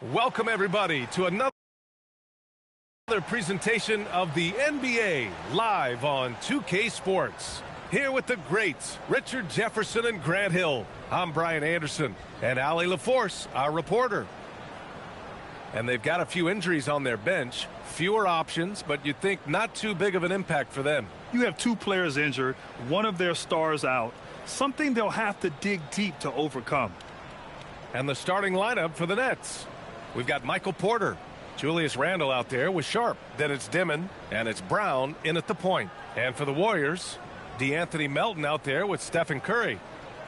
Welcome, everybody, to another presentation of the NBA live on 2K Sports. Here with the greats, Richard Jefferson and Grant Hill. I'm Brian Anderson, and Allie LaForce, our reporter. And they've got a few injuries on their bench, fewer options, but you'd think not too big of an impact for them. You have two players injured, one of their stars out, something they'll have to dig deep to overcome. And the starting lineup for the Nets. We've got Michael Porter, Julius Randle out there with Sharp. Then it's Dimon, and it's Brown in at the point. And for the Warriors, DeAnthony Melton out there with Stephen Curry.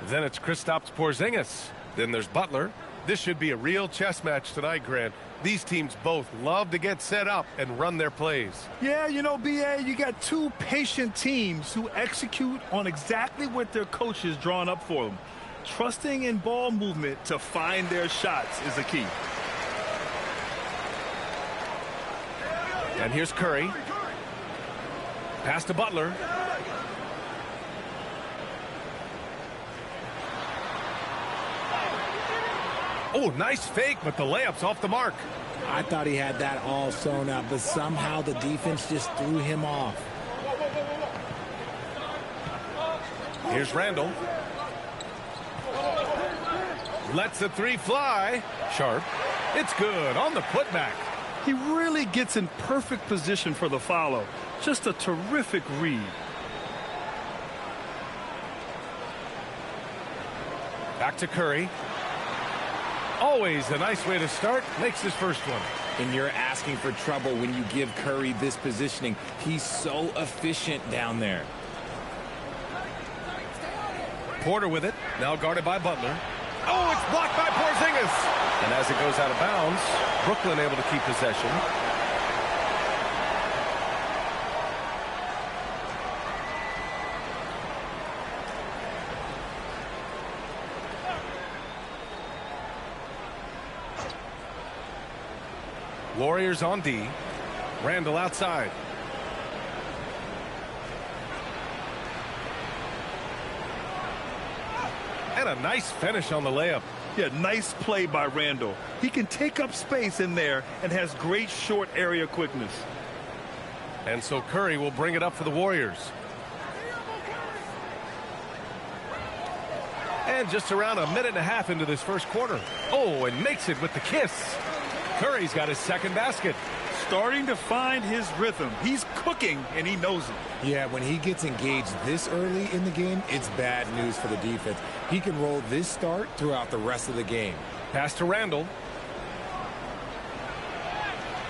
Then it's Kristaps Porzingis. Then there's Butler. This should be a real chess match tonight, Grant. These teams both love to get set up and run their plays. Yeah, you know, B.A., you got two patient teams who execute on exactly what their coach has drawn up for them. Trusting in ball movement to find their shots is the key. And here's Curry. Pass to Butler. Oh, nice fake, but the layup's off the mark. I thought he had that all sewn up, but somehow the defense just threw him off. Here's Randle. Lets the three fly. Sharp. It's good on the putback. He really gets in perfect position for the follow. Just a terrific read. Back to Curry. Always a nice way to start. Makes his first one. And you're asking for trouble when you give Curry this positioning. He's so efficient down there. Porter with it. Now guarded by Butler. Oh, it's blocked by Porzingis. And as it goes out of bounds, Brooklyn able to keep possession. Warriors on D. Randle outside. And a nice finish on the layup. Yeah, nice play by Randle. He can take up space in there and has great short area quickness. And so Curry will bring it up for the Warriors. And just around a minute and a half into this first quarter. Oh, and makes it with the kiss. Curry's got his second basket. Starting to find his rhythm. He's cooking, and he knows it. Yeah, when he gets engaged this early in the game, it's bad news for the defense. He can roll this start throughout the rest of the game. Pass to Randle.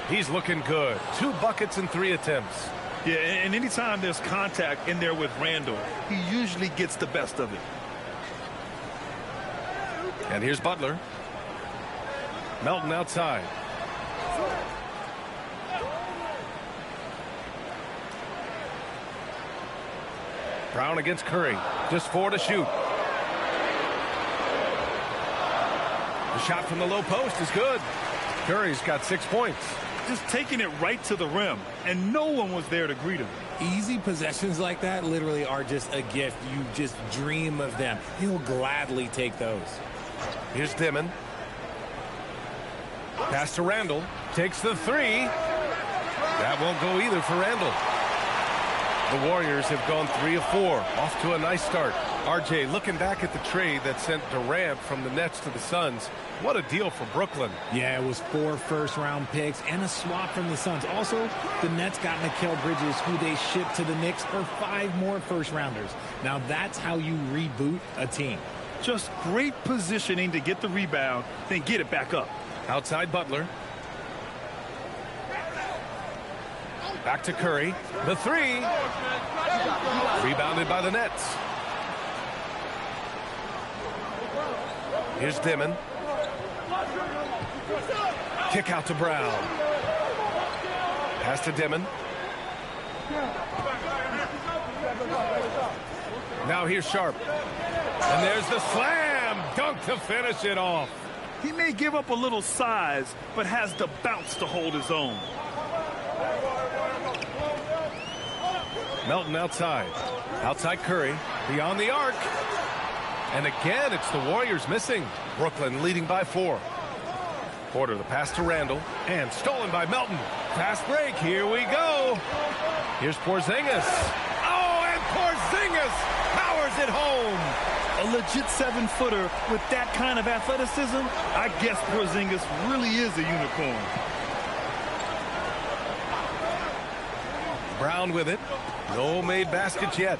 He's looking good. 2 buckets and 3 attempts. Yeah, and anytime there's contact in there with Randle, he usually gets the best of it. And here's Butler. Melton outside. Brown against Curry. Just 4 to shoot. The shot from the low post is good. Curry's got 6 points. Just taking it right to the rim, and no one was there to greet him. Easy possessions like that literally are just a gift. You just dream of them. He'll gladly take those. Here's Dimon. Pass to Randle. Takes the 3. That won't go either for Randle. The Warriors have gone 3 of 4. Off to a nice start. RJ, looking back at the trade that sent Durant from the Nets to the Suns, what a deal for Brooklyn. Yeah, it was 4 first-round picks and a swap from the Suns. Also, the Nets got Mikal Bridges, who they shipped to the Knicks for 5 more first-rounders. Now, that's how you reboot a team. Just great positioning to get the rebound, then get it back up. Outside Butler. Back to Curry. The 3. Rebounded by the Nets. Here's Dimon. Kick out to Brown. Pass to Dimon. Now here's Sharp. And there's the slam dunk to finish it off. He may give up a little size, but has the bounce to hold his own. Melton outside. Outside Curry. Beyond the arc. And again, it's the Warriors missing. Brooklyn leading by 4. Porter, the pass to Randall, and stolen by Melton. Fast break, here we go. Here's Porzingis. Oh, and Porzingis powers it home. A legit 7-footer with that kind of athleticism, I guess Porzingis really is a unicorn. Brown with it. No made baskets yet.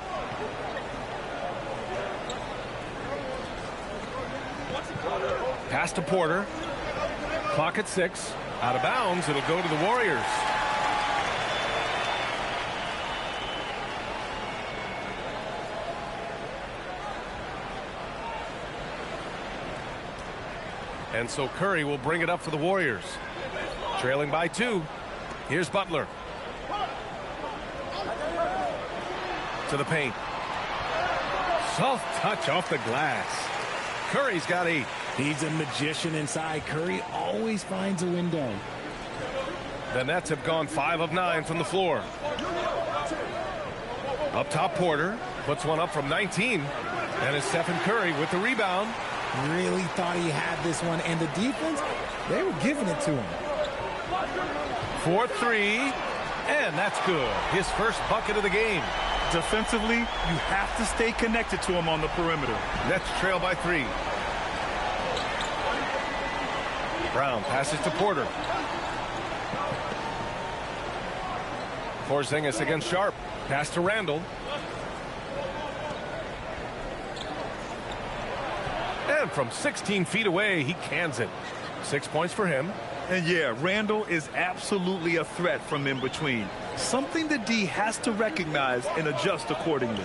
Pass to Porter. Clock at 6. Out of bounds. It'll go to the Warriors. And so Curry will bring it up for the Warriors. Trailing by 2. Here's Butler. To the paint. Soft touch off the glass. Curry's got 8. He's a magician inside. Curry always finds a window. The Nets have gone 5 of 9 from the floor. Up top, Porter puts one up from 19. And it's Stephen Curry with the rebound. Really thought he had this one. And the defense, they were giving it to him. 4-3. And that's good. His first bucket of the game. Defensively, you have to stay connected to him on the perimeter. Nets trail by 3. Brown passes to Porter. Porzingis against Sharp. Pass to Randall. And from 16 feet away, he cans it. 6 points for him. And yeah, Randall is absolutely a threat from in between. Something the D has to recognize and adjust accordingly.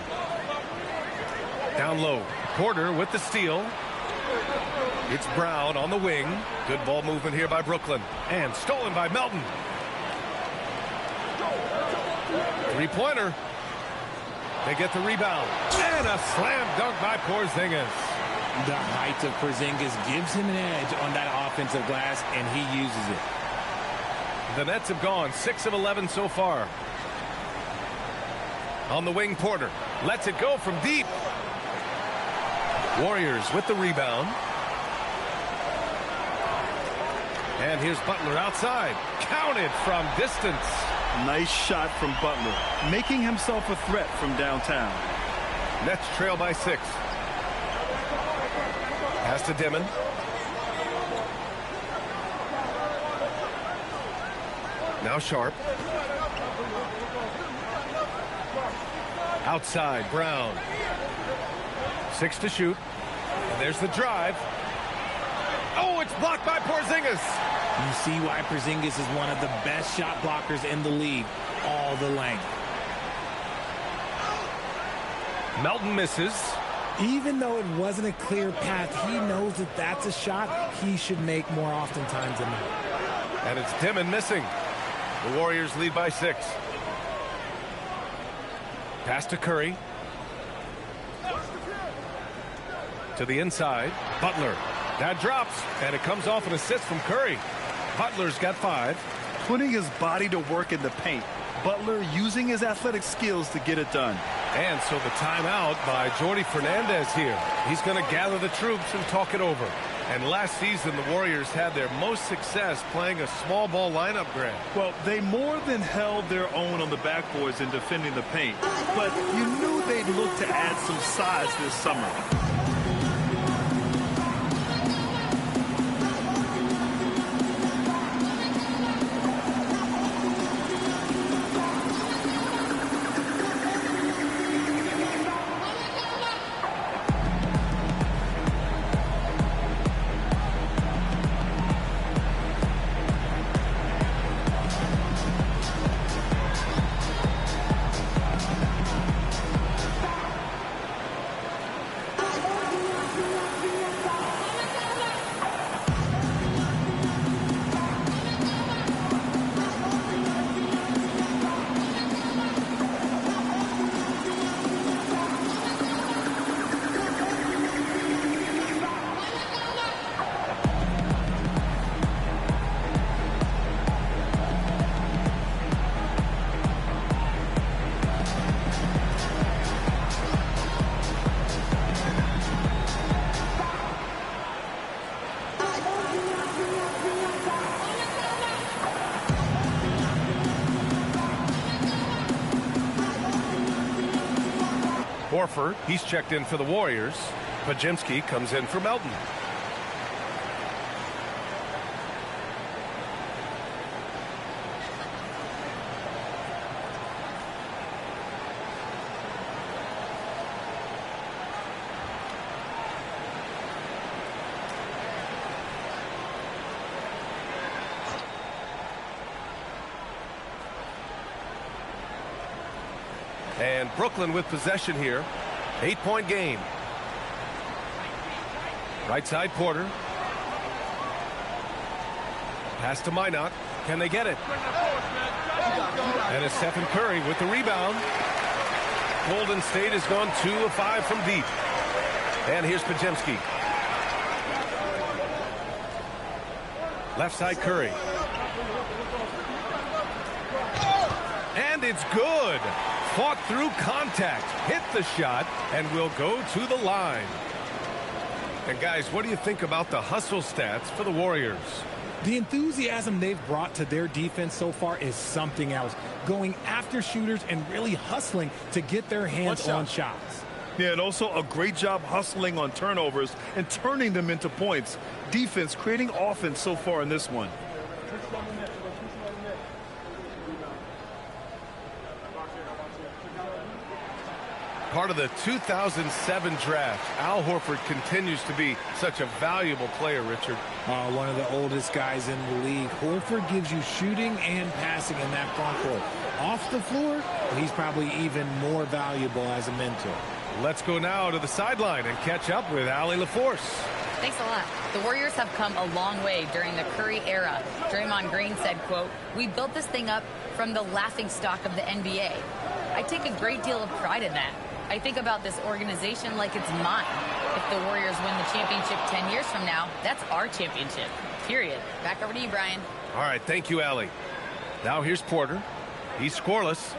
Down low. Porter with the steal. It's Brown on the wing. Good ball movement here by Brooklyn. And stolen by Melton. Three-pointer. They get the rebound. And a slam dunk by Porzingis. The height of Porzingis gives him an edge on that offensive glass, and he uses it. The Nets have gone 6 of 11 so far. On the wing, Porter lets it go from deep. Warriors with the rebound. And here's Butler outside. Counted from distance. Nice shot from Butler, making himself a threat from downtown. Nets trail by 6. Pass to Dimon. Now Sharp. Outside, Brown. 6 to shoot. And there's the drive. Oh, it's blocked by Porzingis. You see why Porzingis is one of the best shot blockers in the league. All the length. Melton misses. Even though it wasn't a clear path, he knows that that's a shot he should make more oftentimes than not. And it's Dimon missing. The Warriors lead by 6. Pass to Curry. To the inside. Butler. That drops. And it comes off an assist from Curry. Butler's got 5. Putting his body to work in the paint. Butler using his athletic skills to get it done. And so the timeout by Jordi Fernandez here. He's going to gather the troops and talk it over. And last season, the Warriors had their most success playing a small ball lineup, Grant. Well, they more than held their own on the backboards in defending the paint. But you knew they'd look to add some size this summer. Horford, he's checked in for the Warriors. Podziemski comes in for Melton. And Brooklyn with possession here. 8-point game. Right side, Porter. Pass to Minot. Can they get it? And it's Stephen Curry with the rebound. Golden State has gone 2 of 5 from deep. And here's Podziemski. Left side, Curry. And it's good. Fought through contact, hit the shot, and will go to the line. And guys, what do you think about the hustle stats for the Warriors? The enthusiasm they've brought to their defense so far is something else. Going after shooters and really hustling to get their hands on shots. Yeah, and also a great job hustling on turnovers and turning them into points. Defense creating offense so far in this one. Part of the 2007 draft, Al Horford continues to be such a valuable player, Richard. One of the oldest guys in the league. Horford gives you shooting and passing in that front court. Off the floor, he's probably even more valuable as a mentor. Let's go now to the sideline and catch up with Allie LaForce. Thanks a lot. The Warriors have come a long way during the Curry era. Draymond Green said, quote, "We built this thing up from the laughingstock of the NBA. I take a great deal of pride in that. I think about this organization like it's mine. If the Warriors win the championship 10 years from now, that's our championship, period." Back over to you, Brian. All right, thank you, Allie. Now here's Porter. He's scoreless.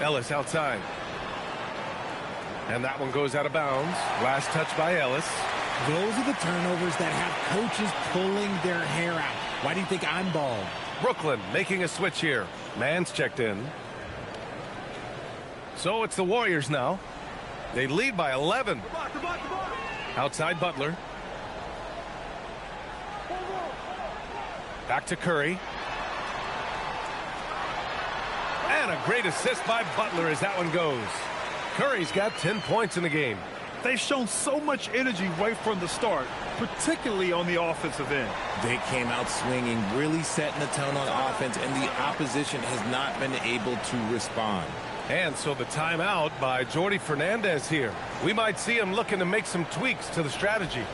Ellis outside. And that one goes out of bounds. Last touch by Ellis. Those are the turnovers that have coaches pulling their hair out. Why do you think I'm bald? Brooklyn making a switch here. Mann's checked in. So it's the Warriors now. They lead by 11. Outside Butler. Back to Curry. And a great assist by Butler as that one goes. Curry's got 10 points in the game. They've shown so much energy right from the start, particularly on the offensive end. They came out swinging, really setting the tone on offense, and the opposition has not been able to respond. And so the timeout by Jordi Fernandez here. We might see him looking to make some tweaks to the strategy.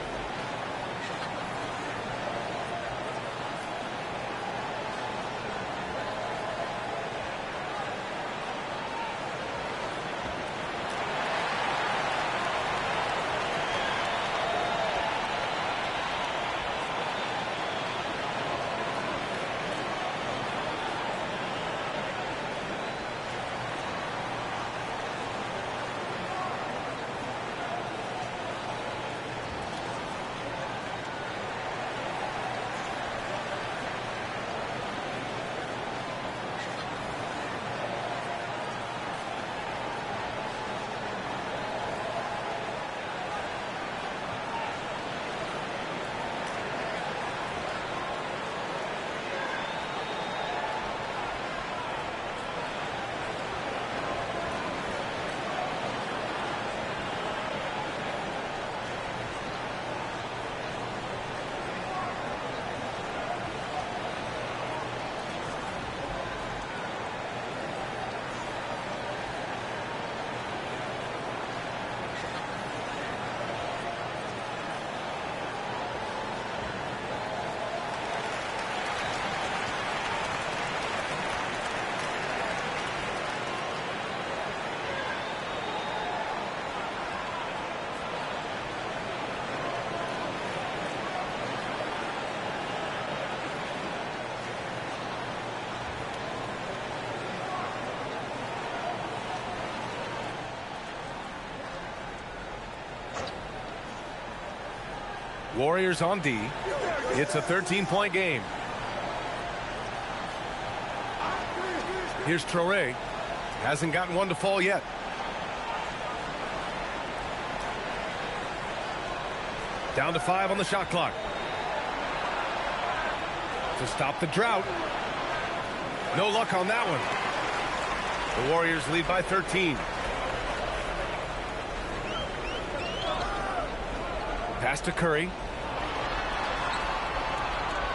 Warriors on D. It's a 13-point game. Here's Traore. Hasn't gotten one to fall yet. Down to 5 on the shot clock. To stop the drought. No luck on that one. The Warriors lead by 13. Pass to Curry.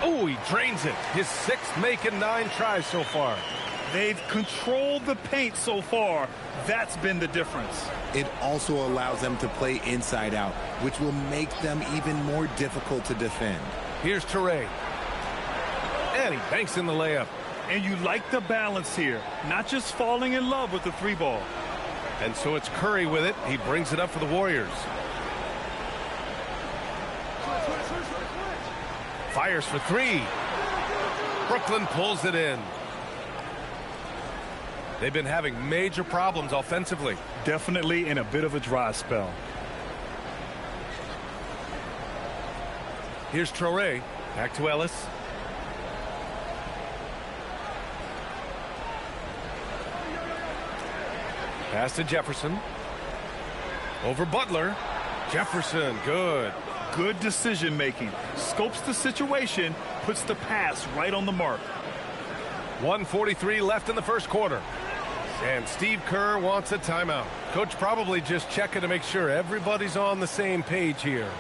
Oh, he drains it. His 6th make in 9 tries so far. They've controlled the paint so far. That's been the difference. It also allows them to play inside out, which will make them even more difficult to defend. Here's Toure. And he banks in the layup. And you like the balance here, not just falling in love with the 3 ball. And so it's Curry with it. He brings it up for the Warriors. Fires for 3. Brooklyn pulls it in. They've been having major problems offensively. Definitely in a bit of a dry spell. Here's Traore. Back to Ellis. Pass to Jefferson. Over Butler. Jefferson, good. Good decision making. Scopes the situation, puts the pass right on the mark. 1:43 left in the first quarter. And Steve Kerr wants a timeout. Coach probably just checking to make sure everybody's on the same page here.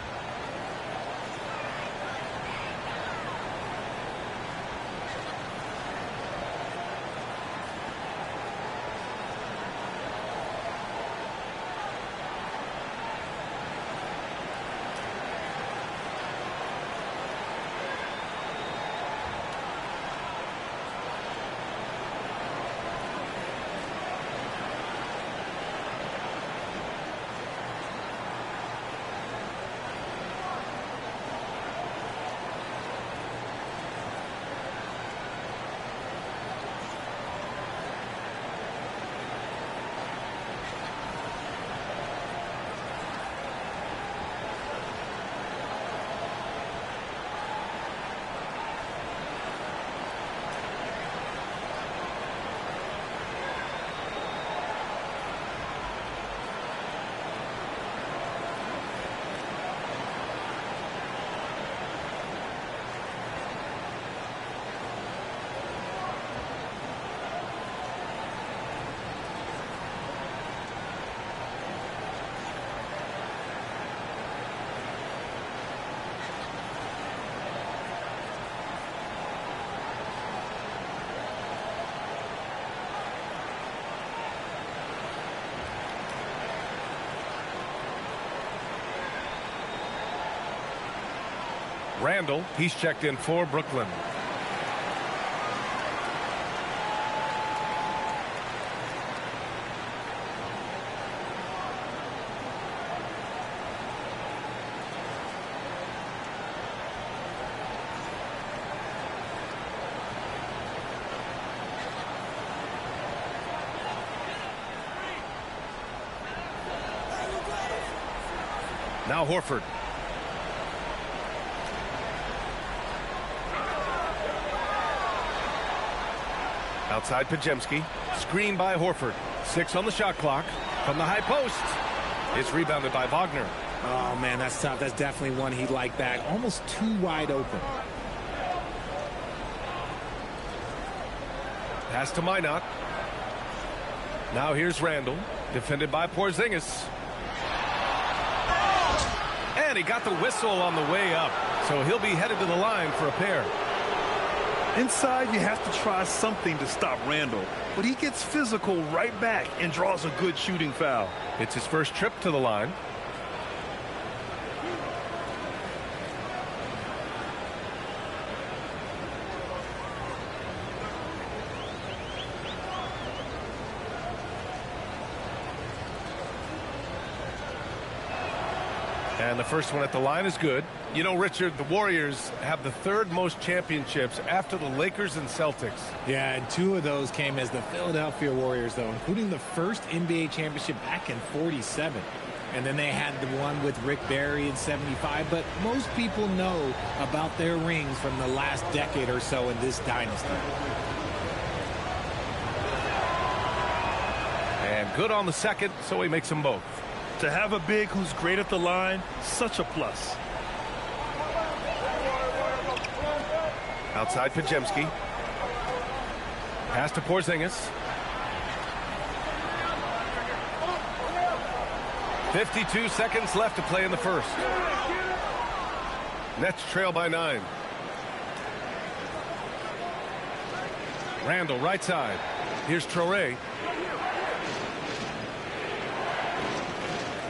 Randall, he's checked in for Brooklyn. Now Horford. Outside Podziemski. Screen by Horford. 6 on the shot clock. From the high post. It's rebounded by Wagner. Oh, man, that's tough. That's definitely one he'd like back. Almost too wide open. Pass to Minot. Now here's Randall. Defended by Porzingis. And he got the whistle on the way up. So he'll be headed to the line for a pair. Inside, you have to try something to stop Randall. But he gets physical right back and draws a good shooting foul. It's his first trip to the line. And the first one at the line is good. You know, Richard, the Warriors have the 3rd most championships after the Lakers and Celtics. Yeah, and 2 of those came as the Philadelphia Warriors, though, including the first NBA championship back in '47. And then they had the one with Rick Barry in '75. But most people know about their rings from the last decade or so in this dynasty. And good on the second, so he makes them both. To have a big who's great at the line, such a plus. Outside Podziemski. Pass to Porzingis. 52 seconds left to play in the first. Nets trail by 9. Randall right side. Here's Traore.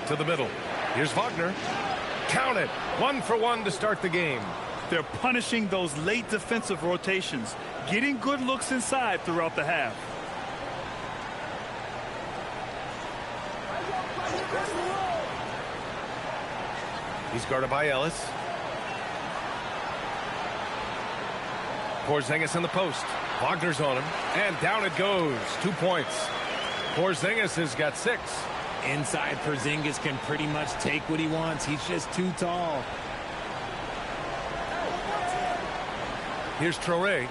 To the middle. Here's Wagner. Count it. 1 for 1 to start the game. They're punishing those late defensive rotations, getting good looks inside throughout the half. He's guarded by Ellis. Porzingis in the post. Wagner's on him. And down it goes. 2 points. Porzingis has got 6. Inside, Porzingis can pretty much take what he wants. He's just too tall. Here's Traore.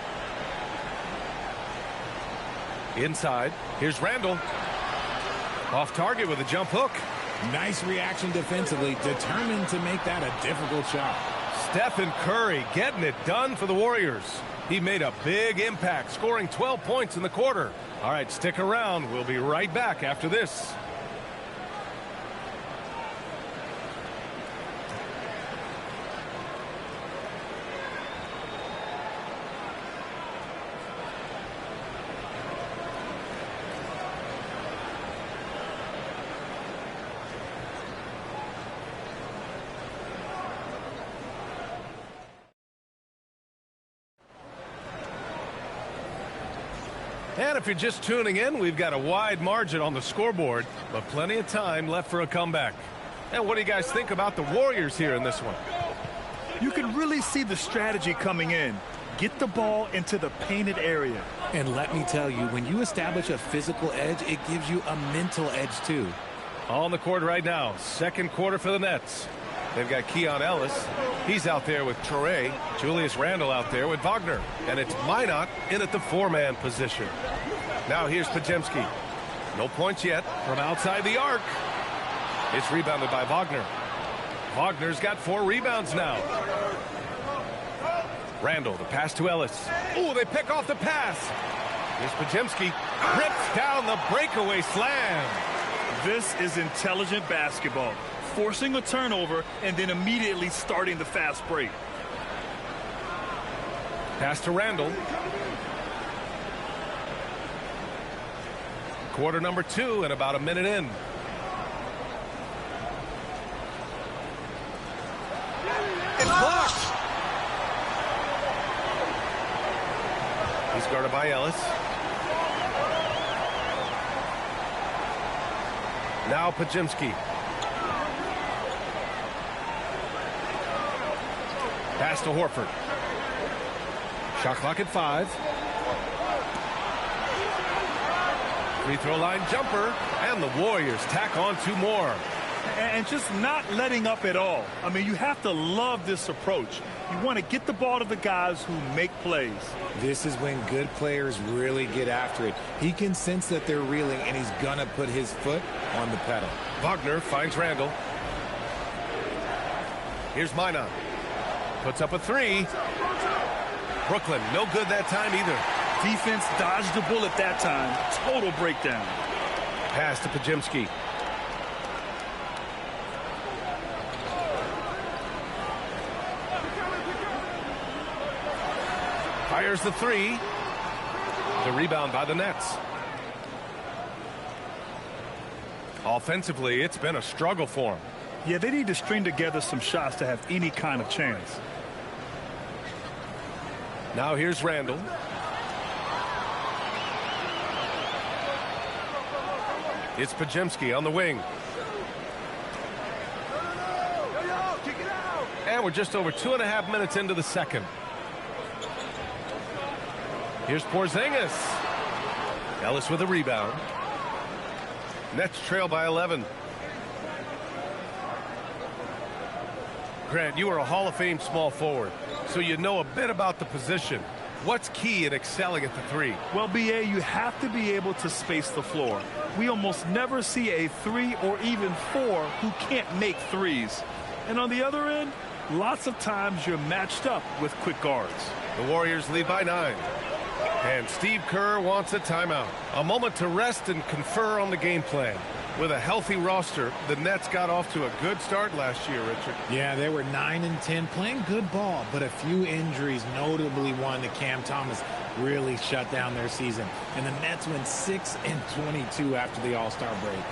Inside. Here's Randall. Off target with a jump hook. Nice reaction defensively, determined to make that a difficult shot. Stephen Curry getting it done for the Warriors. He made a big impact, scoring 12 points in the quarter. All right, stick around. We'll be right back after this. And if you're just tuning in, we've got a wide margin on the scoreboard, but plenty of time left for a comeback. And what do you guys think about the Warriors here in this one? You can really see the strategy coming in. Get the ball into the painted area. And let me tell you, when you establish a physical edge, it gives you a mental edge too. On the court right now, second quarter for the Nets. They've got Keon Ellis. He's out there with Traore. Julius Randle out there with Wagner. And it's Minot in at the 4-man position. Now here's Podziemski. No points yet from outside the arc. It's rebounded by Wagner. Wagner's got 4 rebounds now. Randle, the pass to Ellis. Oh, they pick off the pass. Here's Podziemski. Rips down the breakaway slam. This is intelligent basketball. Forcing a turnover and then immediately starting the fast break. Pass to Randle. Quarter number 2 and about a minute in. It's blocked. He's guarded by Ellis. Now Podziemski. Pass to Horford. Shot clock at 5. Free throw line jumper, and the Warriors tack on 2 more. And just not letting up at all. I mean, you have to love this approach. You want to get the ball to the guys who make plays. This is when good players really get after it. He can sense that they're reeling, and he's going to put his foot on the pedal. Wagner finds Randle. Here's Minot. Puts up a 3. Brooklyn, no good that time either. Defense dodged the bullet that time. Total breakdown. Pass to Podziemski. Fires the 3. The rebound by the Nets. Offensively, it's been a struggle for them. Yeah, they need to string together some shots to have any kind of chance. Now here's Randle. It's Podziemski on the wing. And we're just over 2.5 minutes into the second. Here's Porzingis. Ellis with a rebound. Nets trail by 11. Grant, you are a Hall of Fame small forward, so you know a bit about the position. What's key in excelling at the three? Well, BA, you have to be able to space the floor. We almost never see a 3 or even 4 who can't make threes. And on the other end, lots of times you're matched up with quick guards. The Warriors lead by 9. And Steve Kerr wants a timeout. A moment to rest and confer on the game plan. With a healthy roster, the Nets got off to a good start last year, Richard. Yeah, they were 9-10, playing good ball, but a few injuries, notably one to Cam Thomas, really shut down their season. And the Nets went 6-22 after the All-Star break.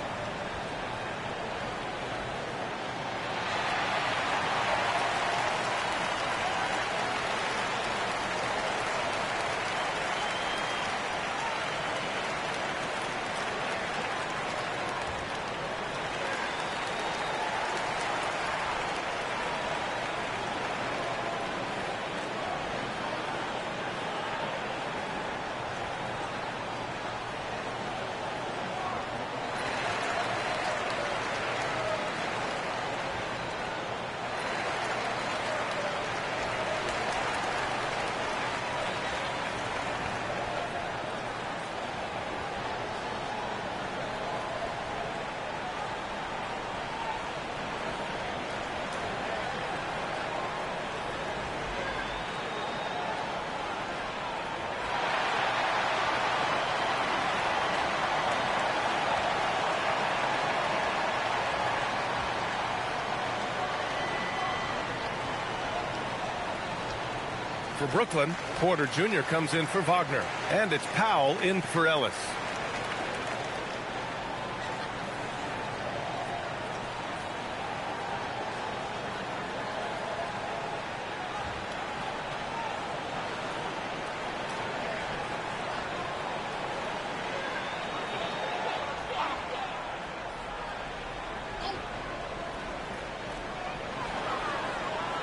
For Brooklyn, Porter Jr. comes in for Wagner. And it's Powell in for Ellis.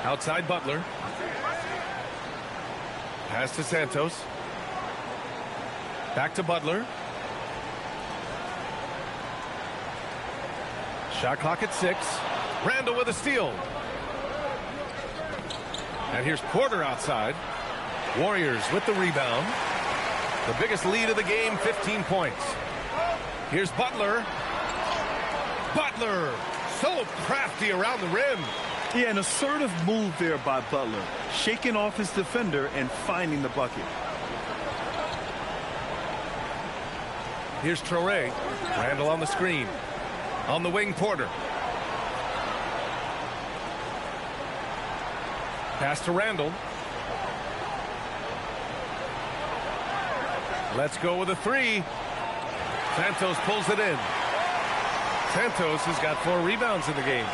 Outside Butler. Pass to Santos. Back to Butler. Shot clock at 6. Randall with a steal. And here's Porter outside. Warriors with the rebound. The biggest lead of the game, 15 points. Here's Butler. Butler, so crafty around the rim. Yeah, an assertive move there by Butler, shaking off his defender and finding the bucket. Here's Traore. Randall on the screen. On the wing, Porter. Pass to Randall. Let's go with a 3. Santos pulls it in. Santos has got 4 rebounds in the game.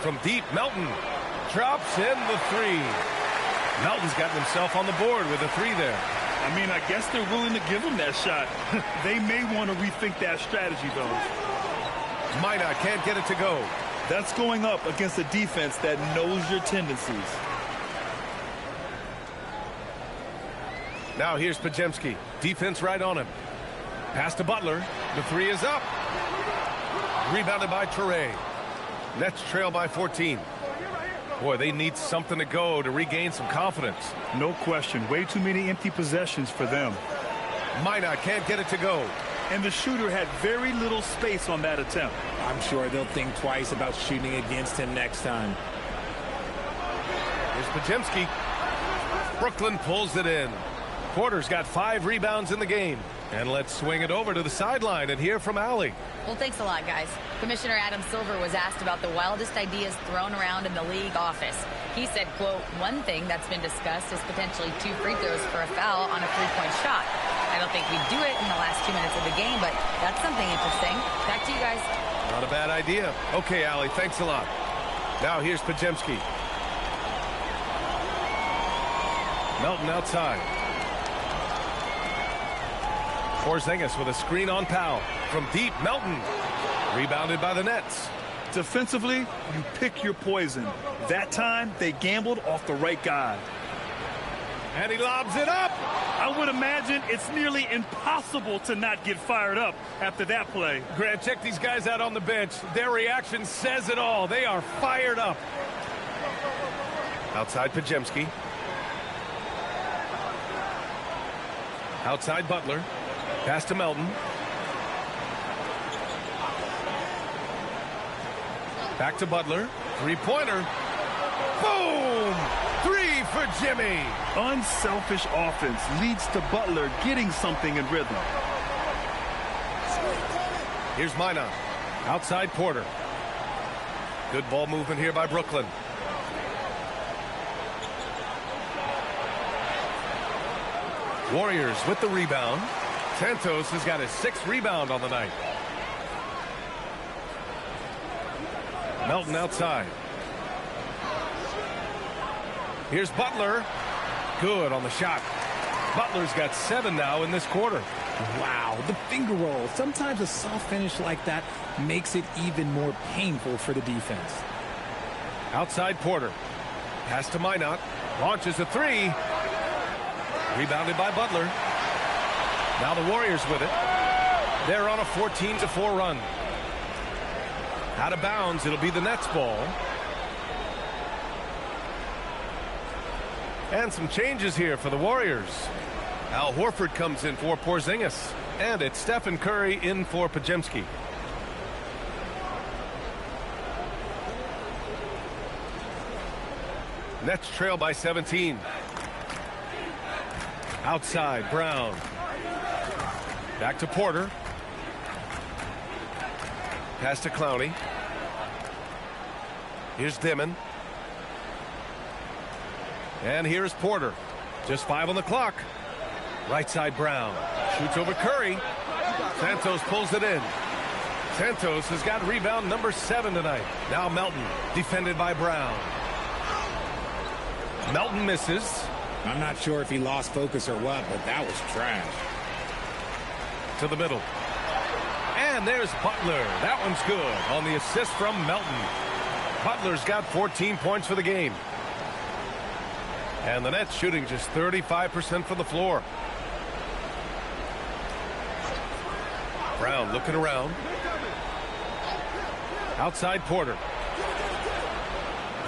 From deep, Melton drops in the 3. Melton's gotten himself on the board with a 3 there. I mean, I guess they're willing to give him that shot. They may want to rethink that strategy, though. Minot can't get it to go. That's going up against a defense that knows your tendencies. Now here's Podziemski. Defense right on him. Pass to Butler. The 3 is up. Rebounded by Traore. Nets trail by 14. Boy, they need something to go to regain some confidence. No question. Way too many empty possessions for them. Minot can't get it to go. And the shooter had very little space on that attempt. I'm sure they'll think twice about shooting against him next time. Here's Podziemski. Brooklyn pulls it in. Porter's got 5 rebounds in the game. And let's swing it over to the sideline and hear from Allie. Well, thanks a lot, guys. Commissioner Adam Silver was asked about the wildest ideas thrown around in the league office. He said, quote, one thing that's been discussed is potentially 2 free throws for a foul on a 3-point shot. I don't think we'd do it in the last 2 minutes of the game, but that's something interesting. Back to you guys. Not a bad idea. Okay, Allie, thanks a lot. Now here's Podziemski. Melton outside. Porzingis with a screen on Powell. From deep, Melton. Rebounded by the Nets. Defensively, you pick your poison. That time, they gambled off the right guy. And he lobs it up. I would imagine it's nearly impossible to not get fired up after that play. Grant, check these guys out on the bench. Their reaction says it all. They are fired up. Outside Podziemski. Outside Butler. Pass to Melton. Back to Butler. Three-pointer. Boom! Three for Jimmy. Unselfish offense leads to Butler getting something in rhythm. Here's Minot. Outside Porter. Good ball movement here by Brooklyn. Warriors with the rebound. Santos has got his 6th rebound on the night. Melton outside. Here's Butler. Good on the shot. Butler's got 7 now in this quarter. Wow, the finger roll. Sometimes a soft finish like that makes it even more painful for the defense. Outside Porter. Pass to Minot. Launches a 3. Rebounded by Butler. Now the Warriors with it. They're on a 14-4 run. Out of bounds, it'll be the Nets ball. And some changes here for the Warriors. Al Horford comes in for Porzingis. And it's Stephen Curry in for Podziemski. Nets trail by 17. Outside, Brown. Back to Porter. Pass to Clowney. Here's Dimon. And here's Porter. Just 5 on the clock. Right side, Brown. Shoots over Curry. Santos pulls it in. Santos has got rebound number 7 tonight. Now Melton, defended by Brown. Melton misses. I'm not sure if he lost focus or what, but that was trash. To the middle. And there's Butler. That one's good on the assist from Melton. Butler's got 14 points for the game. And the Nets shooting just 35% from the floor. Brown looking around. Outside Porter.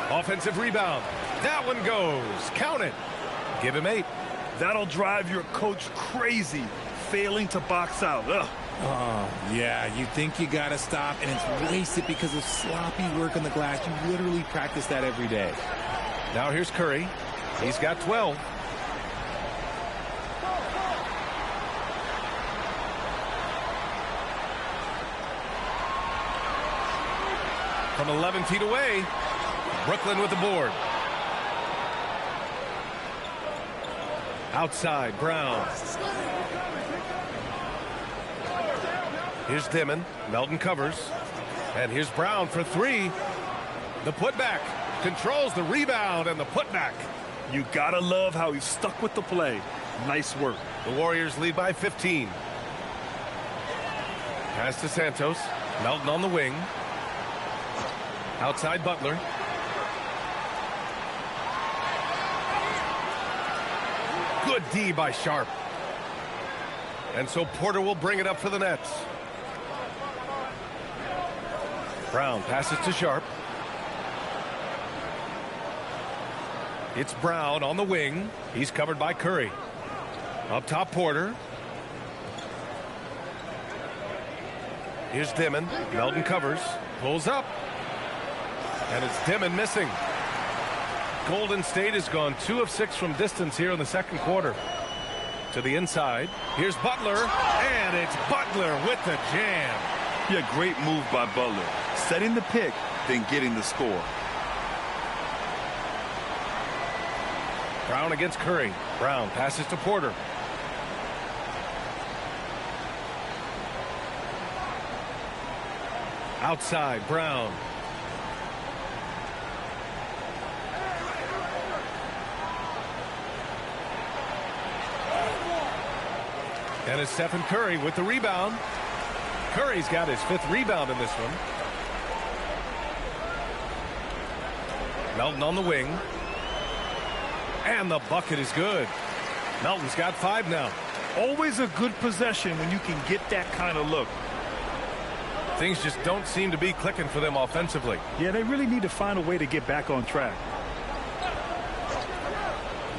Offensive rebound. That one goes. Count it. Give him 8. That'll drive your coach crazy, failing to box out. Ugh. Oh, yeah, you think you got to stop, and it's wasted because of sloppy work on the glass. You literally practice that every day. Now here's Curry. He's got 12. From 11 feet away, Brooklyn with the board. Outside, Brown. Here's Dimon. Melton covers. And here's Brown for 3. The putback. Controls the rebound and the putback. You gotta love how he stuck with the play. Nice work. The Warriors lead by 15. Pass to Santos. Melton on the wing. Outside Butler. Good D by Sharp. And so Porter will bring it up for the Nets. Brown passes to Sharp. It's Brown on the wing. He's covered by Curry. Up top, Porter. Here's Dimon. Melton covers. Pulls up. And it's Dimon missing. Golden State has gone 2 of 6 from distance here in the second quarter. To the inside. Here's Butler. And it's Butler with the jam. Yeah, great move by Butler. Setting the pick, then getting the score. Brown against Curry. Brown passes to Porter. Outside, Brown. And it's Stephen Curry with the rebound. Curry's got his 5th rebound in this one. Melton on the wing. And the bucket is good. Melton's got 5 now. Always a good possession when you can get that kind of look. Things just don't seem to be clicking for them offensively. Yeah, they really need to find a way to get back on track.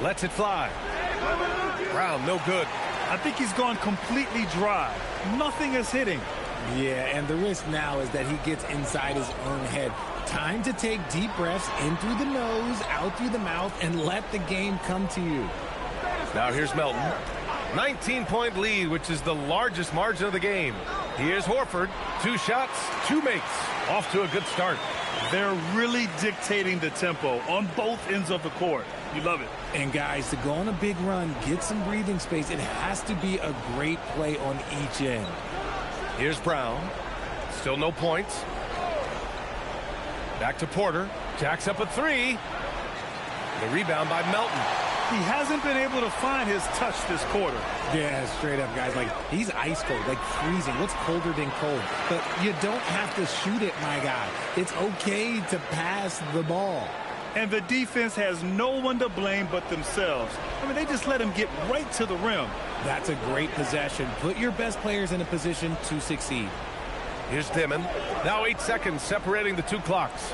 Lets it fly. Brown, no good. I think he's gone completely dry. Nothing is hitting. Yeah, and the risk now is that he gets inside his own head. Time to take deep breaths in through the nose, out through the mouth, and let the game come to you. Now here's Melton. 19-point lead, which is the largest margin of the game. Here's Horford. 2 shots, 2 makes. Off to a good start. They're really dictating the tempo on both ends of the court. You love it. And guys, to go on a big run, get some breathing space, it has to be a great play on each end. Here's Brown. Still no points. Back to Porter. Jacks up a 3. The rebound by Melton. He hasn't been able to find his touch this quarter. Yeah, straight up, guys. Like, he's ice cold, like freezing. What's colder than cold? But you don't have to shoot it, my guy. It's okay to pass the ball. And the defense has no one to blame but themselves. I mean, they just let him get right to the rim. That's a great possession. Put your best players in a position to succeed. Here's Dimon. Now 8 seconds separating the 2 clocks.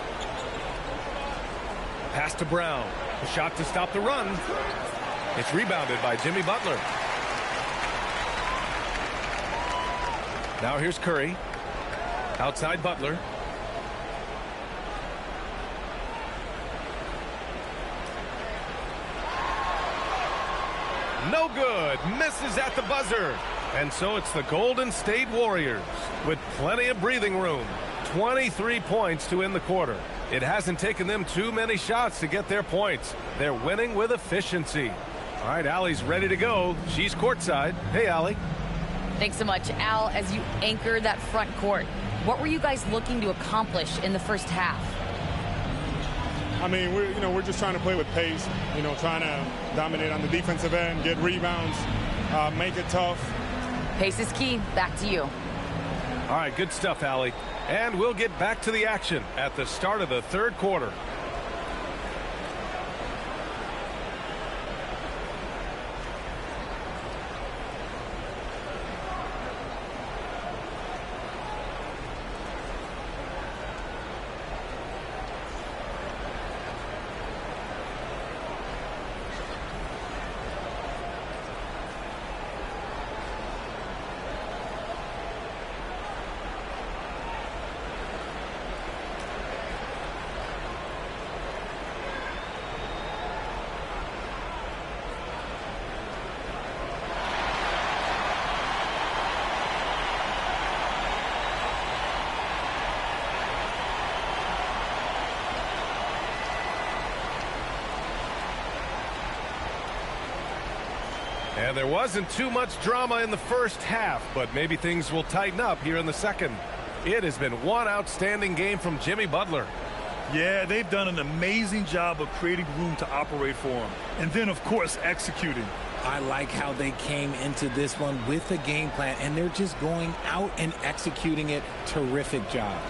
Pass to Brown. A shot to stop the run. It's rebounded by Jimmy Butler. Now here's Curry. Outside Butler. No good. Misses at the buzzer. And so it's the Golden State Warriors with plenty of breathing room. 23 points to end the quarter. It hasn't taken them too many shots to get their points. They're winning with efficiency. All right, Allie's ready to go. She's courtside. Hey, Allie. Thanks so much, Al. As you anchor that front court, what were you guys looking to accomplish in the first half? I mean, we're just trying to play with pace, trying to dominate on the defensive end, get rebounds, make it tough. Pace is key. Back to you. All right, good stuff, Allie. And we'll get back to the action at the start of the 3rd quarter. And there wasn't too much drama in the first half, but maybe things will tighten up here in the second. It has been one outstanding game from Jimmy Butler. Yeah, they've done an amazing job of creating room to operate for him. And then, of course, executing. I like how they came into this one with a game plan, and they're just going out and executing it. Terrific job.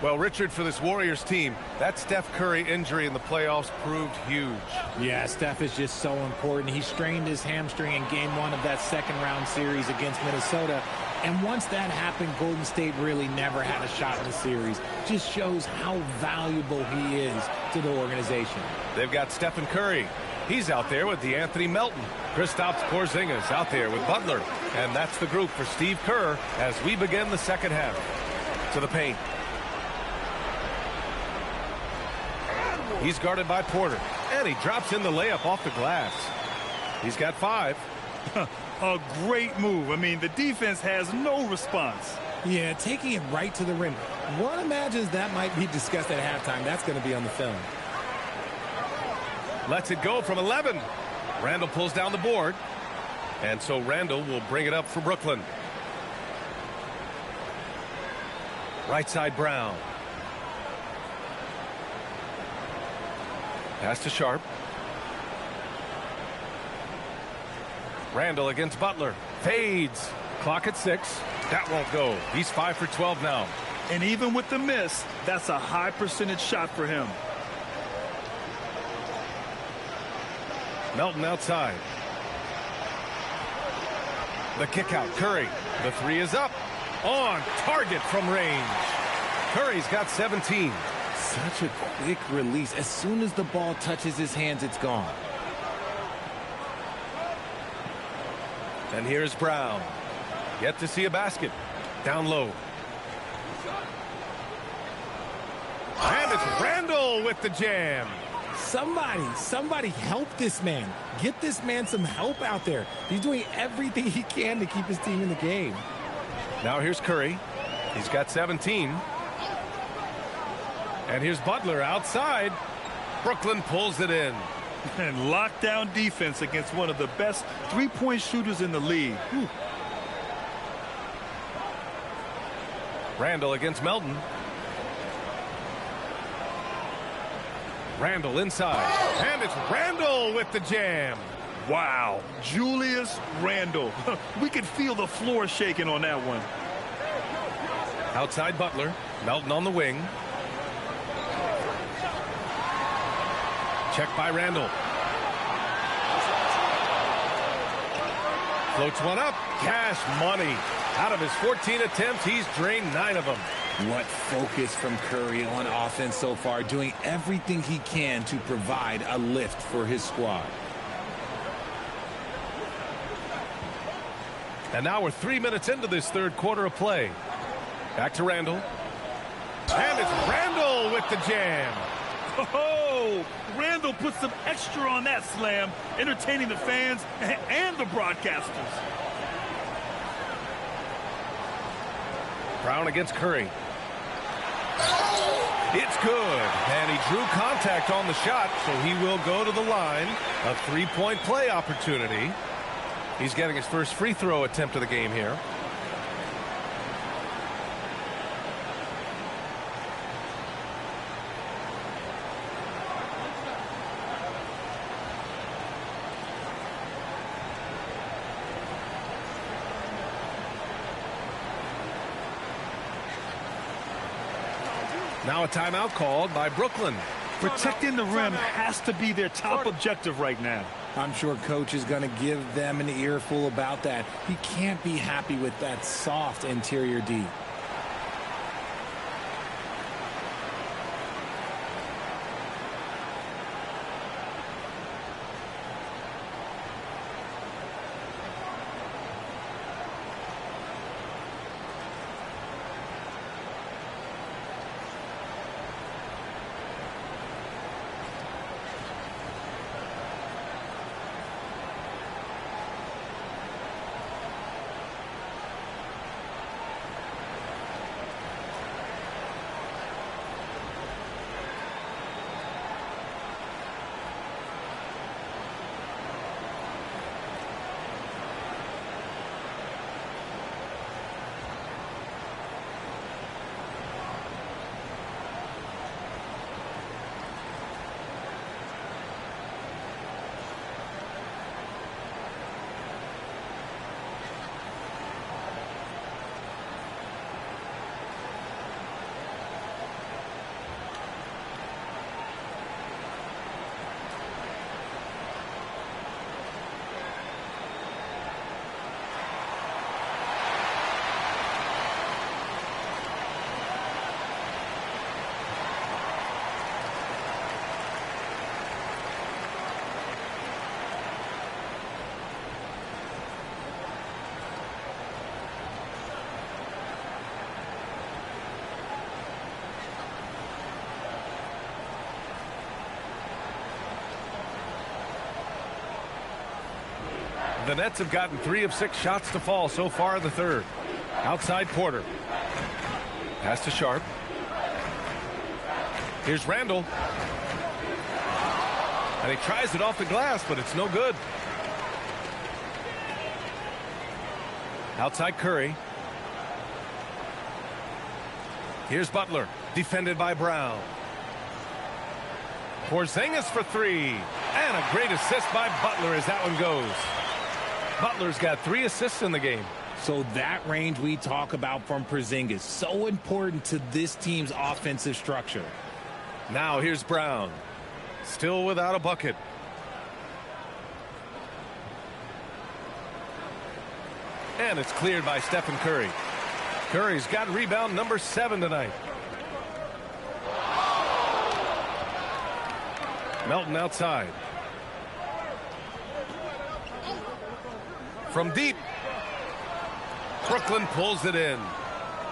Well, Richard, for this Warriors team, that Steph Curry injury in the playoffs proved huge. Yeah, Steph is just so important. He strained his hamstring in game 1 of that 2nd round series against Minnesota. And once that happened, Golden State really never had a shot in the series. Just shows how valuable he is to the organization. They've got Stephen Curry. He's out there with DeAnthony Melton. Kristaps Porzingis out there with Butler. And that's the group for Steve Kerr as we begin the second half. To the paint. He's guarded by Porter. And he drops in the layup off the glass. He's got 5. A great move. I mean, the defense has no response. Yeah, taking it right to the rim. One imagines that might be discussed at halftime. That's going to be on the film. Lets it go from 11. Randall pulls down the board. And so Randall will bring it up for Brooklyn. Right side Brown. Pass to Sharp. Randall against Butler. Fades. Clock at 6. That won't go. He's 5 for 12 now. And even with the miss, that's a high percentage shot for him. Melton outside. The kick out. Curry. The 3 is up. On target from range. Curry's got 17. Such a quick release. As soon as the ball touches his hands, it's gone. And here's Brown. Yet to see a basket. Down low. And it's Randle with the jam. Somebody help this man. Get this man some help out there. He's doing everything he can to keep his team in the game. Now here's Curry. He's got 17. And here's Butler outside. Brooklyn pulls it in. And lockdown defense against one of the best three-point shooters in the league. Whew. Randle against Melton. Randle inside. And it's Randle with the jam. Wow. Julius Randle. We could feel the floor shaking on that one. Outside Butler. Melton on the wing. Check by Randle. Floats one up. Cash money. Out of his 14 attempts, he's drained 9 of them. What focus from Curry on offense so far, doing everything he can to provide a lift for his squad. And now we're 3 minutes into this third quarter of play. Back to Randle. And it's Randle with the jam. Oh, Randle put some extra on that slam, entertaining the fans and the broadcasters. Brown against Curry. It's good. And he drew contact on the shot, so he will go to the line. A three-point play opportunity. He's getting his first free throw attempt of the game here. Now a timeout called by Brooklyn. Protecting the rim has to be their top objective right now. I'm sure coach is going to give them an earful about that. He can't be happy with that soft interior D. The Nets have gotten 3 of 6 shots to fall so far in the third. Outside Porter. Pass to Sharp. Here's Randle. And he tries it off the glass, but it's no good. Outside Curry. Here's Butler. Defended by Brown. Porzingis for 3. And a great assist by Butler as that one goes. Butler's got 3 assists in the game. So that range we talk about from Porzingis, so important to this team's offensive structure. Now here's Brown. Still without a bucket. And it's cleared by Stephen Curry. Curry's got rebound number 7 tonight. Melton outside. From deep. Brooklyn pulls it in.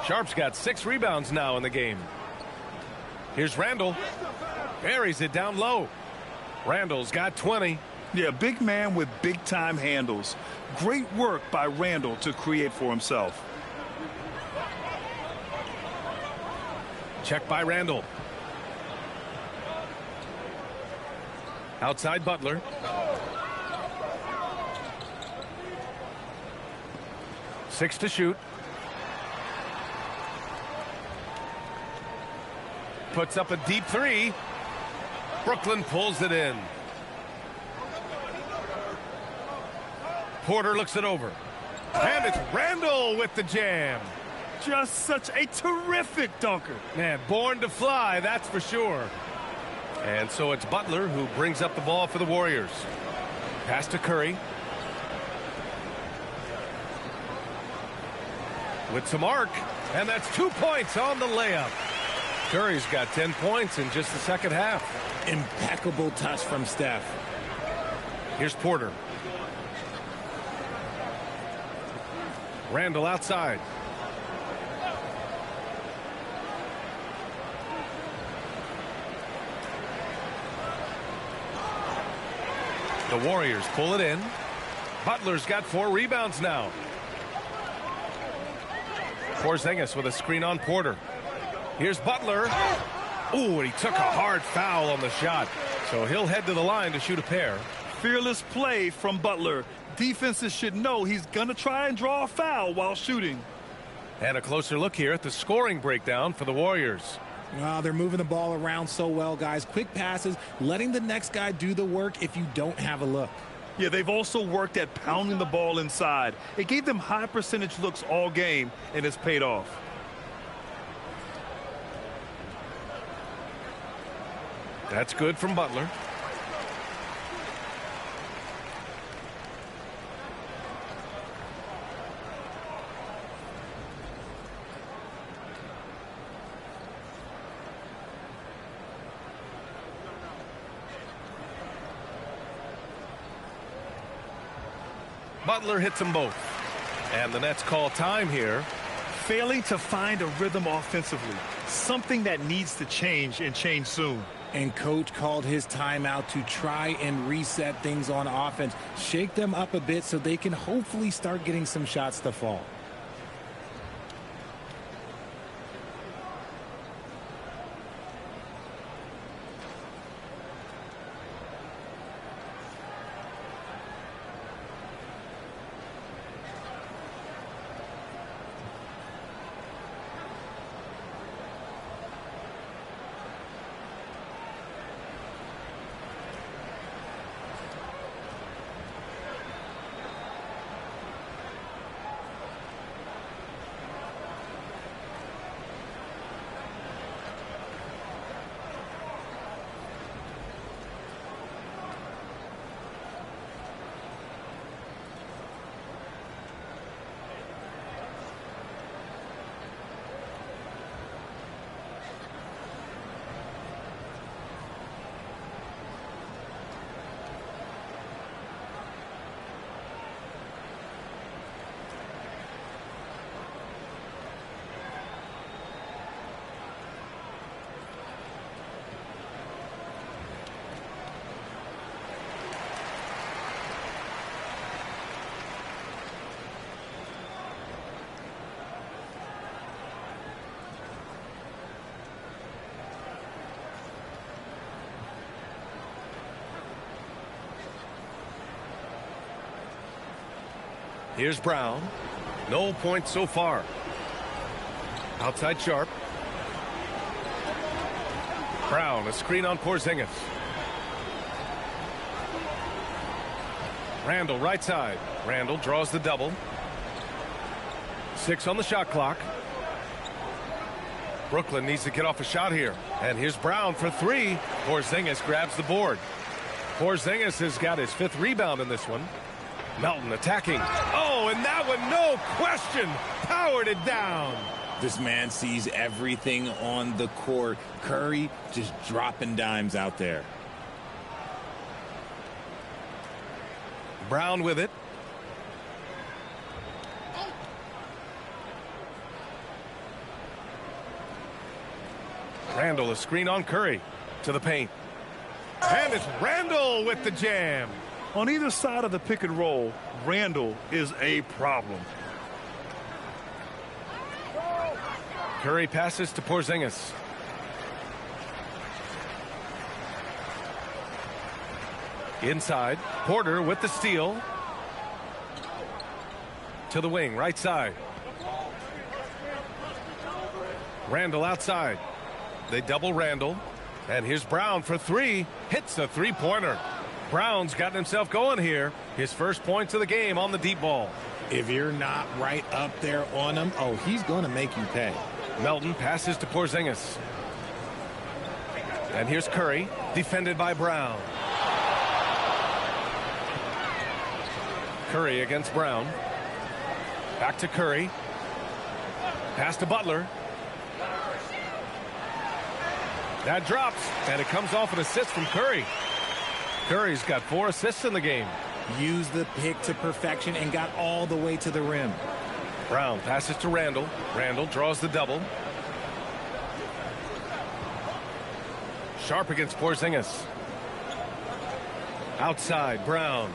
Sharp's got 6 rebounds now in the game. Here's Randall. Buries it down low. Randall's got 20. Yeah, big man with big-time handles. Great work by Randall to create for himself. Check by Randall. Outside Butler. Six to shoot. Puts up a deep 3. Brooklyn pulls it in. Porter looks it over. And it's Randall with the jam. Just such a terrific dunker. Man, born to fly, that's for sure. And so it's Butler who brings up the ball for the Warriors. Pass to Curry. With some arc, and that's 2 points on the layup. Curry's got 10 points in just the second half. Impeccable touch from Steph. Here's Porter. Randall outside. The Warriors pull it in. Butler's got 4 rebounds now. Porzingis with a screen on Porter. Here's Butler. Ooh, and he took a hard foul on the shot. So he'll head to the line to shoot a pair. Fearless play from Butler. Defenses should know he's going to try and draw a foul while shooting. And a closer look here at the scoring breakdown for the Warriors. Well, they're moving the ball around so well, guys. Quick passes, letting the next guy do the work if you don't have a look. Yeah, they've also worked at pounding the ball inside. It gave them high percentage looks all game, and it's paid off. That's good from Butler. Butler hits them both. And the Nets call time here. Failing to find a rhythm offensively. Something that needs to change and change soon. And coach called his timeout to try and reset things on offense. Shake them up a bit so they can hopefully start getting some shots to fall. Here's Brown. No points so far. Outside Sharp. Brown, a screen on Porzingis. Randall right side. Randall draws the double. 6 on the shot clock. Brooklyn needs to get off a shot here. And here's Brown for 3. Porzingis grabs the board. Porzingis has got his 5th rebound in this one. Melton attacking. Oh, and that one, no question, powered it down. This man sees everything on the court. Curry just dropping dimes out there. Brown with it. Randall, a screen on Curry to the paint. And it's Randall with the jam. On either side of the pick and roll, Randall is a problem. Curry passes to Porzingis. Inside, Porter with the steal. To the wing, right side. Randall outside. They double Randall. And here's Brown for three. Hits the three-pointer. Brown's gotten himself going here. His first points of the game on the deep ball. If you're not right up there on him, oh, he's going to make you pay. Melton passes to Porzingis. And here's Curry, defended by Brown. Curry against Brown. Back to Curry. Pass to Butler. That drops, and it comes off an assist from Curry. Curry's got 4 assists in the game. Used the pick to perfection and got all the way to the rim. Brown passes to Randall. Randall draws the double. Sharp against Porzingis. Outside, Brown.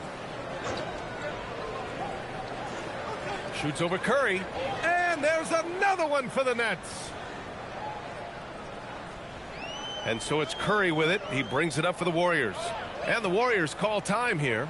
Shoots over Curry. And there's another one for the Nets. And so it's Curry with it. He brings it up for the Warriors. And the Warriors call time here.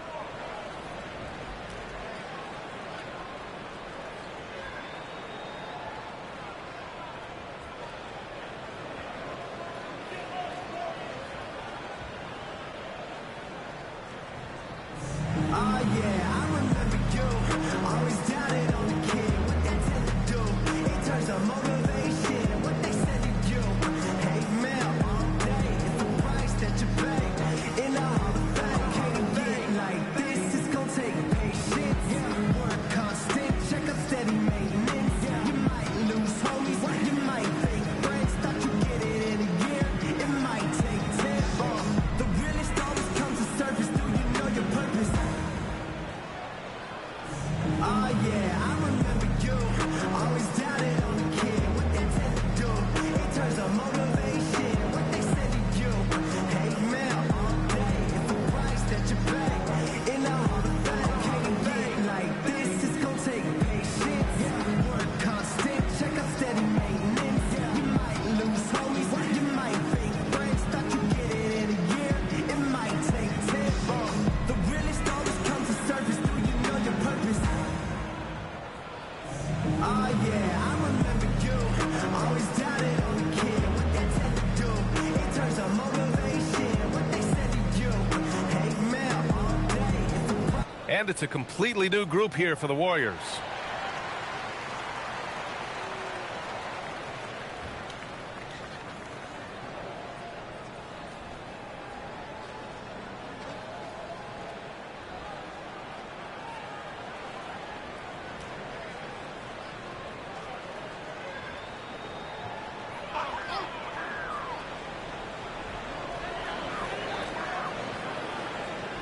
And it's a completely new group here for the Warriors.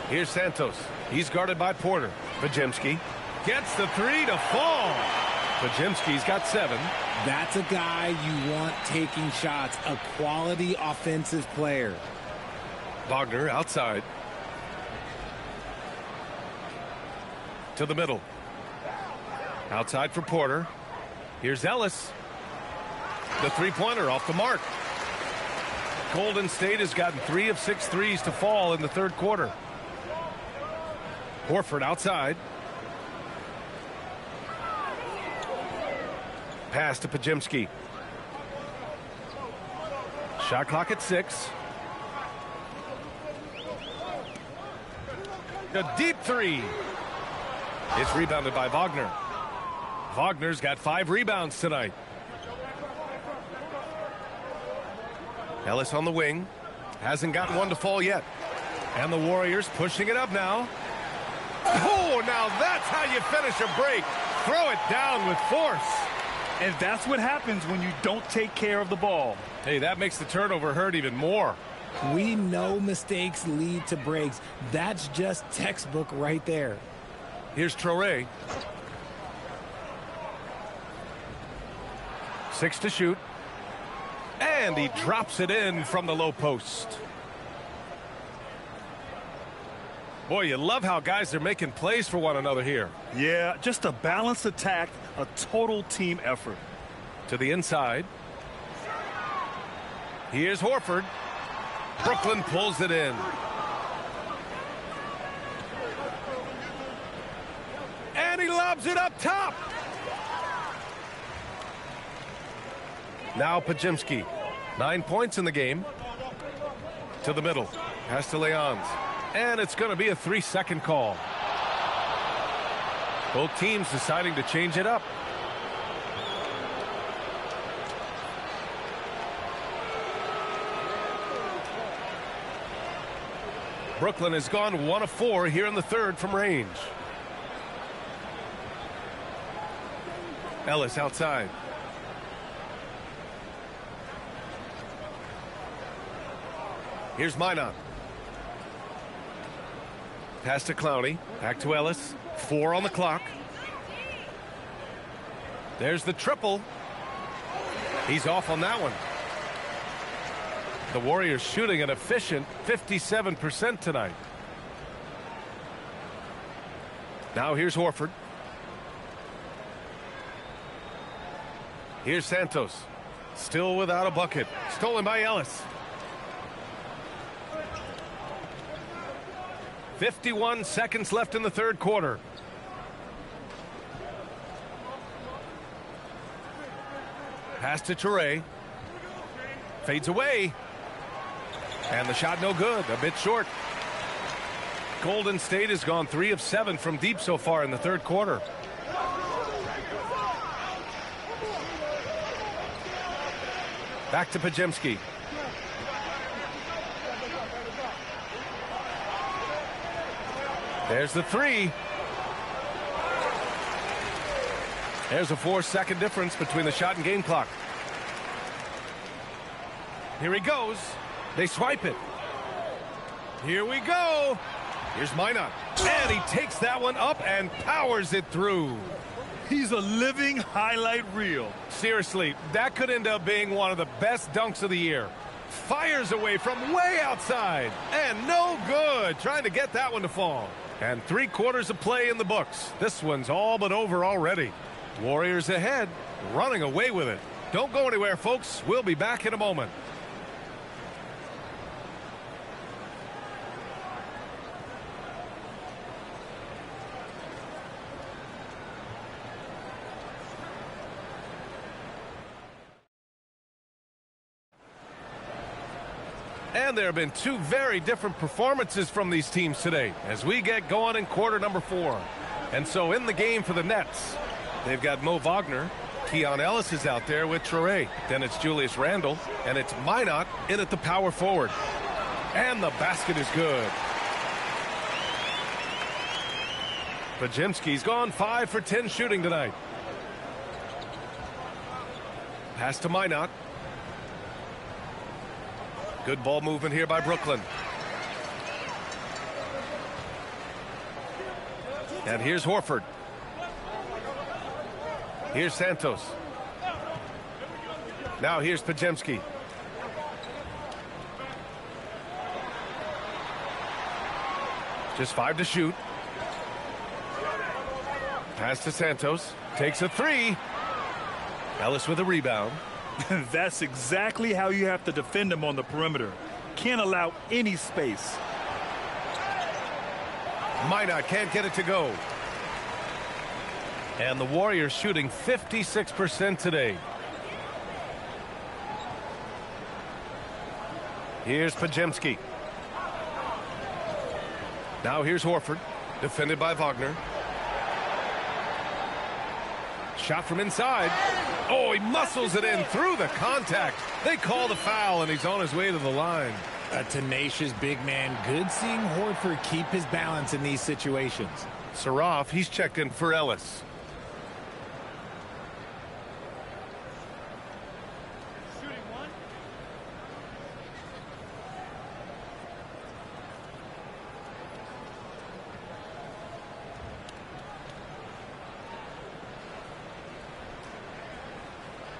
Here's Santos. He's guarded by Porter. Podziemski gets the three to fall. Podziemski's got 7. That's a guy you want taking shots, a quality offensive player. Wagner outside. To the middle. Outside for Porter. Here's Ellis. The three-pointer off the mark. Golden State has gotten 3 of 6 threes to fall in the third quarter. Horford outside. Pass to Podziemski. Shot clock at 6. A deep three. It's rebounded by Wagner. Wagner's got 5 rebounds tonight. Ellis on the wing. Hasn't gotten one to fall yet. And the Warriors pushing it up now. Oh, now that That's how you finish a break. Throw it down with force. And that's what happens when you don't take care of the ball. Hey, that makes the turnover hurt even more. We know mistakes lead to breaks. That's just textbook right there. Here's Traoré. 6 to shoot. And he drops it in from the low post. Boy, you love how guys are making plays for one another here. Yeah, just a balanced attack, a total team effort. To the inside. Here's Horford. Brooklyn pulls it in. And he lobs it up top. Now Podziemski. 9 points in the game. To the middle. Pass to Leons. And it's going to be a 3-second call. Both teams deciding to change it up. Brooklyn has gone 1 of 4 here in the third from range. Ellis outside. Here's Minot. Pass to Clowney. Back to Ellis. 4 on the clock. There's the triple. He's off on that one. The Warriors shooting an efficient 57% tonight. Now here's Horford. Here's Santos. Still without a bucket. Stolen by Ellis. 51 seconds left in the third quarter. Pass to Traoré. Fades away. And the shot no good. A bit short. Golden State has gone 3 of 7 from deep so far in the third quarter. Back to Podziemski. There's the 3. There's a 4-second difference between the shot and game clock. Here he goes. They swipe it. Here we go. Here's Minot. And he takes that one up and powers it through. He's a living highlight reel. Seriously, that could end up being one of the best dunks of the year. Fires away from way outside. And no good. Trying to get that one to fall. And 3 quarters of play in the books. This one's all but over already. Warriors ahead, running away with it. Don't go anywhere, folks. We'll be back in a moment. And there have been 2 very different performances from these teams today as we get going in quarter number 4. And so in the game for the Nets, they've got Mo Wagner. Keon Ellis is out there with Traoré. Then it's Julius Randle. And it's Minot in at the power forward. And the basket is good. Podziemski's gone 5 for 10 shooting tonight. Pass to Minot. Good ball movement here by Brooklyn. And here's Horford. Here's Santos. Now here's Podziemski. Just 5 to shoot. Pass to Santos. Takes a 3. Ellis with a rebound. That's exactly how you have to defend him on the perimeter. Can't allow any space. Minot can't get it to go. And the Warriors shooting 56% today. Here's Podziemski. Now here's Horford, defended by Wagner. Shot from inside. Oh, he muscles it in through the contact. They call the foul, and he's on his way to the line. A tenacious big man. Good seeing Horford keep his balance in these situations. Saraf, he's checked in for Ellis.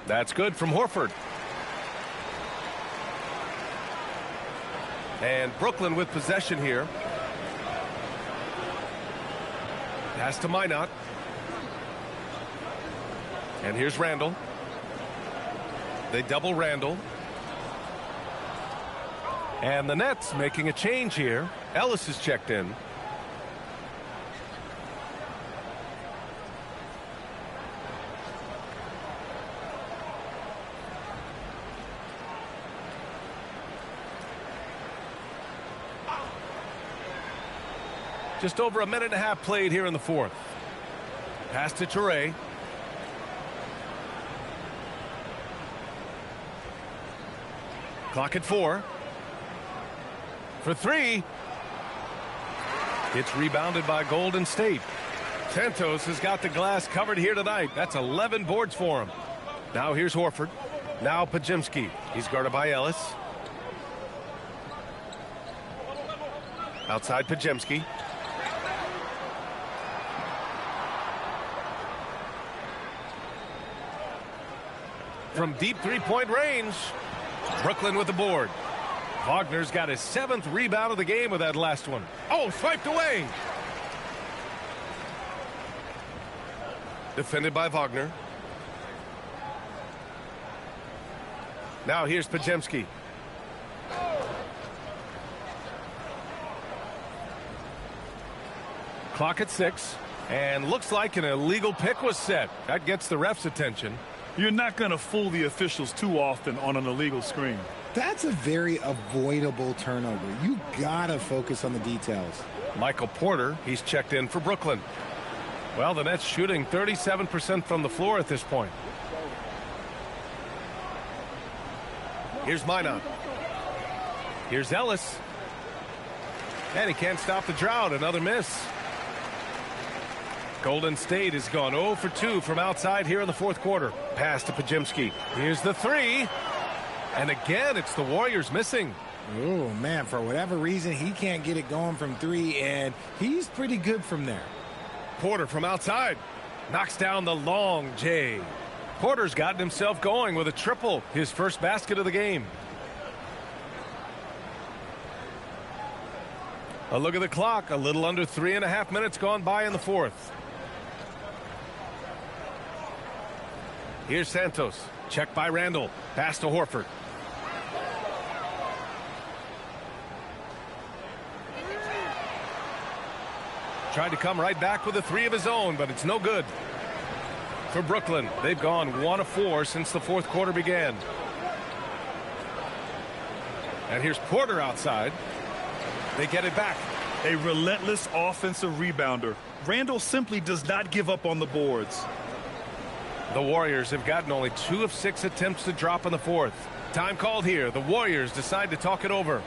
That's good from Horford. And Brooklyn with possession here. Pass to Minot. And here's Randall. They double Randall. And the Nets making a change here. Ellis is checked in. Just over a minute and a half played here in the fourth. Pass to Toure. Clock at 4. For 3. It's rebounded by Golden State. Santos has got the glass covered here tonight. That's 11 boards for him. Now here's Horford. Now Podziemski. He's guarded by Ellis. Outside Podziemski. From deep three-point range, Brooklyn with the board. Wagner's got his 7th rebound of the game with that last one. Oh, swiped away. Defended by Wagner. Now here's Podziemski. Clock at 6. And looks like an illegal pick was set. That gets the ref's attention. You're not going to fool the officials too often on an illegal screen. That's a very avoidable turnover. You gotta focus on the details. Michael Porter, he's checked in for Brooklyn. Well, the Nets shooting 37% from the floor at this point. Here's Minot. Here's Ellis. And he can't stop the drought. Another miss. Golden State has gone 0 for 2 from outside here in the fourth quarter. Pass to Podziemski. Here's the 3. And again, it's the Warriors missing. Oh, man, for whatever reason, he can't get it going from 3, and he's pretty good from there. Porter from outside. Knocks down the long J. Porter's gotten himself going with a triple. His first basket of the game. A look at the clock. A little under 3.5 minutes gone by in the fourth. Here's Santos. Checked by Randall. Pass to Horford. Tried to come right back with a 3 of his own, but it's no good. For Brooklyn, they've gone 1 of 4 since the fourth quarter began. And here's Porter outside. They get it back. A relentless offensive rebounder. Randall simply does not give up on the boards. The Warriors have gotten only 2 of 6 attempts to drop in the fourth. Time called here. The Warriors decide to talk it over.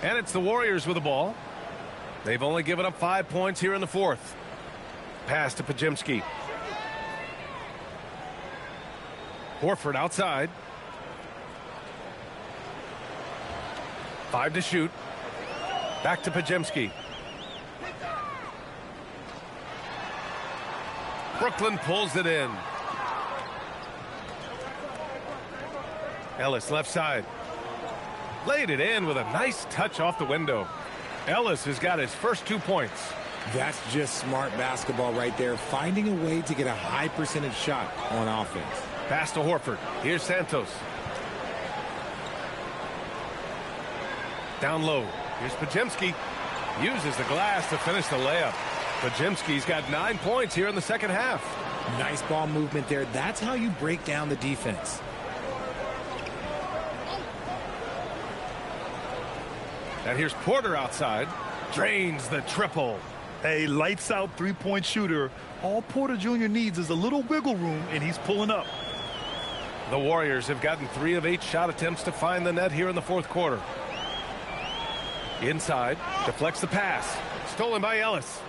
And it's the Warriors with the ball. They've only given up 5 points here in the fourth. Pass to Podziemski. Horford outside. 5 to shoot. Back to Podziemski. Brooklyn pulls it in. Ellis left side. Laid it in with a nice touch off the window. Ellis has got his first 2 points. That's just smart basketball right there, finding a way to get a high percentage shot on offense. Pass to Horford. Here's Santos. Down low. Here's Podziemski. Uses the glass to finish the layup. Podziemski's got 9 points here in the second half. Nice ball movement there. That's how you break down the defense. And here's Porter outside. Drains the triple. A lights-out three-point shooter. All Porter Jr. needs is a little wiggle room, and he's pulling up. The Warriors have gotten 3 of 8 shot attempts to find the net here in the fourth quarter. Inside, deflects the pass. Stolen by Ellis.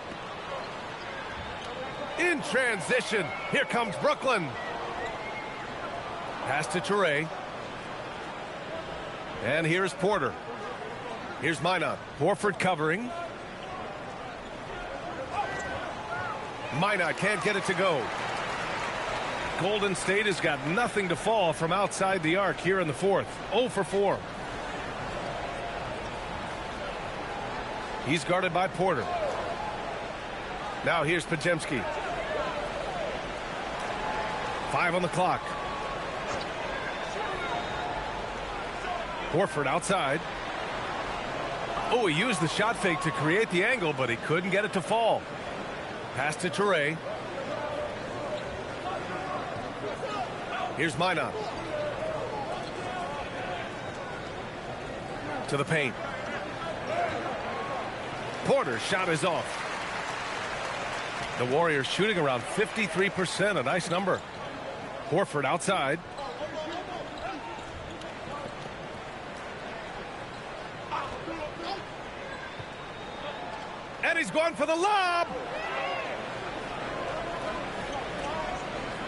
In transition, here comes Brooklyn. Pass to Toure. And here's Porter. Here's Minot. Horford covering. Minot can't get it to go. Golden State has got nothing to fall from outside the arc here in the fourth. 0 for 4. He's guarded by Porter. Now here's Podziemski. 5 on the clock. Horford outside. Oh, he used the shot fake to create the angle, but he couldn't get it to fall. Pass to Toure. Here's Minot. To the paint. Porter's shot is off. The Warriors shooting around 53%, a nice number. Horford outside. And he's going for the lob.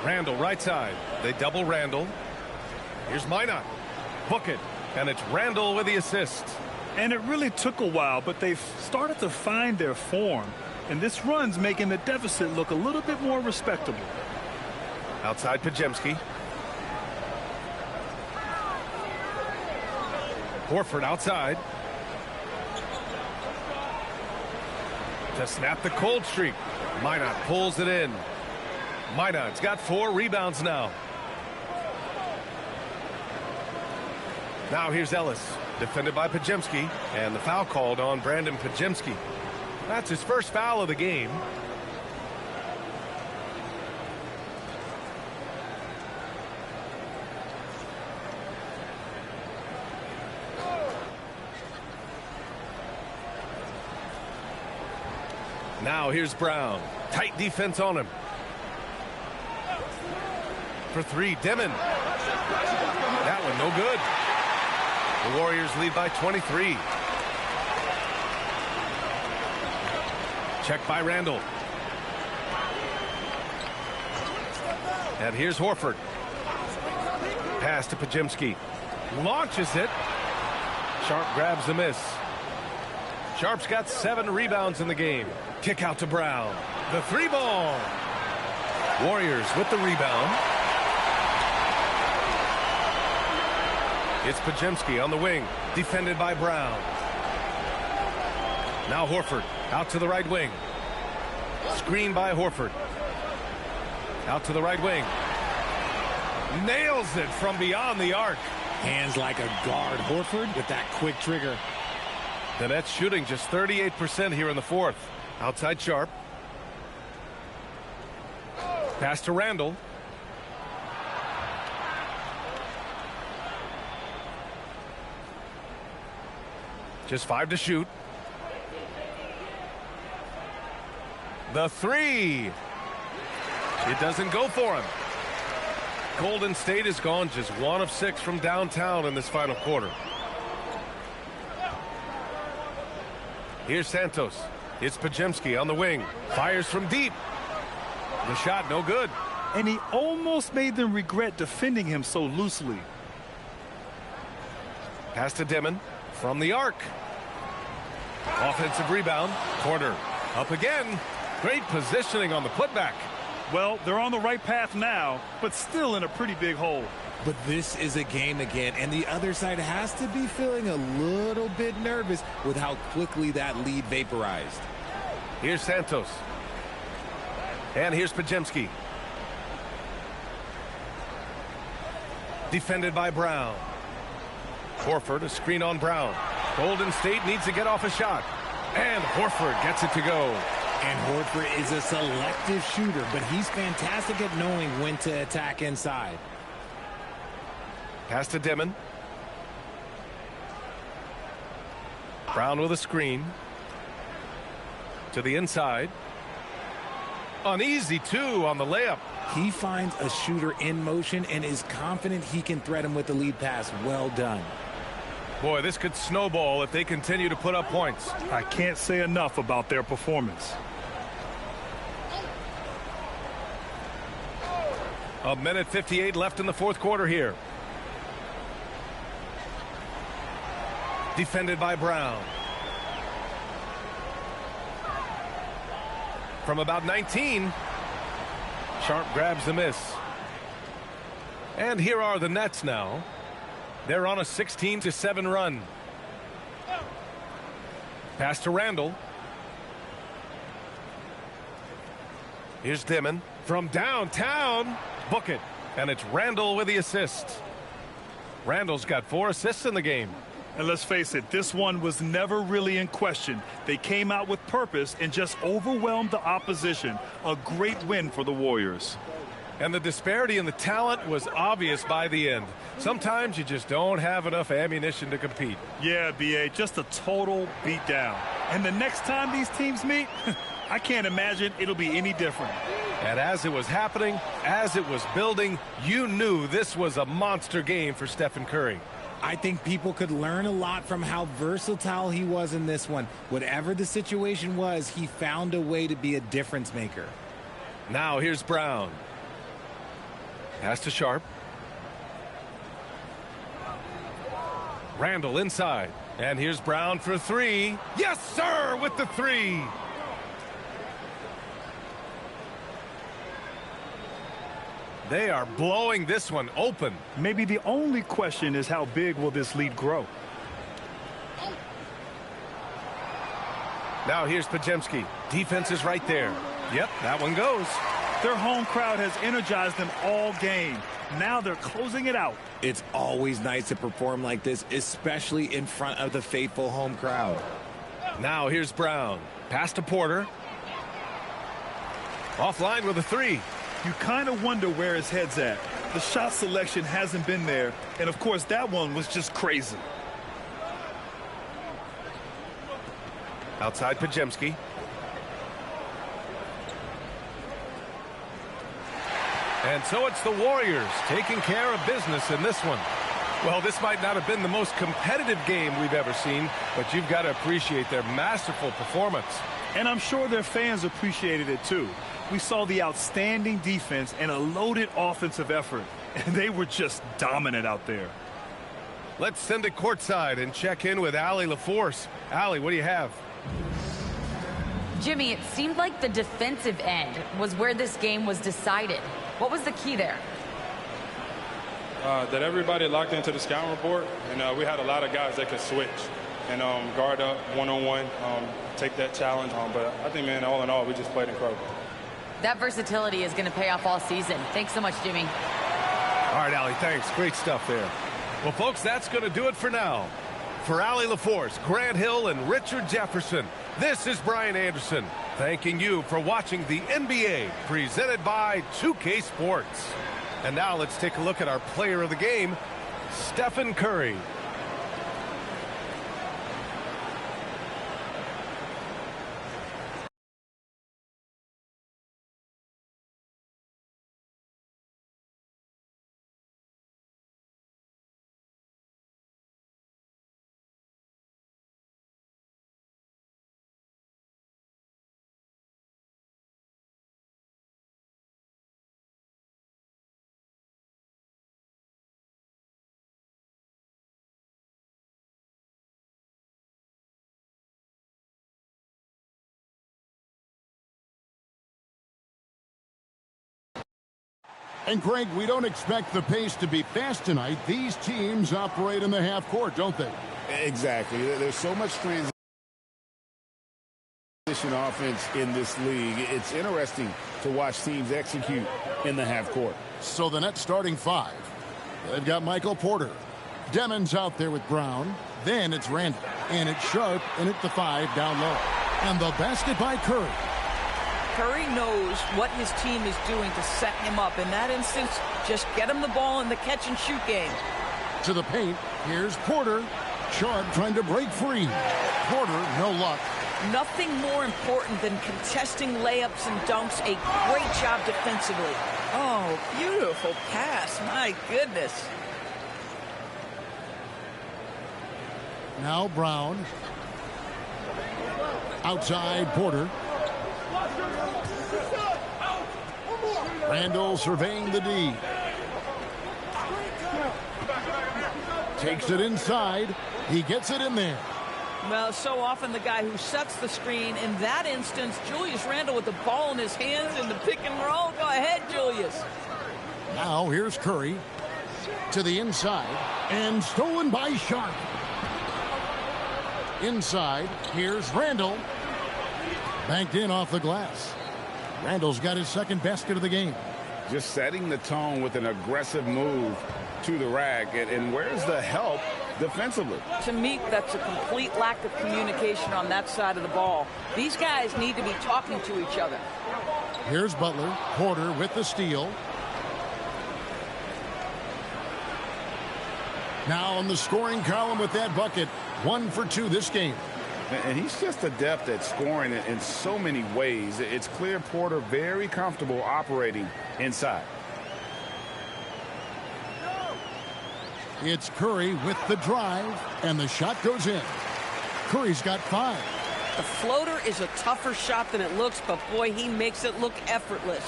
Randall right side. They double Randall. Here's Minot. Book it. And it's Randall with the assist. And it really took a while, but they've started to find their form. And this run's making the deficit look a little bit more respectable. Outside Podziemski. Horford outside. To snap the cold streak. Minot pulls it in. Minot's got 4 rebounds now. Now here's Ellis. Defended by Podziemski. And the foul called on Brandon Podziemski. That's his first foul of the game. Now here's Brown. Tight defense on him. For 3, Demon. That one no good. The Warriors lead by 23. Check by Randall. And here's Horford. Pass to Podziemski. Launches it. Sharp grabs the miss. Sharp's got 7 rebounds in the game. Kick out to Brown. The 3-ball. Warriors with the rebound. It's Podziemski on the wing. Defended by Brown. Now Horford out to the right wing. Screen by Horford. Out to the right wing. Nails it from beyond the arc. Hands like a guard. Horford with that quick trigger. The Nets shooting just 38% here in the fourth. Outside Sharp. Pass to Randall. Just 5 to shoot. The 3. It doesn't go for him. Golden State is gone just 1 of 6 from downtown in this final quarter. Here's Santos. It's Podziemski on the wing. Fires from deep. The shot no good. And he almost made them regret defending him so loosely. Pass to Dimon from the arc. Offensive rebound. Porter up again. Great positioning on the putback. Well, they're on the right path now, but still in a pretty big hole. But this is a game again, and the other side has to be feeling a little bit nervous with how quickly that lead vaporized. Here's Santos. And here's Podziemski. Defended by Brown. Horford, a screen on Brown. Golden State needs to get off a shot. And Horford gets it to go. And Horford is a selective shooter, but he's fantastic at knowing when to attack inside. Pass to Dimon. Brown with a screen. To the inside. An easy two on the layup. He finds a shooter in motion and is confident he can threat him with the lead pass. Well done. Boy, this could snowball if they continue to put up points. I can't say enough about their performance. A minute 58 left in the fourth quarter here. Defended by Brown. From about 19. Sharp grabs the miss. And here are the Nets now. They're on a 16-7 run. Pass to Randall. Here's Dimon from downtown. Book it. And it's Randall with the assist. Randall's got 4 assists in the game. And let's face it, this one was never really in question. They came out with purpose and just overwhelmed the opposition. A great win for the Warriors. And the disparity in the talent was obvious by the end. Sometimes you just don't have enough ammunition to compete. Yeah, B.A., just a total beatdown. And the next time these teams meet, I can't imagine it'll be any different. And as it was happening, as it was building, you knew this was a monster game for Stephen Curry. I think people could learn a lot from how versatile he was in this one. Whatever the situation was, he found a way to be a difference maker. Now here's Brown. Pass to Sharp. Randall inside. And here's Brown for 3. Yes, sir, with the 3. They are blowing this one open. Maybe the only question is how big will this lead grow? Now here's Podziemski. Defense is right there. Yep, that one goes. Their home crowd has energized them all game. Now they're closing it out. It's always nice to perform like this, especially in front of the faithful home crowd. Now here's Brown. Pass to Porter. Offline with a 3. You kind of wonder where his head's at. The shot selection hasn't been there. And, of course, that one was just crazy. Outside Podziemski. And so it's the Warriors taking care of business in this one. Well, this might not have been the most competitive game we've ever seen, but you've got to appreciate their masterful performance. And I'm sure their fans appreciated it, too. We saw the outstanding defense and a loaded offensive effort, and they were just dominant out there. Let's send it courtside and check in with Allie LaForce. Allie, what do you have? Jimmy, it seemed like the defensive end was where this game was decided. What was the key there? That everybody locked into the scouting report, and we had a lot of guys that could switch and guard up one-on-one, take that challenge on. But I think, man, all in all, we just played incredible. That versatility is going to pay off all season. Thanks so much, Jimmy. All right, Allie, thanks. Great stuff there. Well, folks, that's going to do it for now. For Allie LaForce, Grant Hill, and Richard Jefferson, this is Brian Anderson, thanking you for watching the NBA presented by 2K Sports. And now let's take a look at our player of the game, Stephen Curry. And, Greg, we don't expect the pace to be fast tonight. These teams operate in the half court, don't they? Exactly. There's so much transition offense in this league. It's interesting to watch teams execute in the half court. So the Nets starting 5. They've got Michael Porter. Demons out there with Brown. Then it's Randall. And it's Sharp in at the 5 down low. And the basket by Curry. Curry knows what his team is doing to set him up. In that instance, just get him the ball in the catch-and-shoot game. To the paint, here's Porter. Sharp trying to break free. Porter, no luck. Nothing more important than contesting layups and dunks. A great job defensively. Oh, beautiful pass. My goodness. Now Brown. Outside Porter. Randall surveying the D. Takes it inside. He gets it in there. Well, so often the guy who sets the screen. In that instance, Julius Randle with the ball in his hands in the pick and roll. Go ahead, Julius. Now here's Curry to the inside and stolen by Sharp. Inside, here's Randall. Banked in off the glass. Randall's got his second basket of the game. Just setting the tone with an aggressive move to the rack. And where's the help defensively? To me, that's a complete lack of communication on that side of the ball. These guys need to be talking to each other. Here's Butler. Porter with the steal. Now on the scoring column with that bucket. 1 for 2 this game. And he's just adept at scoring in so many ways. It's clear Porter very comfortable operating inside. It's Curry with the drive, and the shot goes in. Curry's got 5. The floater is a tougher shot than it looks, but boy, he makes it look effortless.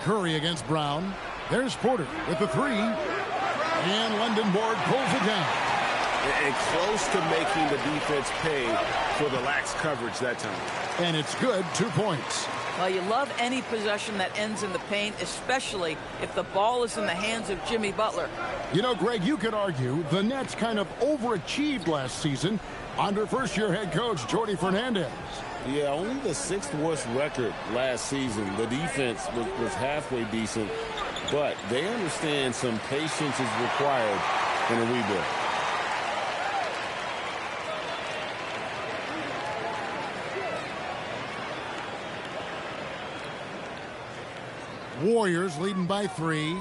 Curry against Brown. There's Porter with the 3. And London Board pulls it down. And close to making the defense pay for the lax coverage that time. And it's good. 2 points. Well, you love any possession that ends in the paint, especially if the ball is in the hands of Jimmy Butler. You know, Greg, you could argue the Nets kind of overachieved last season under first-year head coach Jordi Fernandez. Yeah, only the 6th worst record last season. The defense was halfway decent, but they understand some patience is required in a rebuild. Warriors leading by 3.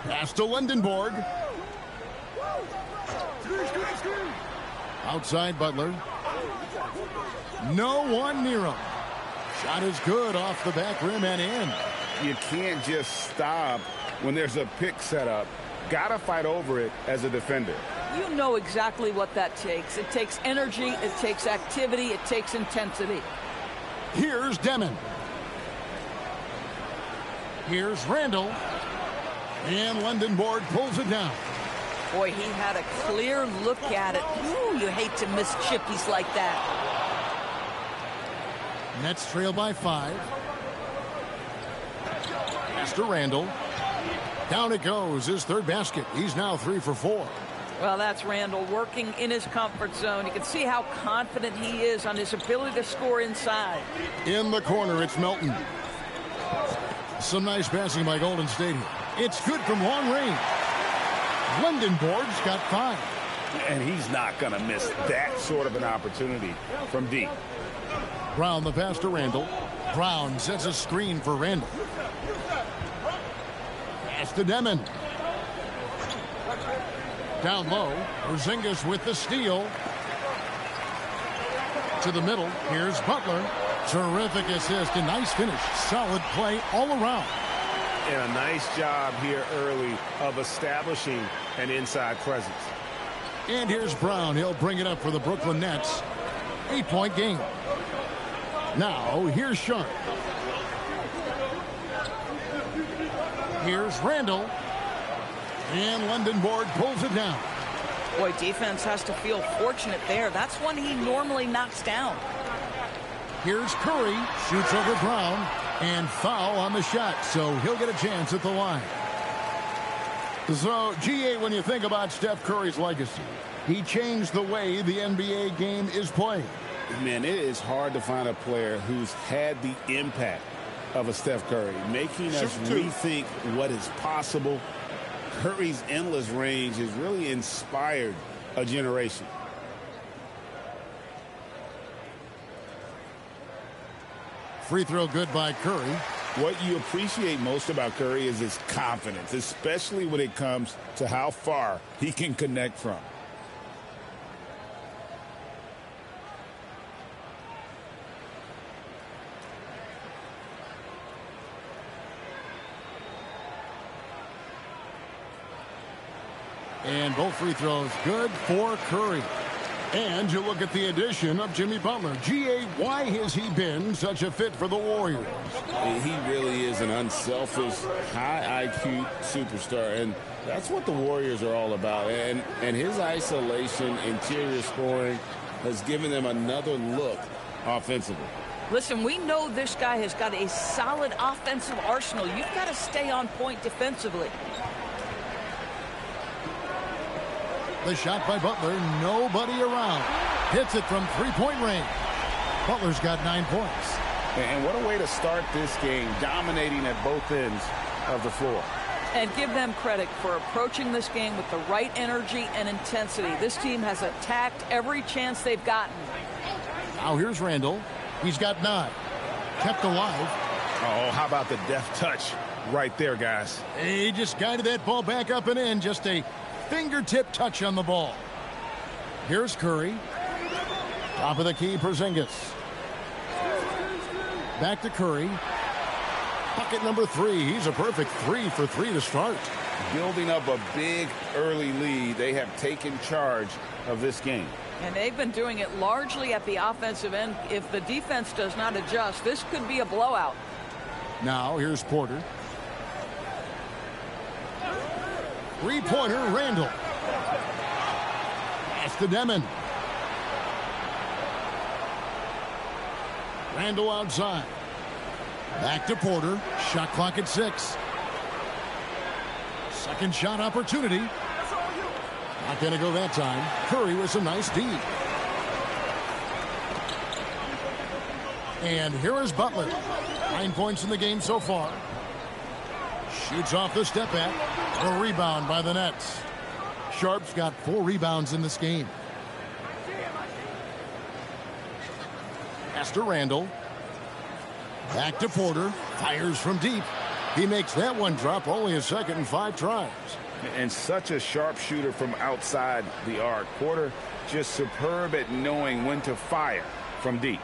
Pass to London Board. Outside Butler. No one near him. Shot is good off the back rim and in. You can't just stop when there's a pick set up. Gotta fight over it as a defender. You know exactly what that takes. It takes energy, it takes activity, it takes intensity. Here's Demon. Here's Randall. And London Board pulls it down. Boy, he had a clear look at it. Ooh, you hate to miss chippies like that. Nets trail by 5. Pass to Randall. Down it goes. His 3rd basket. He's now 3 for 4. Well, that's Randall working in his comfort zone. You can see how confident he is on his ability to score inside. In the corner, it's Melton. Some nice passing by Golden State. It's good from long range. London Board's got 5. And he's not going to miss that sort of an opportunity from deep. Brown the pass to Randall. Brown sets a screen for Randall. Pass to Demon. Down low, Porzingis with the steal. To the middle, here's Butler. Terrific assist, a nice finish. Solid play all around. And a nice job here early of establishing an inside presence. And here's Brown. He'll bring it up for the Brooklyn Nets. 8-point game. Now, here's Sharp. Here's Randall. And London Board pulls it down. Boy, defense has to feel fortunate there. That's one he normally knocks down. Here's Curry, shoots over Brown, and foul on the shot, so he'll get a chance at the line. So, GA, when you think about Steph Curry's legacy, he changed the way the NBA game is played. Man, it is hard to find a player who's had the impact of a Steph Curry, making us rethink what is possible. Curry's endless range has really inspired a generation. Free throw good by Curry. What you appreciate most about Curry is his confidence, especially when it comes to how far he can connect from. And both free throws good for Curry. And you look at the addition of Jimmy Butler. GA, why has he been such a fit for the Warriors? He really is an unselfish, high IQ superstar, and that's what the Warriors are all about. And his isolation, interior scoring has given them another look offensively. Listen, we know this guy has got a solid offensive arsenal. You've got to stay on point defensively. The shot by Butler, nobody around. Hits it from three-point range. Butler's got 9 points. And what a way to start this game, dominating at both ends of the floor. And give them credit for approaching this game with the right energy and intensity. This team has attacked every chance they've gotten. Now here's Randall. He's got 9. Kept alive. Oh, how about the deft touch right there, guys? He just guided that ball back up and in. Just a fingertip touch on the ball. Here's Curry. Top of the key, Porzingis. Back to Curry. Bucket number 3. He's a perfect 3 for 3 to start. Building up a big early lead. They have taken charge of this game. And they've been doing it largely at the offensive end. If the defense does not adjust, this could be a blowout. Now here's Porter. Three-pointer, Randall. Pass to Demon. Randall outside. Back to Porter. Shot clock at 6. Second shot opportunity. Not going to go that time. Curry with some nice D. And here is Butler. 9 points in the game so far. Shoots off the step back. A rebound by the Nets. Sharp's got 4 rebounds in this game. Pass to Randall. Back to Porter. Fires from deep. He makes that one drop, only a second and 5 tries. And such a sharp shooter from outside the arc. Porter just superb at knowing when to fire from deep.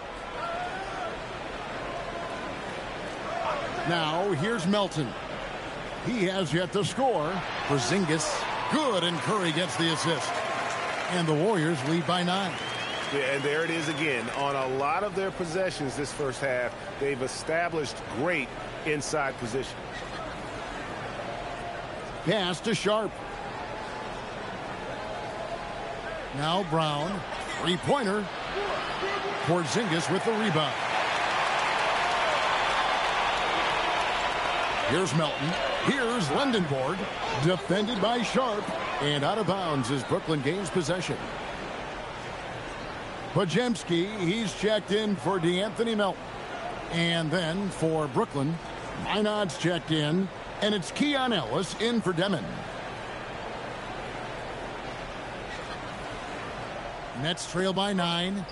Now here's Melton. He has yet to score. Porzingis, good, and Curry gets the assist. And the Warriors lead by 9. Yeah, and there it is again. On a lot of their possessions this first half, they've established great inside position. Pass to Sharp. Now Brown. Three-pointer. Porzingis with the rebound. Here's Melton. Here's Lendenborg. Defended by Sharp. And out of bounds is Brooklyn gains possession. Podziemski, he's checked in for DeAnthony Melton. And then for Brooklyn, Minod's checked in. And it's Keon Ellis in for Demon. Nets trail by 9.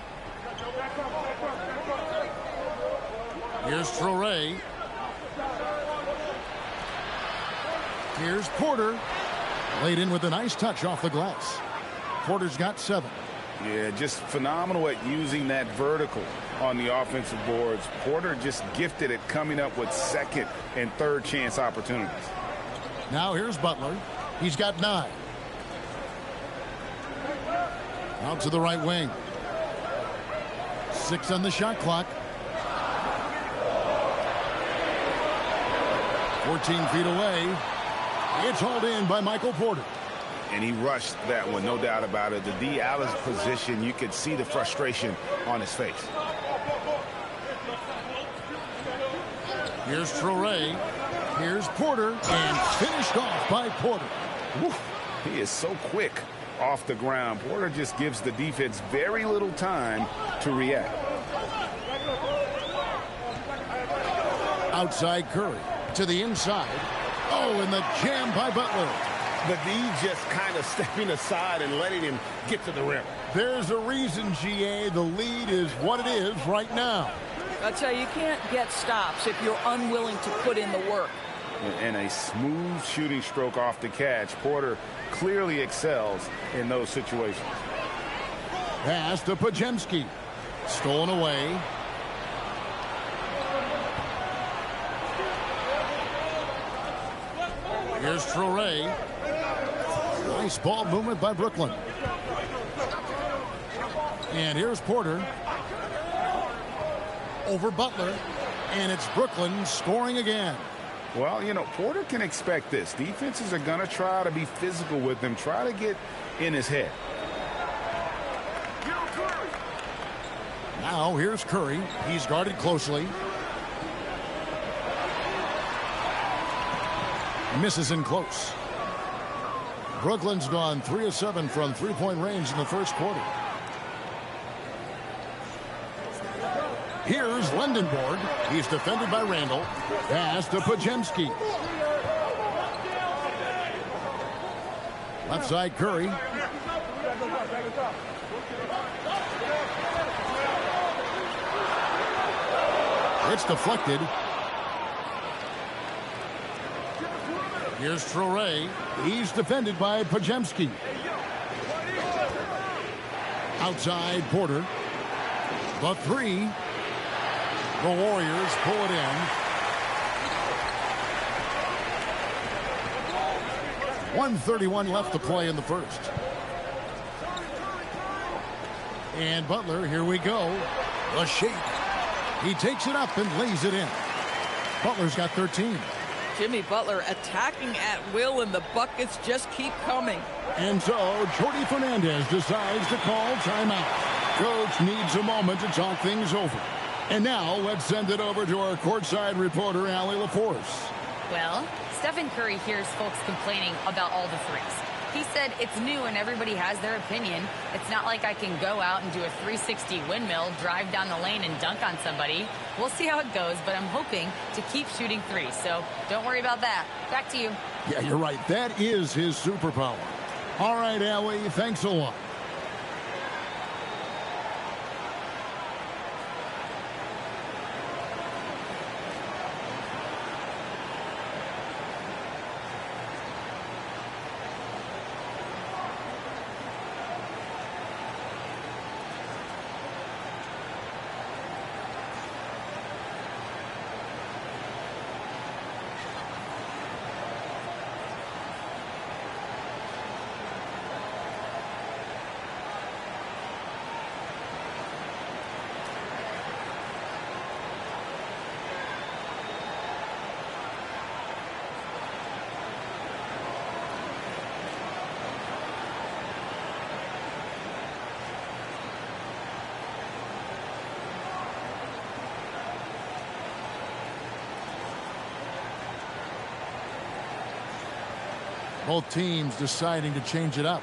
Here's Traoré. Here's Porter. Laid in with a nice touch off the glass. Porter's got 7. Yeah, just phenomenal at using that vertical on the offensive boards. Porter just gifted at coming up with second and third chance opportunities. Now here's Butler. He's got 9. Out to the right wing. 6 on the shot clock. 14 feet away. It's hauled in by Michael Porter. And he rushed that one, no doubt about it. The D. Allen's position, you could see the frustration on his face. Here's Traore. Here's Porter. And finished off by Porter. Woo. He is so quick off the ground. Porter just gives the defense very little time to react. Outside Curry. To the inside. Oh, and the jam by Butler. The D just kind of stepping aside and letting him get to the rim. There's a reason, GA. The lead is what it is right now. I'll tell you, you can't get stops if you're unwilling to put in the work. And a smooth shooting stroke off the catch. Porter clearly excels in those situations. Pass to Podziemski. Stolen away. Here's Traore. Nice ball movement by Brooklyn. And here's Porter. Over Butler. And it's Brooklyn scoring again. Well, you know, Porter can expect this. Defenses are going to try to be physical with him, try to get in his head. Now here's Curry. He's guarded closely. Misses in close. Brooklyn's gone 3 of 7 from three-point range in the first quarter. Here's Lendenborg. He's defended by Randall. Pass to Podziemski. Left side Curry. It's deflected. Here's Traore. He's defended by Podziemski. Outside Porter. The three. The Warriors pull it in. 1:31 left to play in the first. And Butler, here we go. The shake. He takes it up and lays it in. Butler's got 13. Jimmy Butler attacking at will, and the buckets just keep coming. And so Jordi Fernandez decides to call timeout. Coach needs a moment to talk things over. And now let's send it over to our courtside reporter, Allie LaForce. Well, Stephen Curry hears folks complaining about all the threes. He said it's new and everybody has their opinion. It's not like I can go out and do a 360 windmill, drive down the lane and dunk on somebody. We'll see how it goes, but I'm hoping to keep shooting threes. So don't worry about that. Back to you. Yeah, you're right. That is his superpower. All right, Allie, thanks a lot. Both teams deciding to change it up.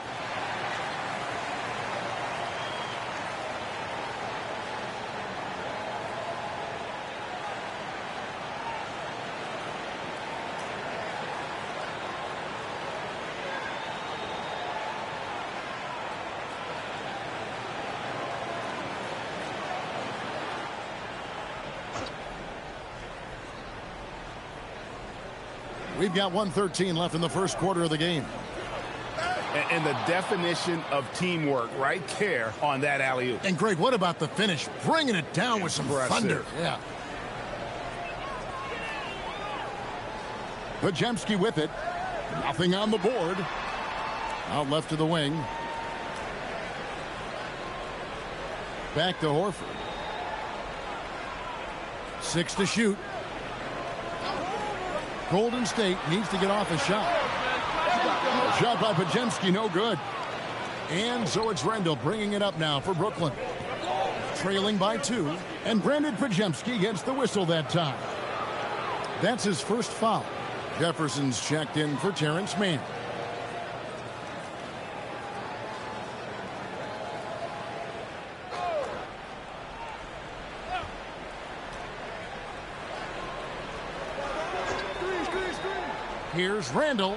We've got 1:13 left in the first quarter of the game. And the definition of teamwork right there on that alley-oop. And Greg, what about the finish? Bringing it down with some thunder. Yeah. Podziemski with it. Nothing on the board. Out left to the wing. Back to Horford. 6 to shoot. Golden State needs to get off a shot. Shot by Podziemski, no good. And so it's Randall bringing it up now for Brooklyn. Trailing by 2. And Brandon Podziemski gets the whistle that time. That's his first foul. Jefferson's checked in for Terrence Mann. Here's Randall.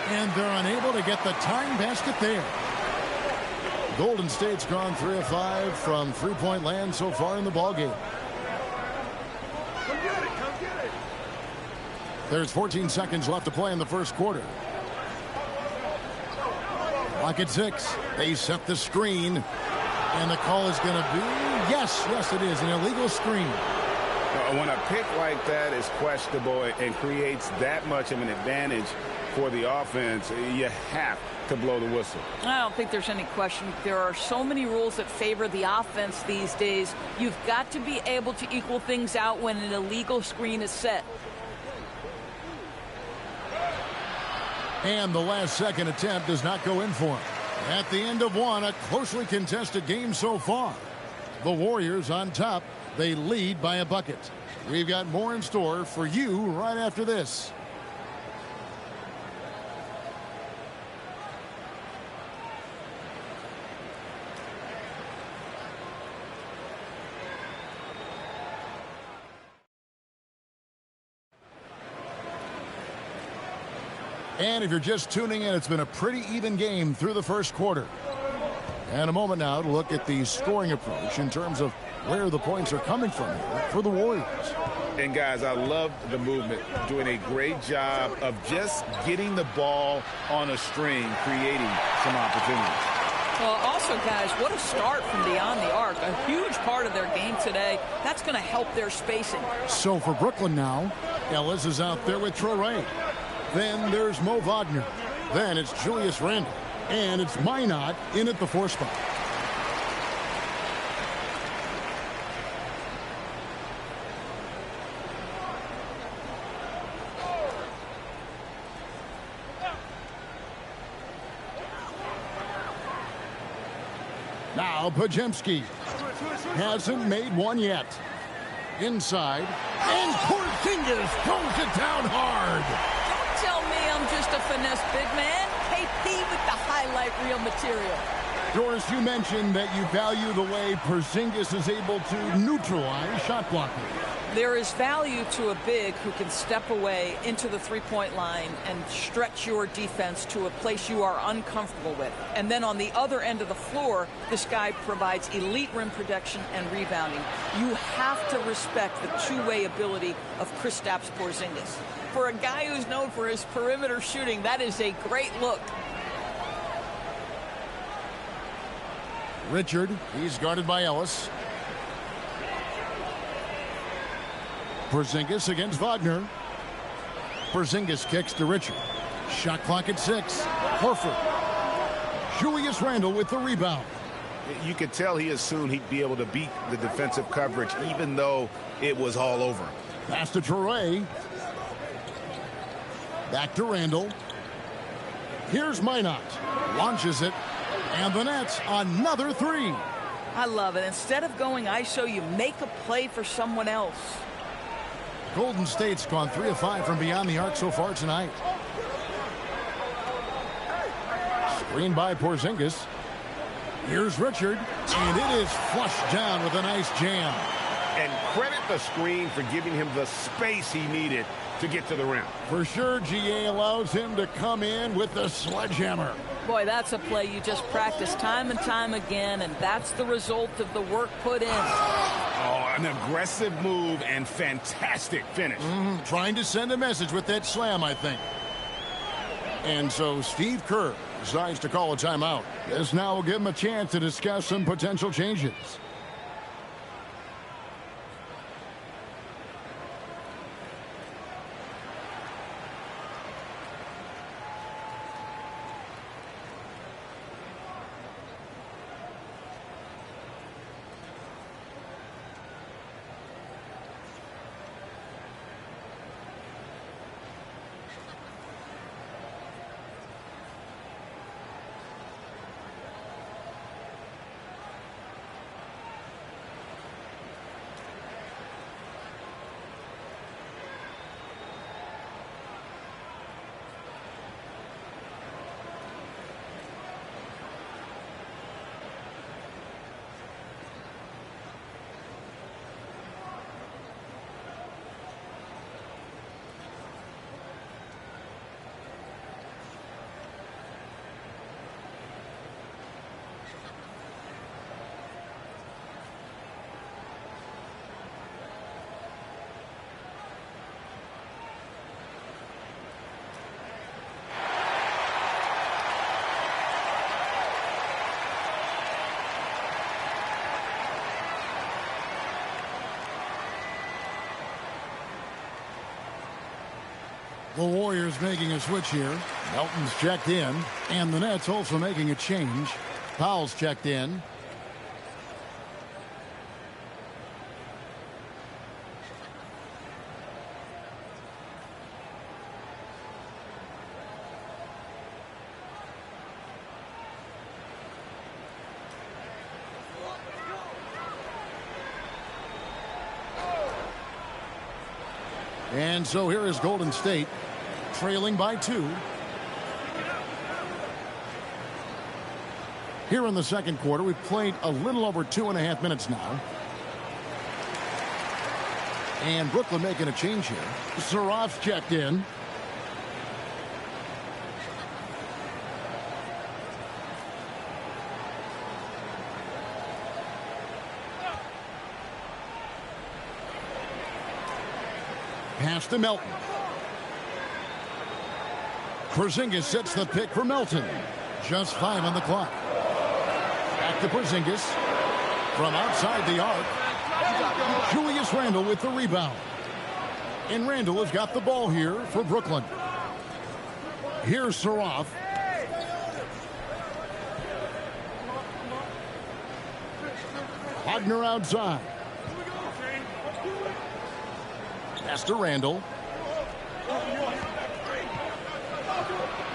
And they're unable to get the tying basket there. Golden State's gone 3 of 5 from three-point land so far in the ballgame. Come get it, come get it. There's 14 seconds left to play in the first quarter. Clock at 6. They set the screen. And the call is going to be, yes, it is, an illegal screen. When a pick like that is questionable and creates that much of an advantage for the offense, you have to blow the whistle. I don't think there's any question. There are so many rules that favor the offense these days. You've got to be able to equal things out when an illegal screen is set. And the last second attempt does not go in for him. At the end of one, a closely contested game so far. The Warriors on top. They lead by a bucket. We've got more in store for you right after this. And if you're just tuning in, it's been a pretty even game through the first quarter. And a moment now to look at the scoring approach in terms of where the points are coming from here for the Warriors. And guys, I love the movement, doing a great job of just getting the ball on a string, creating some opportunities. Well, also, guys, what a start from beyond the arc. A huge part of their game today. That's going to help their spacing. So for Brooklyn now, Ellis is out there with Traore. Then there's Mo Wagner. Then it's Julius Randle. And it's Minot in at the 4 spot. Now Podziemski hasn't made one yet. Inside, and Porzingis throws it down hard. Don't tell me I'm just a finesse big man. KP with the highlight reel material. Doris, you mentioned that you value the way Porzingis is able to neutralize shot blocking. There is value to a big who can step away into the three-point line and stretch your defense to a place you are uncomfortable with. And then on the other end of the floor, this guy provides elite rim protection and rebounding. You have to respect the two-way ability of Kristaps Porzingis. For a guy who's known for his perimeter shooting, that is a great look. Richard, he's guarded by Ellis. Porzingis against Wagner. Porzingis kicks to Richard. Shot clock at 6. Horford. Julius Randle with the rebound. You could tell he assumed he'd be able to beat the defensive coverage even though it was all over. Pass to Traore. Back to Randle. Here's Minot. Launches it. And the Nets, another 3. I love it. Instead of going ISO, you make a play for someone else. Golden State's gone 3 of 5 from beyond the arc so far tonight. Screen by Porzingis. Here's Richard. And it is flushed down with a nice jam. And credit the screen for giving him the space he needed to get to the rim. For sure, GA allows him to come in with the sledgehammer. Boy, that's a play you just practice time and time again, and that's the result of the work put in. Oh, an aggressive move and fantastic finish. Trying to send a message with that slam, I think. And so Steve Kerr decides to call a timeout. This now will give him a chance to discuss some potential changes. The Warriors making a switch here. Melton's checked in, and the Nets also making a change. Powell's checked in. And so here is Golden State, trailing by 2. Here in the second quarter, we've played a little over 2.5 minutes now. And Brooklyn making a change here. Saraf's checked in. Pass to Melton. Porzingis sets the pick for Melton. Just 5 on the clock. Back to Porzingis. From outside the arc. Julius Randle with the rebound. And Randle has got the ball here for Brooklyn. Here's Saraf. Wagner outside. Pass to Randle.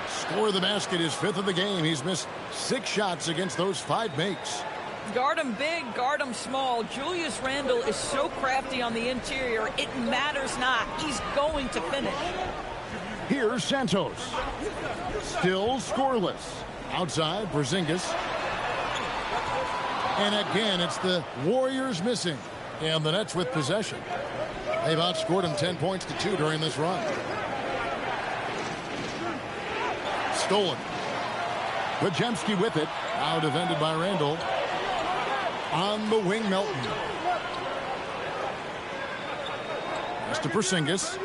Score of the basket is 5th of the game. He's missed 6 shots against those 5 makes. Guard him big, guard him small. Julius Randle is so crafty on the interior, it matters not. He's going to finish. Here's Santos. Still scoreless. Outside, Porzingis. And again, it's the Warriors missing. And the Nets with possession. They've outscored him 10 points to 2 during this run. Stolen. Podziemski with it. Now defended by Randle. On the wing, Melton. Pass to Porzingis.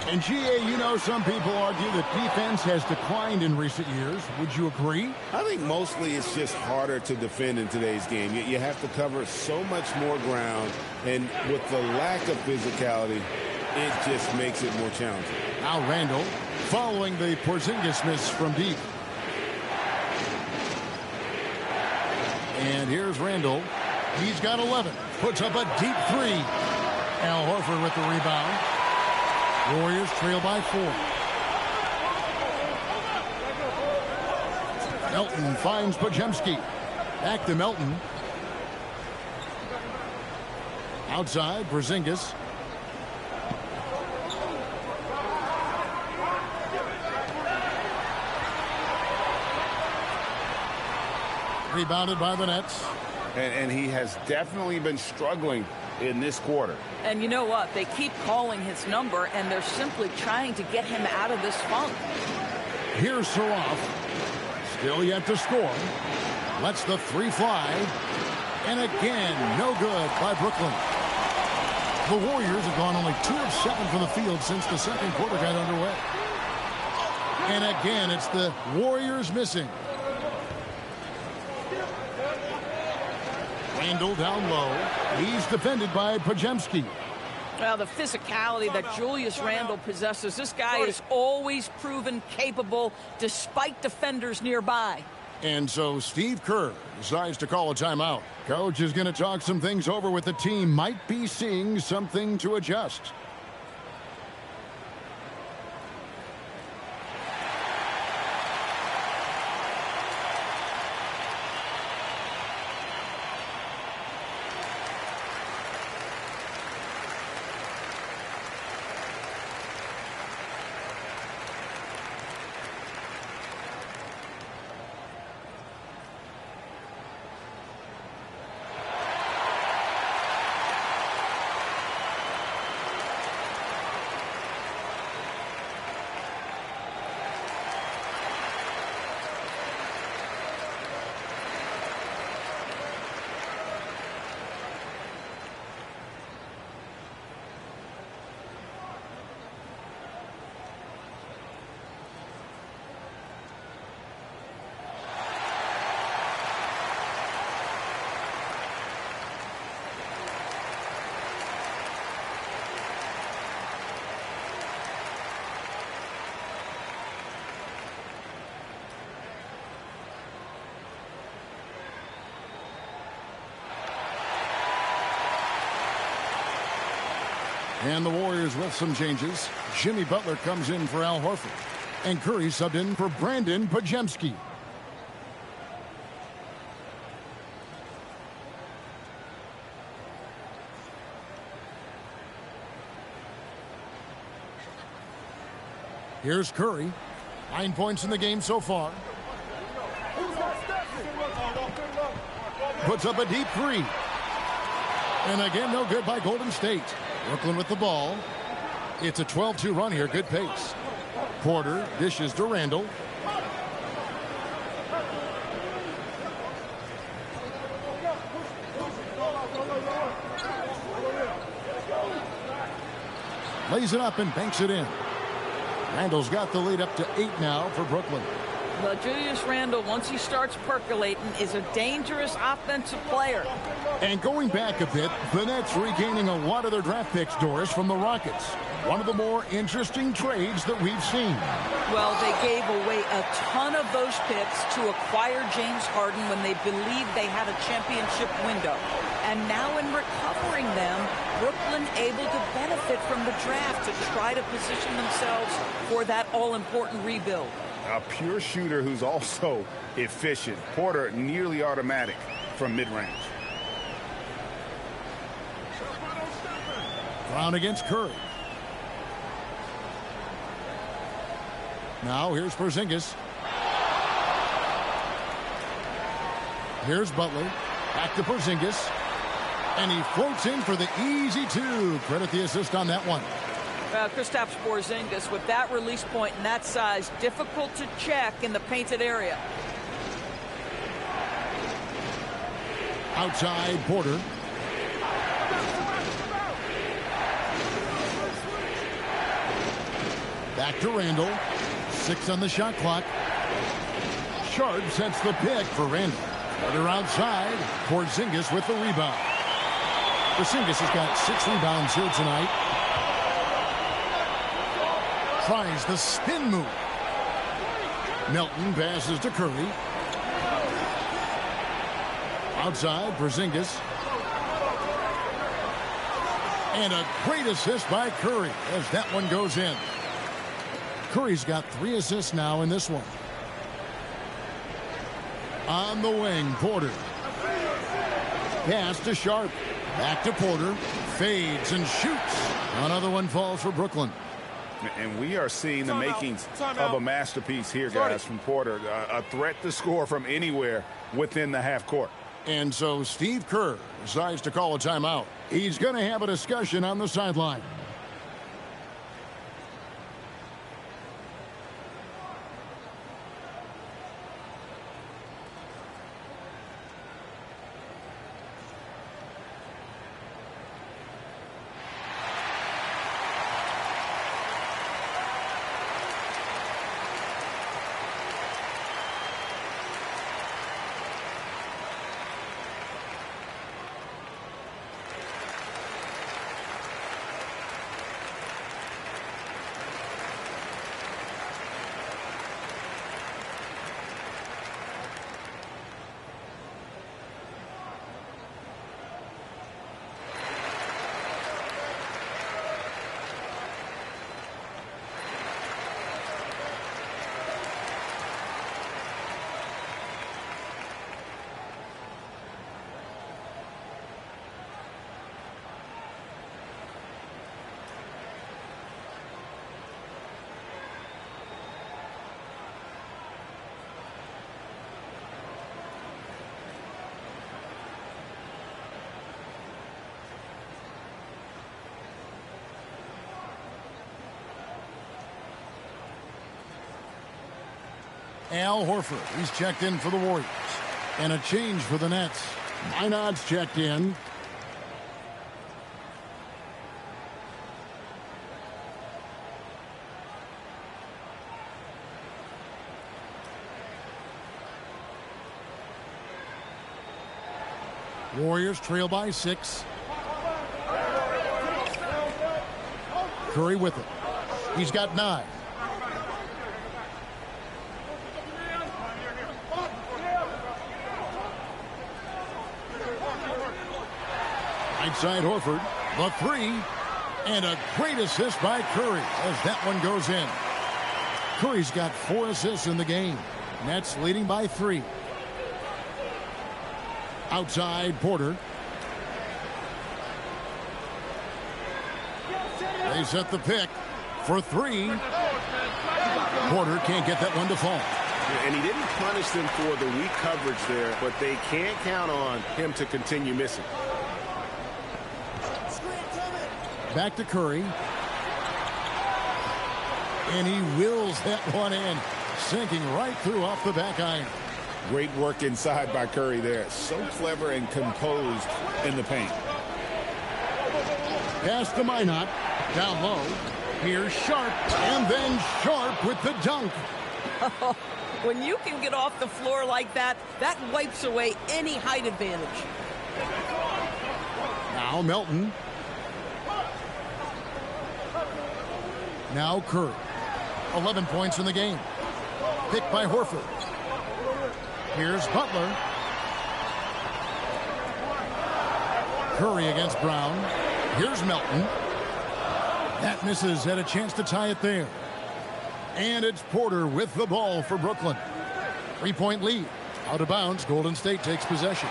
And GA, you know, some people argue that defense has declined in recent years. Would you agree? I think mostly it's just harder to defend in today's game. You have to cover so much more ground, and with the lack of physicality, it just makes it more challenging. Now Randle following the Porzingis miss from deep. And here's Randle. He's got 11. Puts up a deep 3. Al Horford with the rebound. Warriors trail by 4. Melton finds Podziemski. Back to Melton. Outside, Porzingis. Rebounded by the Nets. And he has definitely been struggling in this quarter. And you know what? They keep calling his number, and they're simply trying to get him out of this funk. Here's Saraf. Still yet to score. Lets the 3 fly. And again, no good by Brooklyn. The Warriors have gone only 2 of 7 from the field since the second quarter got underway. And again, it's the Warriors missing. Randle down low. He's defended by Podziemski. Well, the physicality that Julius Randle possesses, this guy is always proven capable despite defenders nearby. And so Steve Kerr decides to call a timeout. Coach is going to talk some things over with the team. Might be seeing something to adjust. And the Warriors with some changes. Jimmy Butler comes in for Al Horford. And Curry subbed in for Brandon Podziemski. Here's Curry. 9 points in the game so far. Puts up a deep three. And again, no good by Golden State. Brooklyn with the ball. It's a 12-2 run here. Good pace. Porter dishes to Randall. Lays it up and banks it in. Randall's got the lead up to 8 now for Brooklyn. Well, Julius Randle, once he starts percolating, is a dangerous offensive player. And going back a bit, the Nets regaining a lot of their draft picks, Doris, from the Rockets. One of the more interesting trades that we've seen. Well, they gave away a ton of those picks to acquire James Harden when they believed they had a championship window. And now in recovering them, Brooklyn able to benefit from the draft to try to position themselves for that all-important rebuild. A pure shooter who's also efficient. Porter nearly automatic from mid-range. Brown against Curry. Now here's Porzingis. Here's Butler. Back to Porzingis. And he floats in for the easy 2. Credit the assist on that one. Kristaps Porzingis with that release point and that size, difficult to check in the painted area. Outside Porter. Back to Randall. 6 on the shot clock. Sharp sets the pick for Randall. Porter outside. Porzingis with the rebound. Porzingis has got 6 rebounds here tonight. Tries the spin move. Melton passes to Curry. Outside, Porzingis. And a great assist by Curry as that one goes in. Curry's got 3 assists now in this one. On the wing, Porter. Pass to Sharp. Back to Porter. Fades and shoots. Another one falls for Brooklyn. And we are seeing the makings of a masterpiece here, guys, from Porter. A threat to score from anywhere within the half court. And so Steve Kerr decides to call a timeout. He's going to have a discussion on the sideline. Al Horford, he's checked in for the Warriors. And a change for the Nets. Minod's checked in. Warriors trail by 6. Curry with it. He's got 9. Right side Horford. The 3. And a great assist by Curry as that one goes in. Curry's got 4 assists in the game. Nets leading by 3. Outside, Porter. They set the pick for 3. Porter can't get that one to fall. And he didn't punish them for the weak coverage there, but they can't count on him to continue missing. Back to Curry. And he wills that one in, sinking right through off the back iron. Great work inside by Curry there. So clever and composed in the paint. Pass to Minot. Down low. Here's Sharp. And then Sharp with the dunk. When you can get off the floor like that, that wipes away any height advantage. Now Melton. Now Curry. 11 points in the game. Picked by Horford. Here's Butler. Curry against Brown. Here's Melton. That misses. Had a chance to tie it there. And it's Porter with the ball for Brooklyn. 3-point lead. Out of bounds. Golden State takes possession.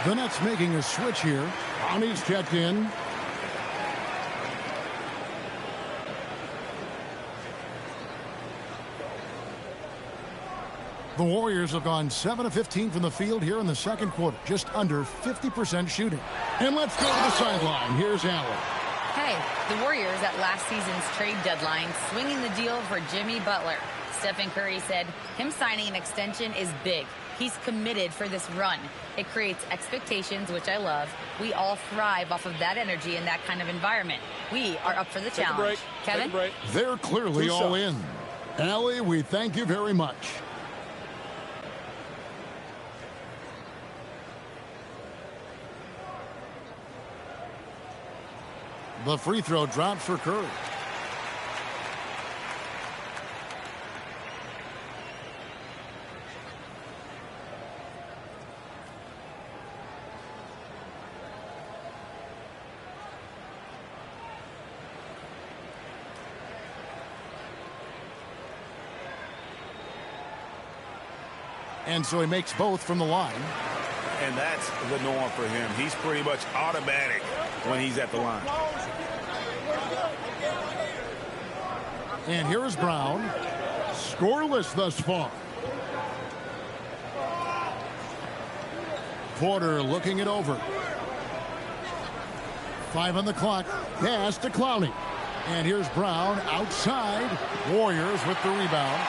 The Nets making a switch here. Brownie's checked in. The Warriors have gone 7 of 15 from the field here in the second quarter. Just under 50% shooting. And let's go to the sideline. Here's Allen. Hey, the Warriors at last season's trade deadline swinging the deal for Jimmy Butler. Stephen Curry said him signing an extension is big. He's committed for this run. It creates expectations, which I love. We all thrive off of that energy in that kind of environment. We are up for the challenge. Kevin? They're clearly all in. Allie, we thank you very much. The free throw drops for Curry. And so he makes both from the line. And that's the norm for him. He's pretty much automatic when he's at the line. And here is Brown. Scoreless thus far. Porter looking it over. 5 on the clock. Pass to Clowney. And here's Brown outside. Warriors with the rebound.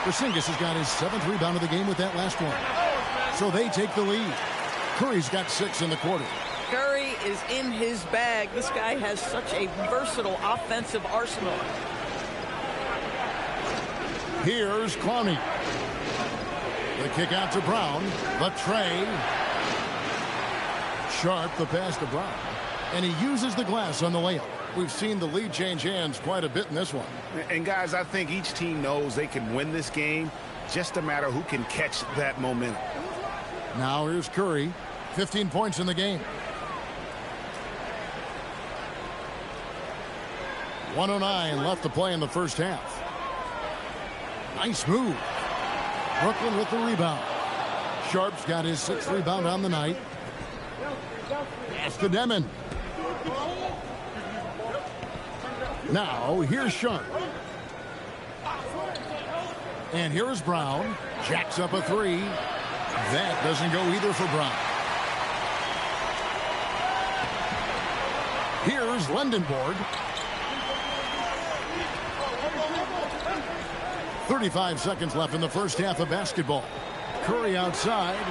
Porzingis has got his 7th rebound of the game with that last one. So they take the lead. Curry's got 6 in the quarter. Curry is in his bag. This guy has such a versatile offensive arsenal. Here's Clowney. The kick out to Brown. The tray. Sharp the pass to Brown. And he uses the glass on the layup. We've seen the lead change hands quite a bit in this one. And guys, I think each team knows they can win this game. Just a matter who can catch that momentum. Now here's Curry. 15 points in the game. 1:09 left to play in the first half. Nice move. Brooklyn with the rebound. Sharp's got his 6th rebound on the night. Pass to Demon. Now here's Sharp. And here is Brown. Jacks up a 3. That doesn't go either for Brown. Here's Lendenborg. 35 seconds left in the first half of basketball. Curry outside.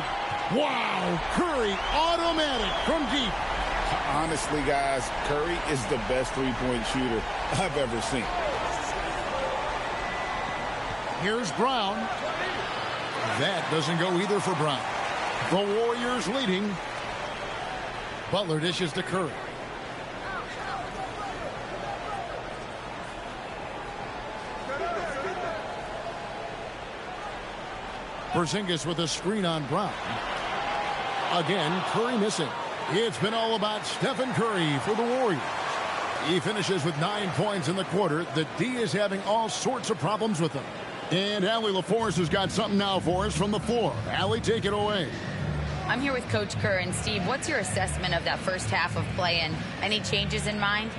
Wow, Curry automatic from deep. Honestly, guys, Curry is the best three-point shooter I've ever seen. Here's Brown. That doesn't go either for Brown. The Warriors leading. Butler dishes to Curry. Porzingis with a screen on Brown. Again, Curry missing. It's been all about Stephen Curry for the Warriors. He finishes with 9 points in the quarter. The D is having all sorts of problems with him. And Allie LaForce has got something now for us from the floor. Allie, take it away. I'm here with Coach Kerr. And Steve, what's your assessment of that first half of play, and any changes in mind?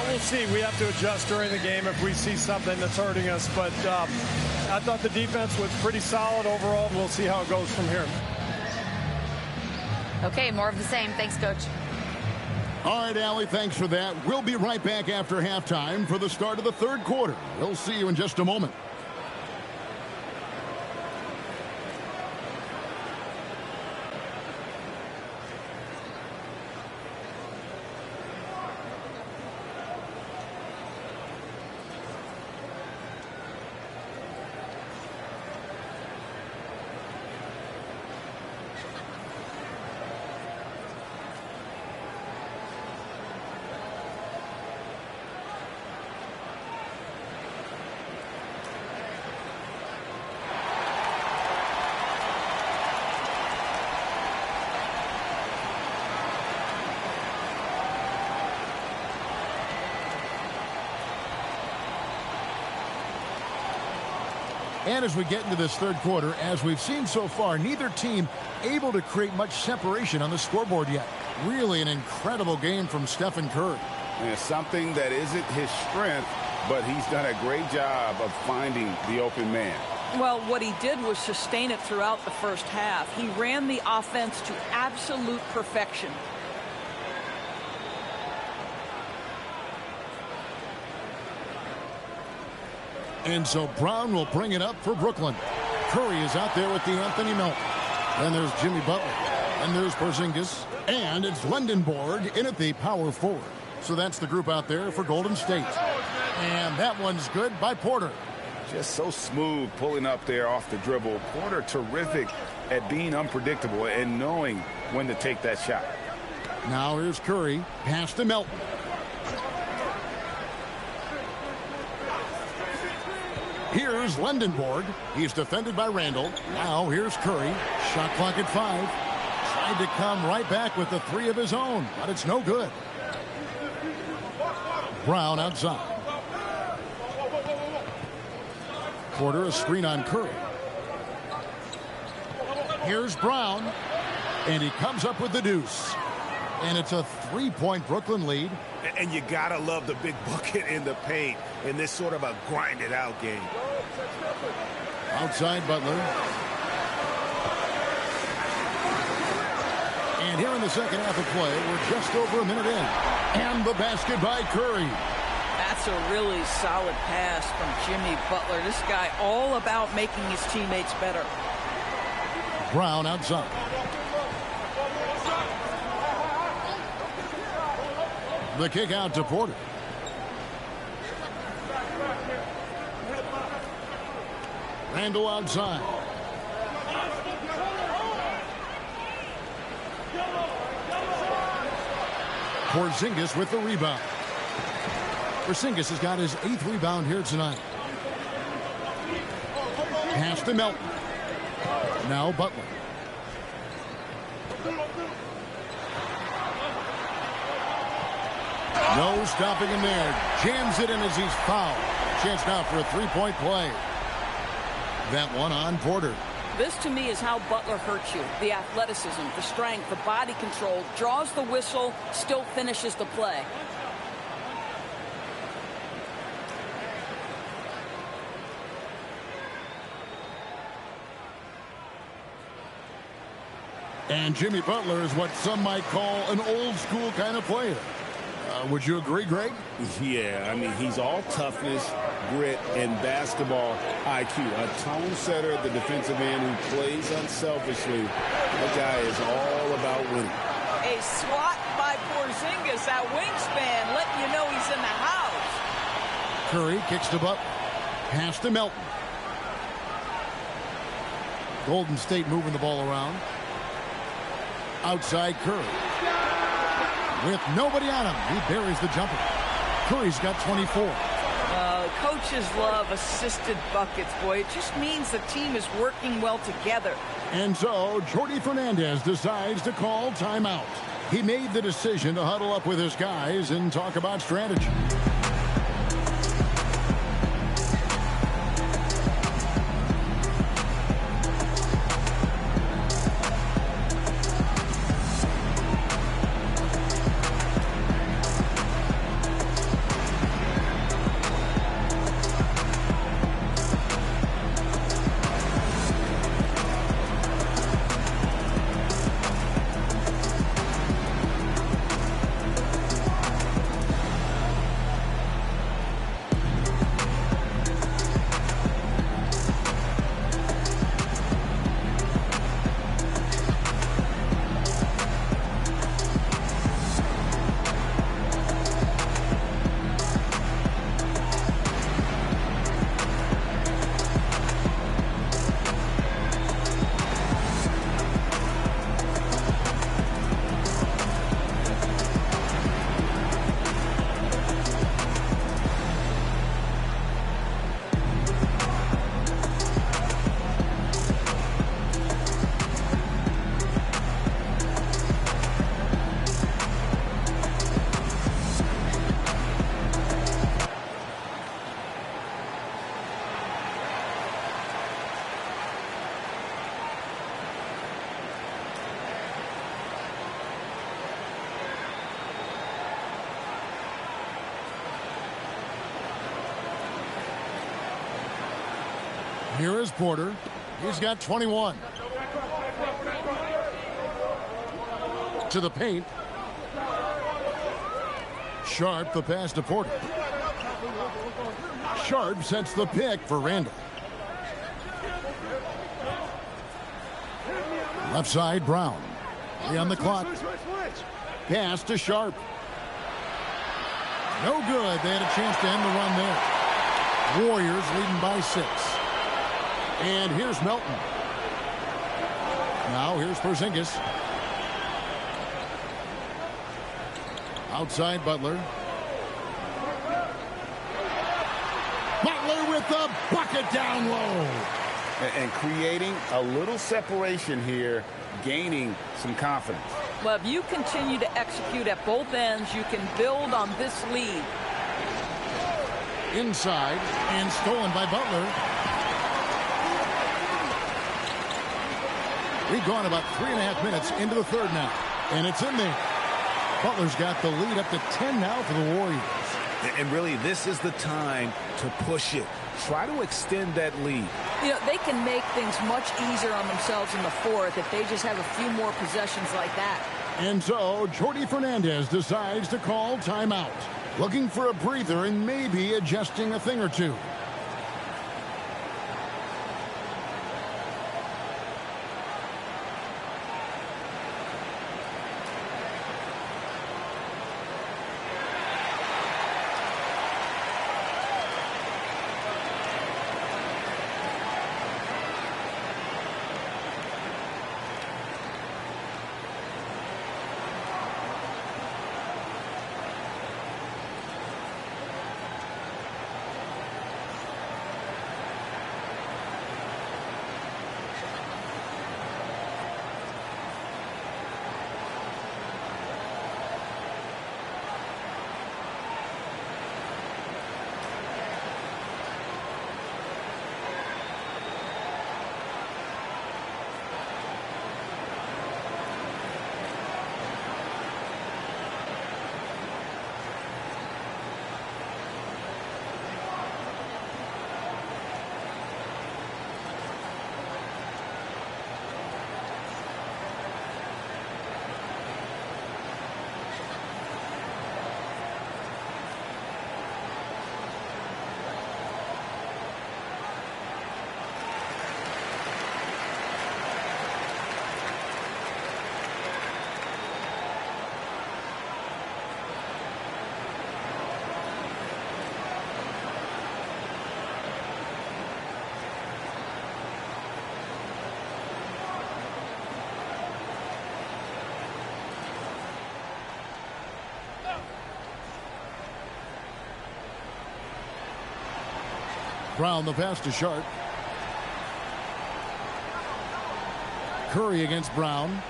We'll see. We have to adjust during the game if we see something that's hurting us. But I thought the defense was pretty solid overall. We'll see how it goes from here. Okay, more of the same. Thanks, Coach. All right, Allie, thanks for that. We'll be right back after halftime for the start of the third quarter. We'll see you in just a moment. And as we get into this third quarter, as we've seen so far, neither team able to create much separation on the scoreboard yet. Really an incredible game from Stephen Curry. And it's something that isn't his strength, but he's done a great job of finding the open man. Well, what he did was sustain it throughout the first half. He ran the offense to absolute perfection. And so Brown will bring it up for Brooklyn. Curry is out there with DeAnthony Melton. Then there's Jimmy Butler. And there's Porzingis. And it's Lendenborg in at the power forward. So that's the group out there for Golden State. And that one's good by Porter. Just so smooth pulling up there off the dribble. Porter terrific at being unpredictable and knowing when to take that shot. Now here's Curry. Pass to Melton. Here's Lendenborg. He's defended by Randall. Now here's Curry. Shot clock at 5. Tried to come right back with the 3 of his own, but it's no good. Brown outside. Porter a screen on Curry. Here's Brown. And he comes up with the deuce. And it's a 3-point Brooklyn lead. And you gotta love the big bucket in the paint in this sort of a grinded out game. Outside Butler. And here in the second half of play, we're just over a minute in. And the basket by Curry. That's a really solid pass from Jimmy Butler. This guy all about making his teammates better. Brown outside. The kick out to Porter. Randall outside. Porzingis with the rebound. Porzingis has got his 8th rebound here tonight. Pass to Melton. Now Butler. No stopping him there. Jams it in as he's fouled. Chance now for a 3-point play. That one on Porter. This, to me, is how Butler hurts you. The athleticism, the strength, the body control, draws the whistle, still finishes the play. And Jimmy Butler is what some might call an old-school kind of player. Would you agree, Greg? Yeah, I mean, he's all toughness, grit, and basketball IQ. A tone setter at the defensive end who plays unselfishly. That guy is all about winning. A swat by Porzingis, that wingspan, letting you know he's in the house. Curry kicks to Butler. Pass to Melton. Golden State moving the ball around. Outside Curry. With nobody on him, he buries the jumper. Curry's got 24. Coaches love assisted buckets, boy. It just means the team is working well together. And so Jordi Fernandez decides to call timeout. He made the decision to huddle up with his guys and talk about strategy. Here is Porter. He's got 21. To the paint. Sharp the pass to Porter. Sharp sets the pick for Randall. Left side, Brown. 3 on the clock. Pass to Sharp. No good. They had a chance to end the run there. Warriors leading by 6. And here's Melton. Now here's Porzingis. Outside Butler. Butler with the bucket down low. And creating a little separation here, gaining some confidence. Well, if you continue to execute at both ends, you can build on this lead. Inside and stolen by Butler. We've gone about 3.5 minutes into the third now. And it's in there. Butler's got the lead up to 10 now for the Warriors. And really, this is the time to push it. Try to extend that lead. You know, they can make things much easier on themselves in the fourth if they just have a few more possessions like that. And so Jordi Fernandez decides to call timeout. Looking for a breather and maybe adjusting a thing or two. Brown the pass to Sharp. Curry against Brown.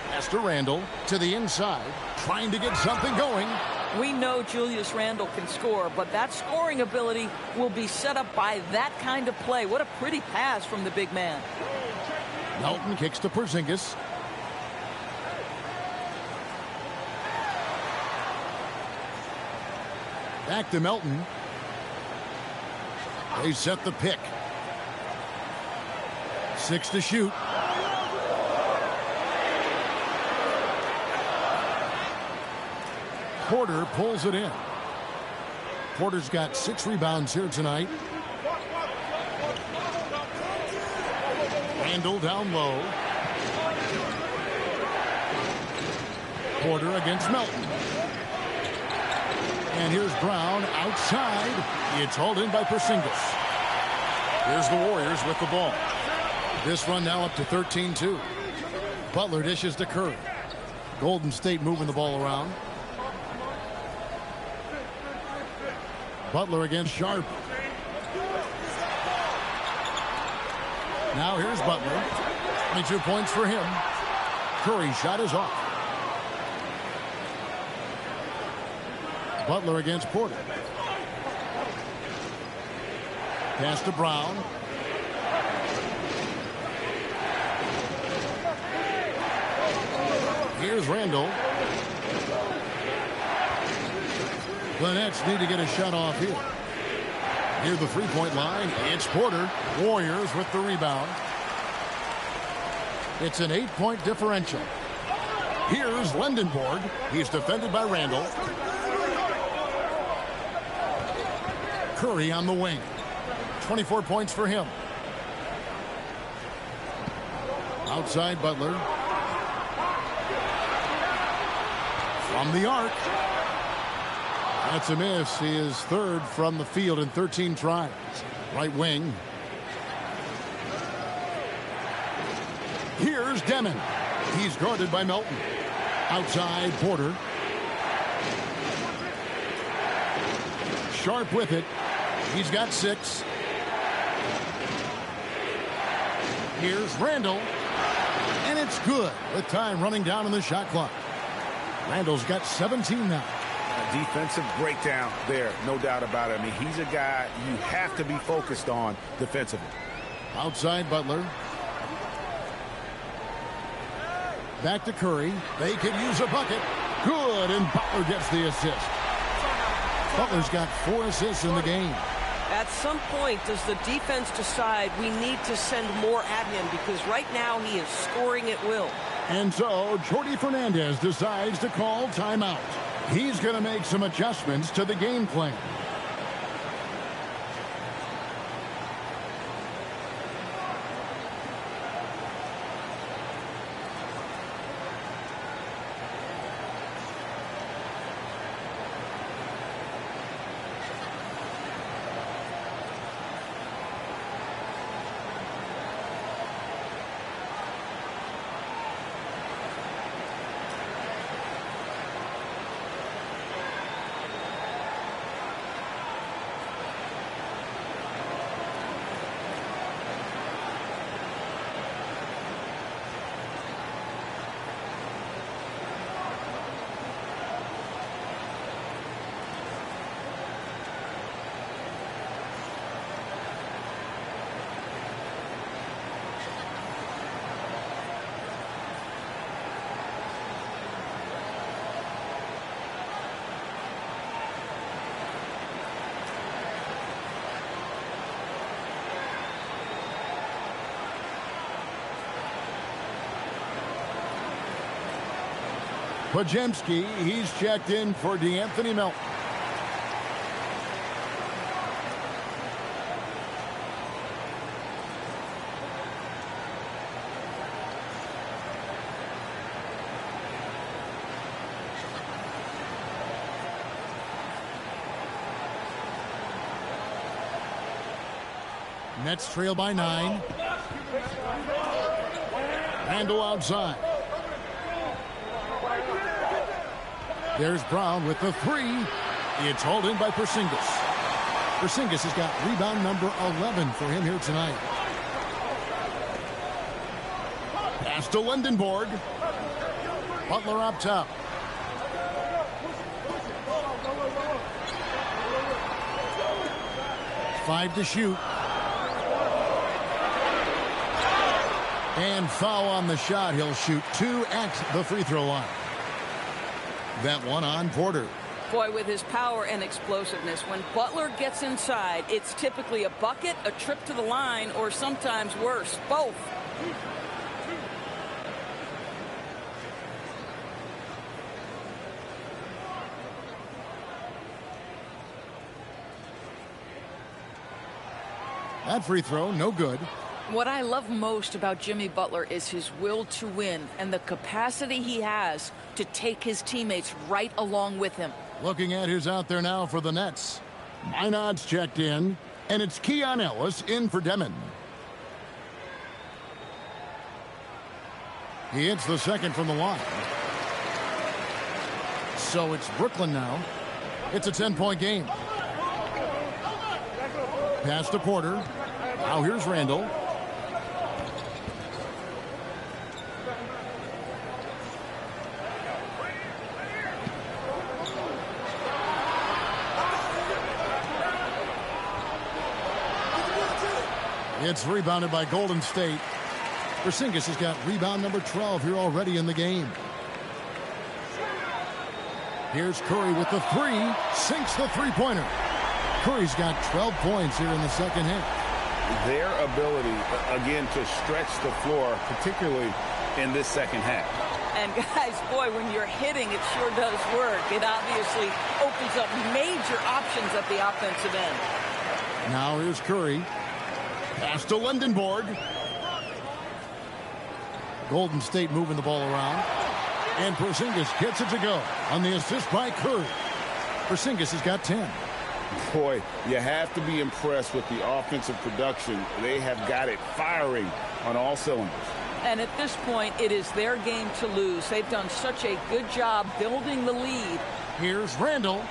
Pass to Randle to the inside, trying to get something going. We know Julius Randle can score, but that scoring ability will be set up by that kind of play. What a pretty pass from the big man. Melton kicks to Porzingis. Back to Melton. They set the pick. 6 to shoot. Porter pulls it in. Porter's got 6 rebounds here tonight. Randle down low. Porter against Melton. And here's Brown outside. It's hauled in by Porzingis. Here's the Warriors with the ball. This run now up to 13-2. Butler dishes to Curry. Golden State moving the ball around. Butler against Sharp. Now here's Butler. 22 points for him. Curry's shot is off. Butler against Porter. Pass to Brown. Here's Randle. The Nets need to get a shot off here. Near the three-point line, it's Porter. Warriors with the rebound. It's an 8-point differential. Here's Lendenborg. He's defended by Randle. Curry on the wing. 24 points for him. Outside Butler. From the arc. That's a miss. He is third from the field in 13 tries. Right wing. Here's Demon. He's guarded by Melton. Outside Porter. Sharp with it. He's got 6. Here's Randle. And it's good with time running down on the shot clock. Randle's got 17 now. A defensive breakdown there, no doubt about it. I mean, he's a guy you have to be focused on defensively. Outside Butler. Back to Curry. They could use a bucket. Good, and Butler gets the assist. Butler's got 4 assists in the game. At some point, does the defense decide we need to send more at him? Because right now he is scoring at will. And so Jordi Fernandez decides to call timeout. He's going to make some adjustments to the game plan. Podziemski, he's checked in for DeAnthony Melton. Nets trail by 9. Randle outside. There's Brown with the three. It's hauled in by Porzingis. Porzingis has got rebound number 11 for him here tonight. Pass to Lindenborg. Butler up top. Five to shoot. And foul on the shot. He'll shoot 2 at the free throw line. That one on Porter. Boy, with his power and explosiveness, when Butler gets inside, it's typically a bucket, a trip to the line, or sometimes worse, both. That free throw, no good. What I love most about Jimmy Butler is his will to win and the capacity he has to take his teammates right along with him. Looking at who's out there now for the Nets. Minod's checked in, and it's Keon Ellis in for Demon. He hits the second from the line. So it's Brooklyn now. It's a 10-point game. Pass to Porter. Now here's Randall. It's rebounded by Golden State. Porzingis has got rebound number 12 here already in the game. Here's Curry with the three. Sinks the three-pointer. Curry's got 12 points here in the second half. Their ability, again, to stretch the floor, particularly in this second half. And guys, boy, when you're hitting, it sure does work. It obviously opens up major options at the offensive end. Now here's Curry. Pass to Lindenborg. Golden State moving the ball around. And Porzingis gets it to go on the assist by Curry. Porzingis has got 10. Boy, you have to be impressed with the offensive production. They have got it firing on all cylinders. And at this point, it is their game to lose. They've done such a good job building the lead. Here's Randall.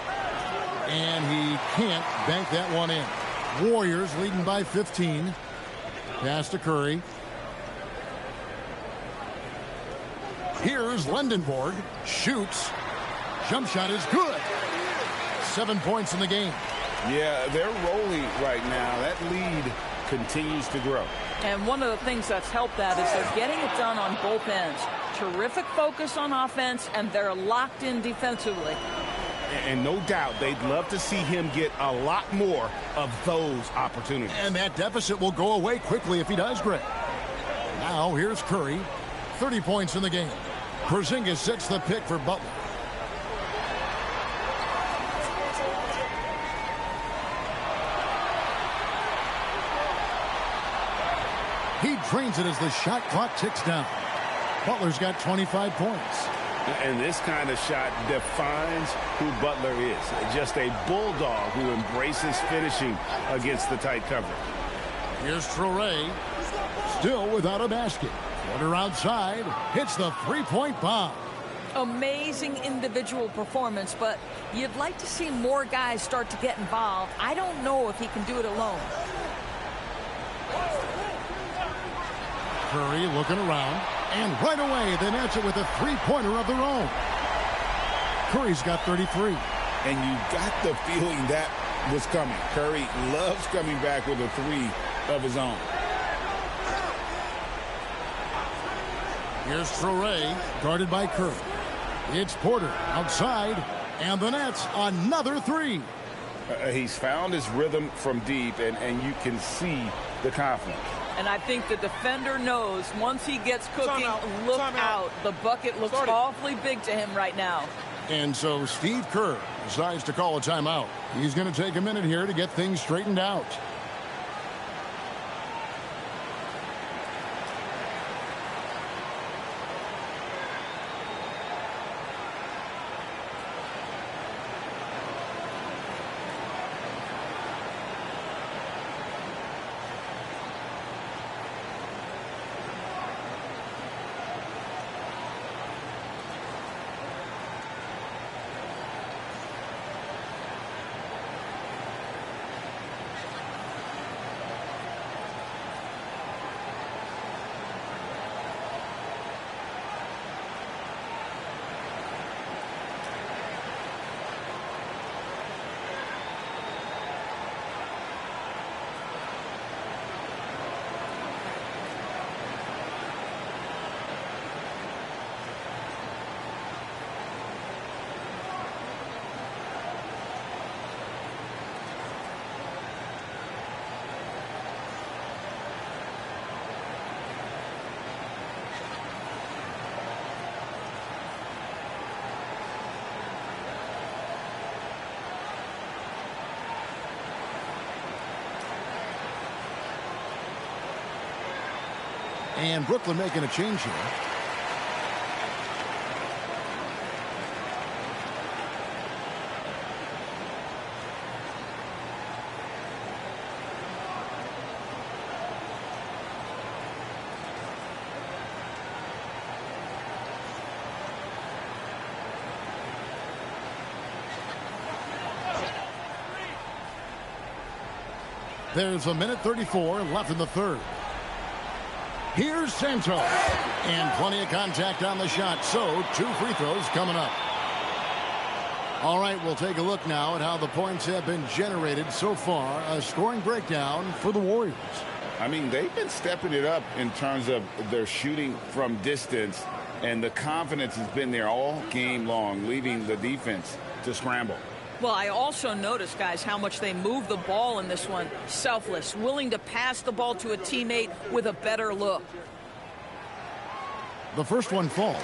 And he can't bank that one in. Warriors leading by 15. Pass to Curry. Here's Lindenborg. Shoots. Jump shot is good. 7 points in the game. Yeah, they're rolling right now. That lead continues to grow. And one of the things that's helped that is they're getting it done on both ends. Terrific focus on offense, and they're locked in defensively. And no doubt they'd love to see him get a lot more of those opportunities. And that deficit will go away quickly if he does, Greg. Now here's Curry. 30 points in the game. Porzingis sets the pick for Butler. He drains it as the shot clock ticks down. Butler's got 25 points. And this kind of shot defines who Butler is. Just a bulldog who embraces finishing against the tight coverage. Here's Traoré. Still without a basket. Porter outside. Hits the three-point bomb. Amazing individual performance, but you'd like to see more guys start to get involved. I don't know if he can do it alone. Curry looking around. And right away, they match it with a three-pointer of their own. Curry's got 33. And you got the feeling that was coming. Curry loves coming back with a three of his own. Here's Traoré, guarded by Curry. It's Porter outside, and the Nets another three. He's found his rhythm from deep, and you can see the confidence. And I think the defender knows once he gets cooking, look out. The bucket looks awfully big to him right now. And so Steve Kerr decides to call a timeout. He's going to take a minute here to get things straightened out. And Brooklyn making a change here. There's a minute 34 left in the third. Here's Santos. And plenty of contact on the shot. So 2 free throws coming up. All right, we'll take a look now at how the points have been generated so far. A scoring breakdown for the Warriors. I mean, they've been stepping it up in terms of their shooting from distance. And the confidence has been there all game long, leaving the defense to scramble. Well, I also noticed, guys, how much they move the ball in this one. Selfless, willing to pass the ball to a teammate with a better look. The first one falls.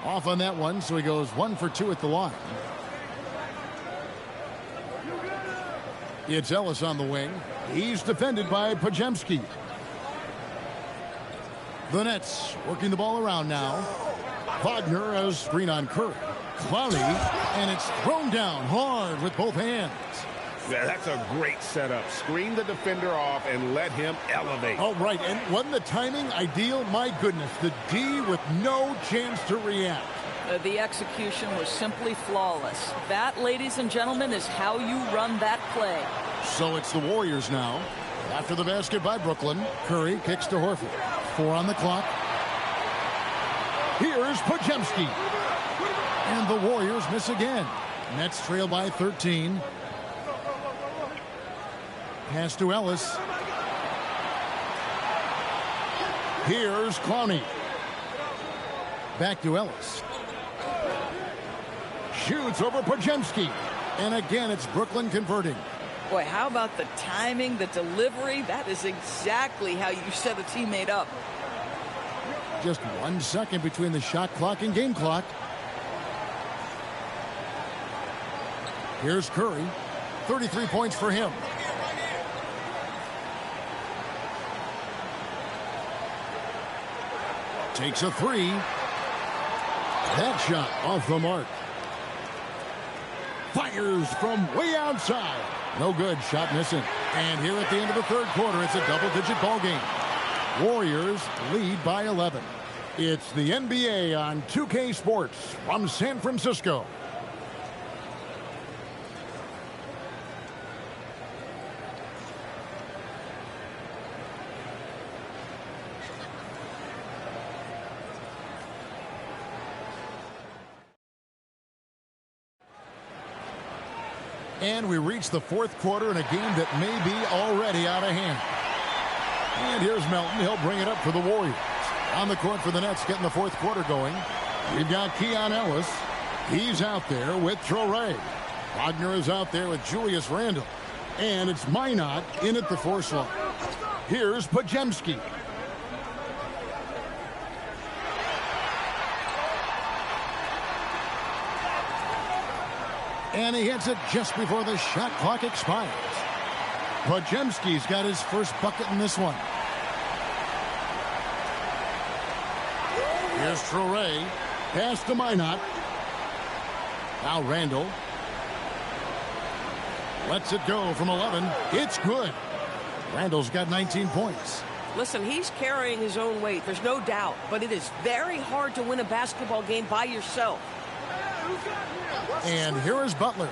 Off on that one, so he goes 1 for 2 at the line. It's Ellis on the wing. He's defended by Podziemski. The Nets working the ball around now. Wagner has screen on Curry. Clowney, and it's thrown down hard with both hands. Yeah, that's a great setup. Screen the defender off and let him elevate. Oh, right. And wasn't the timing ideal? My goodness, the D with no chance to react. The execution was simply flawless. That, ladies and gentlemen, is how you run that play. So it's the Warriors now. After the basket by Brooklyn, Curry kicks to Horford. 4 on the clock. Here's Podziemski. And the Warriors miss again. Nets trail by 13. Pass to Ellis. Here's Clowney. Back to Ellis. Shoots over Podziemski. And again, it's Brooklyn converting. Boy, how about the timing, the delivery? That is exactly how you set a teammate up. Just 1 second between the shot clock and game clock. Here's Curry. 33 points for him. Takes a 3. That shot off the mark. Fires from way outside. No good. Shot missing. And here at the end of the third quarter, it's a double-digit ball game. Warriors lead by 11. It's the NBA on 2K Sports from San Francisco. And we reach the fourth quarter in a game that may be already out of hand. And here's Melton. He'll bring it up for the Warriors. On the court for the Nets, getting the fourth quarter going. We've got Keon Ellis. He's out there with Traore. Wagner is out there with Julius Randle. And it's Minot in at the 4 slot. Here's Podziemski. And he hits it just before the shot clock expires. Podziemski's got his first bucket in this one. Here's Traore. Pass to Minot. Now Randle. Lets it go from 11. It's good. Randle's got 19 points. Listen, he's carrying his own weight. There's no doubt. But it is very hard to win a basketball game by yourself. And here is Butler.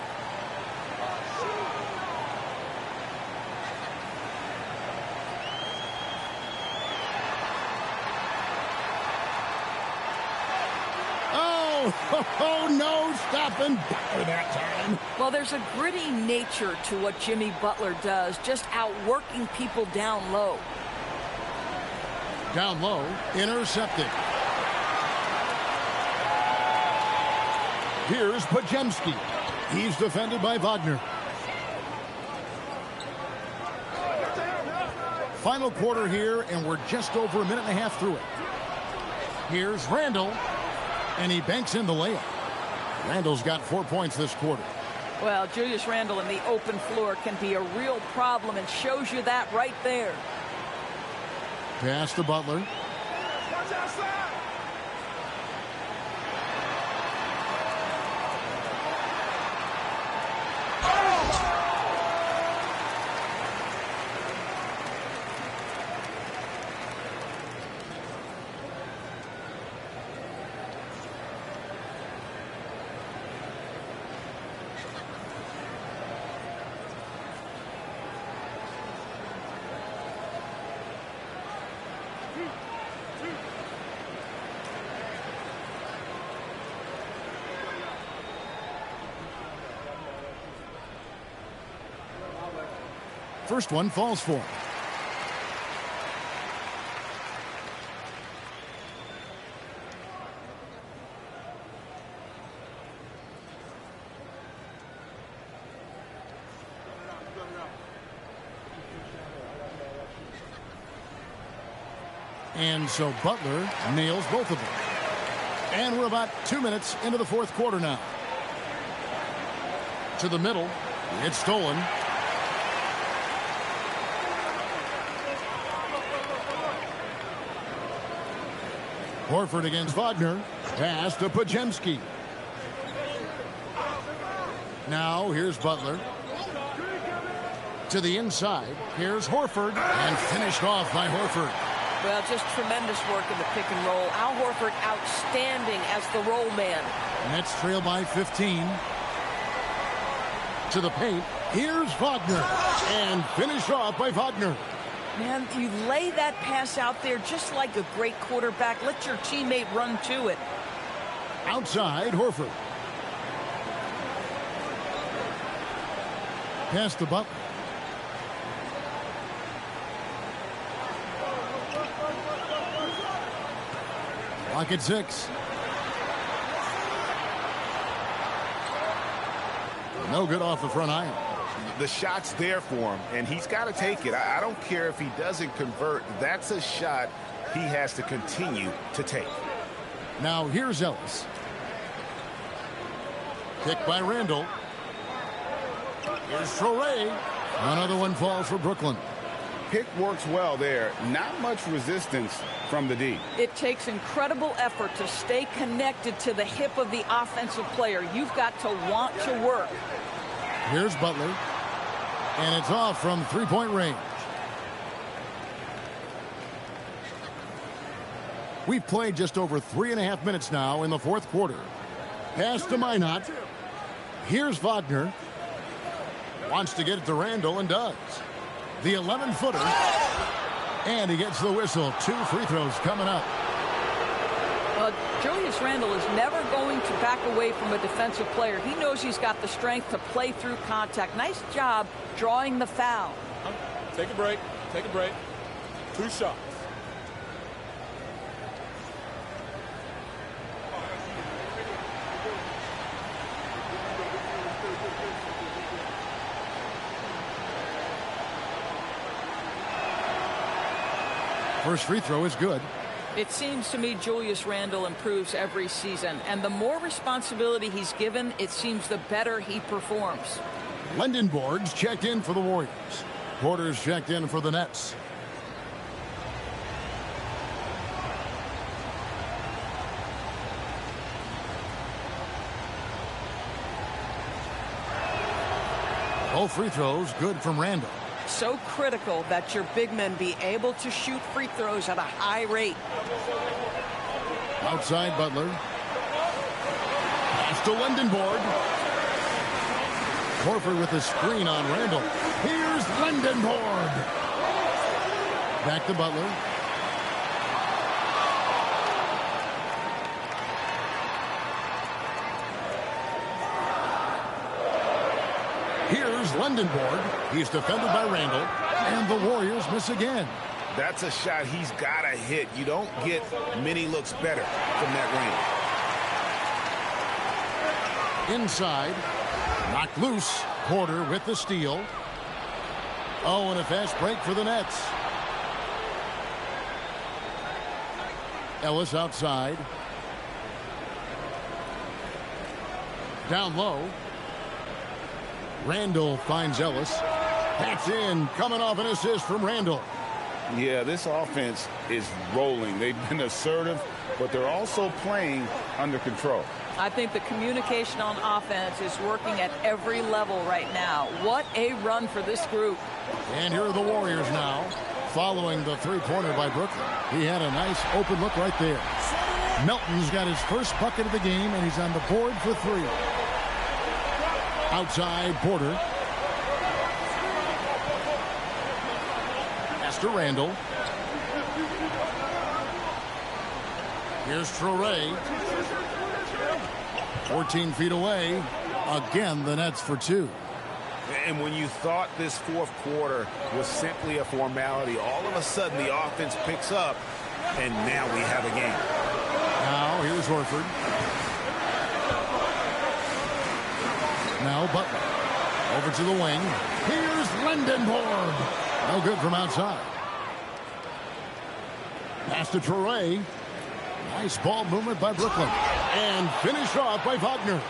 Oh, no stopping Butler that time. Well, there's a gritty nature to what Jimmy Butler does, just outworking people down low. Down low, intercepted. Here's Podziemski. He's defended by Wagner. Final quarter here, and we're just over a minute and a half through it. Here's Randall, and he banks in the layup. Randall's got 4 points this quarter. Well, Julius Randle in the open floor can be a real problem and shows you that right there. Pass to Butler. First one falls for him. And so Butler nails both of them. And we're about 2 minutes into the fourth quarter now. To the middle. It's stolen. Horford against Wagner. Pass to Podziemski. Now here's Butler. To the inside. Here's Horford. And finished off by Horford. Well, just tremendous work in the pick and roll. Al Horford outstanding as the roll man. Nets trail by 15. To the paint. Here's Wagner. And finished off by Wagner. Man, you lay that pass out there just like a great quarterback. Let your teammate run to it. Outside, Horford. Pass to Butler. Clock at 6. No good off the front iron. The shot's there for him, and he's got to take it. I don't care if he doesn't convert. That's a shot he has to continue to take. Now here's Ellis. Kick by Randall. Here's Traore. Another one falls for Brooklyn. Pick works well there. Not much resistance from the D. It takes incredible effort to stay connected to the hip of the offensive player. You've got to want to work. Here's Butler. And it's off from three-point range. We've played just over 3.5 minutes now in the fourth quarter. Pass to Minot. Here's Wagner. Wants to get it to Randall and does. The 11-footer. And he gets the whistle. 2 free throws coming up. Julius Randle is never going to back away from a defensive player. He knows he's got the strength to play through contact. Nice job drawing the foul. Take a break. Take a break. 2 shots. First free throw is good. It seems to me Julius Randle improves every season, and the more responsibility he's given, it seems the better he performs. Lendenborg's checked in for the Warriors. Porter's checked in for the Nets. Both free throws good from Randle. So critical that your big men be able to shoot free throws at a high rate. Outside Butler. Pass to Lendenborg. Horford with a screen on Randall. Here's Lendenborg. Back to Butler. Here's Lendenborg. He's defended by Randall. And the Warriors miss again. That's a shot he's got to hit. You don't get many looks better from that range. Inside. Knocked loose. Porter with the steal. Oh, and a fast break for the Nets. Ellis outside. Down low. Randall finds Ellis. That's in. Coming off an assist from Randall. Yeah, this offense is rolling. They've been assertive, but they're also playing under control. I think the communication on offense is working at every level right now. What a run for this group. And here are the Warriors now, following the three-pointer by Brooklyn. He had a nice open look right there. Melton's got his first bucket of the game, and he's on the board for three. Outside, Porter. Pass to Randall. Here's Traore. 14 feet away. Again, the Nets for two. And when you thought this fourth quarter was simply a formality, all of a sudden the offense picks up, and now we have a game. Now, here's Horford. Now Butler. Over to the wing. Here's Lindenborg. No good from outside. Pass to Traore. Nice ball movement by Brooklyn. And finished off by Wagner.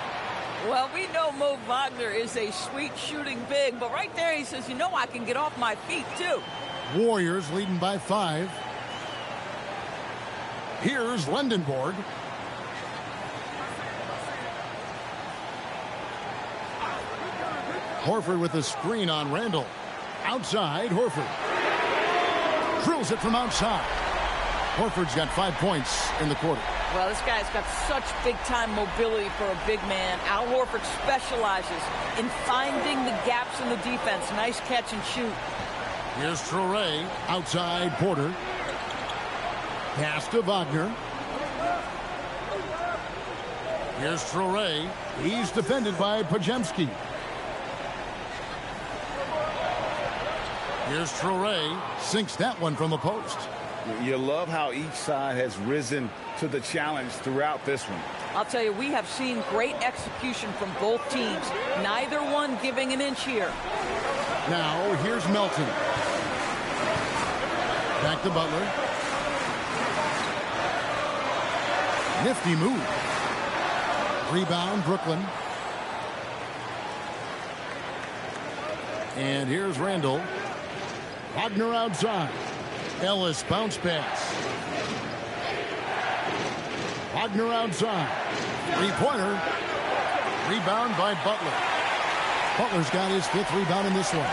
Well, we know Mo Wagner is a sweet shooting big, but right there he says, you know, I can get off my feet too. Warriors leading by 5. Here's Lindenborg. Horford with a screen on Randall. Outside, Horford. Drills it from outside. Horford's got 5 points in the quarter. Well, this guy's got such big-time mobility for a big man. Al Horford specializes in finding the gaps in the defense. Nice catch and shoot. Here's Traore. Outside, Porter. Pass to Wagner. Here's Traore. He's defended by Podziemski. Here's Traore. Sinks that one from the post. You love how each side has risen to the challenge throughout this one. I'll tell you, we have seen great execution from both teams. Neither one giving an inch here. Now, here's Melton. Back to Butler. Nifty move. Rebound, Brooklyn. And here's Randall. Wagner outside. Ellis bounce pass. Wagner outside. Three-pointer. Rebound by Butler. Butler's got his 5th rebound in this one.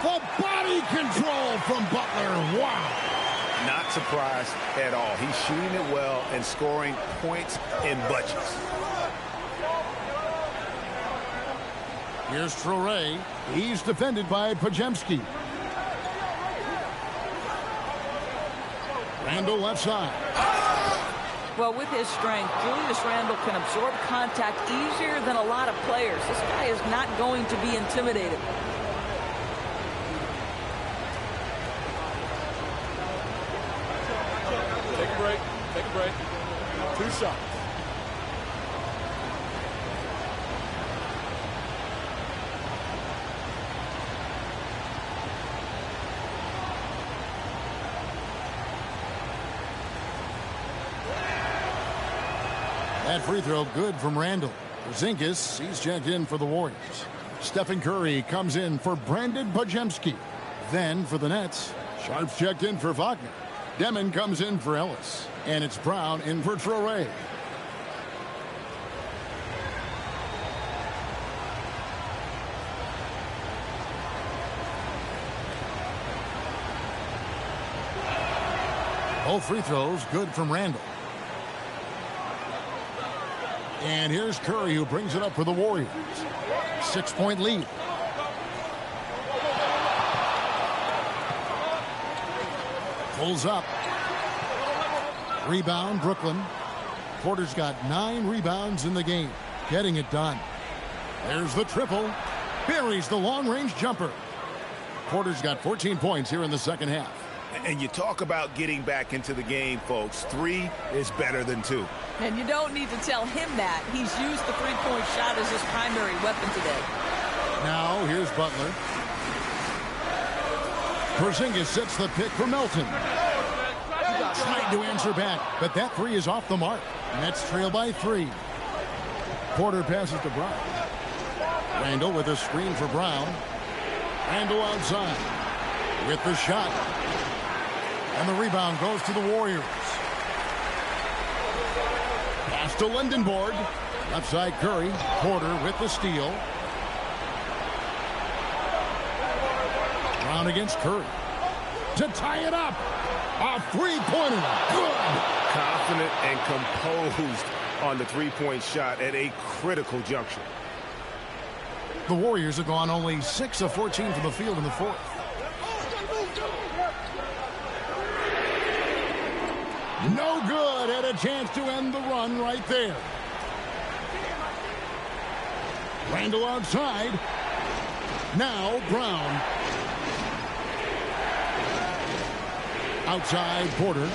The body control from Butler. Wow. Not surprised at all. He's shooting it well and scoring points in bunches. Here's Traore. He's defended by Podziemski. Randall left side. Well, with his strength, Julius Randall can absorb contact easier than a lot of players. This guy is not going to be intimidated. Take a break. Take a break. 2 shots. That free throw good from Randall. Porzingis, he's checked in for the Warriors. Stephen Curry comes in for Brandon Podziemski. Then for the Nets, Sharp's checked in for Wagner. Demon comes in for Ellis. And it's Brown in for Traore. Both free throws good from Randall. And here's Curry, who brings it up for the Warriors. 6-point lead. Pulls up. Rebound, Brooklyn. Porter's got 9 rebounds in the game. Getting it done. There's the triple. Buries the long-range jumper. Porter's got 14 points here in the second half. And you talk about getting back into the game, folks. 3 is better than 2. And you don't need to tell him that. He's used the three-point shot as his primary weapon today. Now, here's Butler. Porzingis sets the pick for Melton. Tried to answer back, but that three is off the mark. Nets trail by 3. Porter passes to Brown. Randall with a screen for Brown. Randall outside with the shot. And the rebound goes to the Warriors. Pass to Lindenborg. Left side Curry. Porter with the steal. Brown against Curry. To tie it up. A three-pointer. Good. Confident and composed on the three-point shot at a critical juncture. The Warriors have gone only 6 of 14 from the field in the fourth. No good. Had a chance to end the run right there. Randall outside. Now Brown. Outside Porter.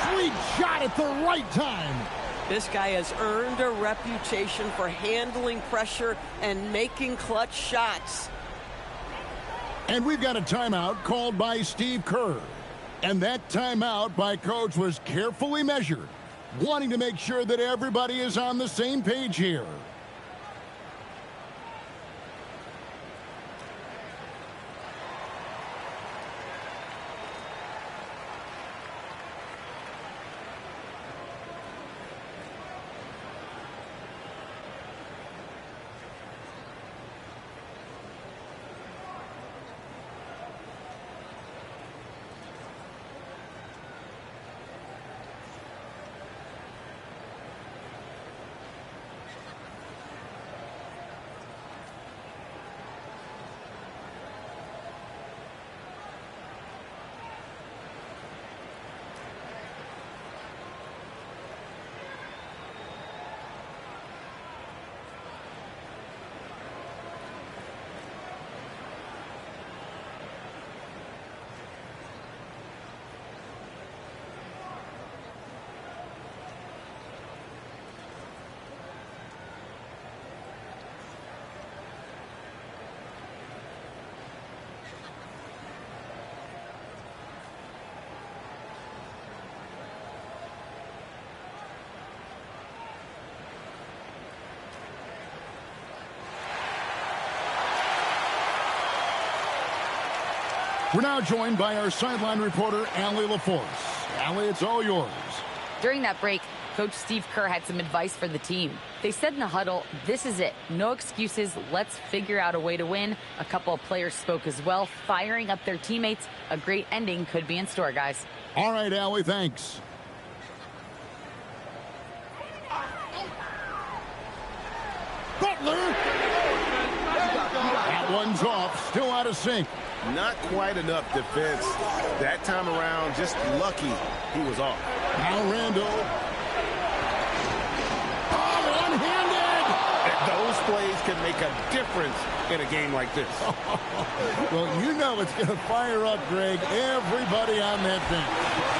Sweet shot at the right time. This guy has earned a reputation for handling pressure and making clutch shots. And we've got a timeout called by Steve Kerr. And that timeout by Coach was carefully measured, wanting to make sure that everybody is on the same page here. We're now joined by our sideline reporter, Allie LaForce. Allie, it's all yours. During that break, Coach Steve Kerr had some advice for the team. They said in the huddle, this is it. No excuses. Let's figure out a way to win. A couple of players spoke as well, firing up their teammates. A great ending could be in store, guys. All right, Allie, thanks. Butler! That one's off. Still out of sync. Not quite enough defense. That time around, just lucky he was off. Now Randall. Oh, one-handed! Those plays can make a difference in a game like this. Well, you know it's going to fire up, Greg. Everybody on that bench.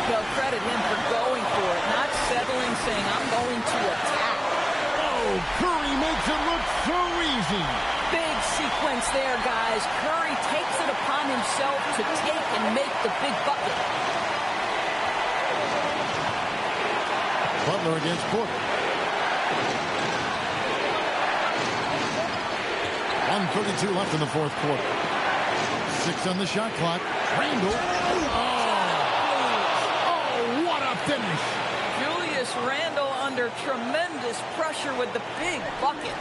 They'll credit him for going for it, not settling, saying, I'm going to attack. Oh, Curry makes it look so easy. Big sequence there, guys. Curry takes it upon himself to take and make the big bucket. Butler against Porter. 1:32 left in the fourth quarter. 6 on the shot clock. Randall. Oh, what a finish. Julius Randle under tremendous pressure with the big bucket.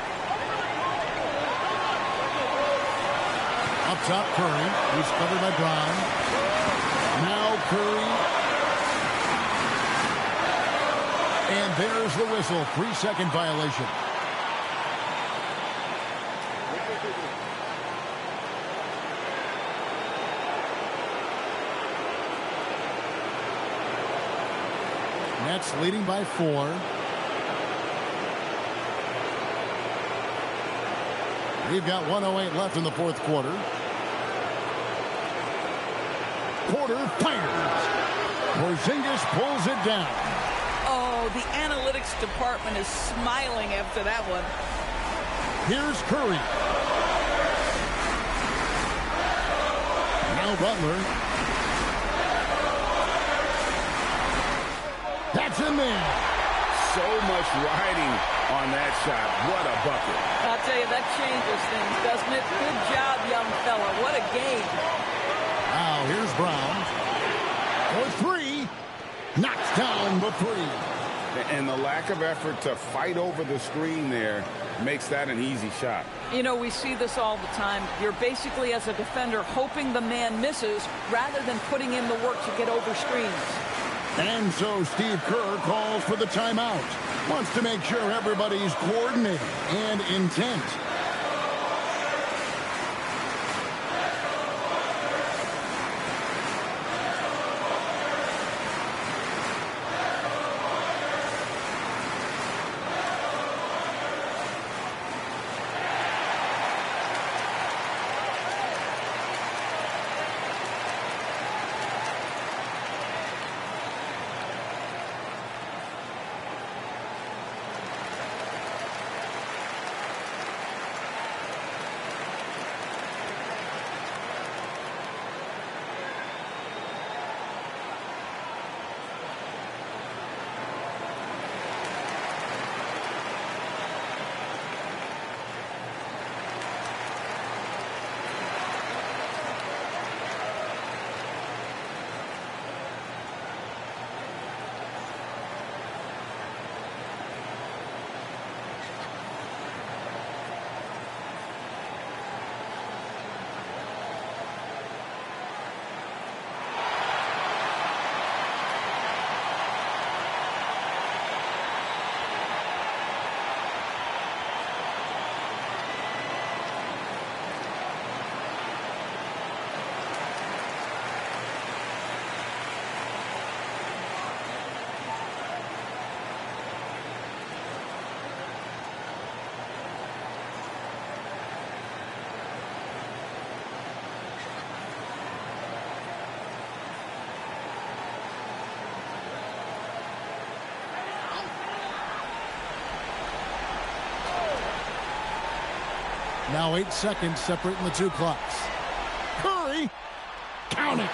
Up top, Curry. He's covered by Brown. Now Curry. And there's the whistle. 3-second violation. Nets leading by 4. We've got 1:08 left in the fourth quarter. Porter fires. Porzingis pulls it down. Oh, the analytics department is smiling after that one. Here's Curry. Now Butler. That's in there. So much riding on that shot. What a bucket. I'll tell you, that changes things, doesn't it? Good job, young fella. What a game. Now here's Brown. For three. Knocks down the three. And the lack of effort to fight over the screen there makes that an easy shot. You know, we see this all the time. You're basically, as a defender, hoping the man misses rather than putting in the work to get over screens. And so Steve Kerr calls for the timeout. Wants to make sure everybody's coordinated and intent. Now 8 seconds separating the two clocks. Curry, count it.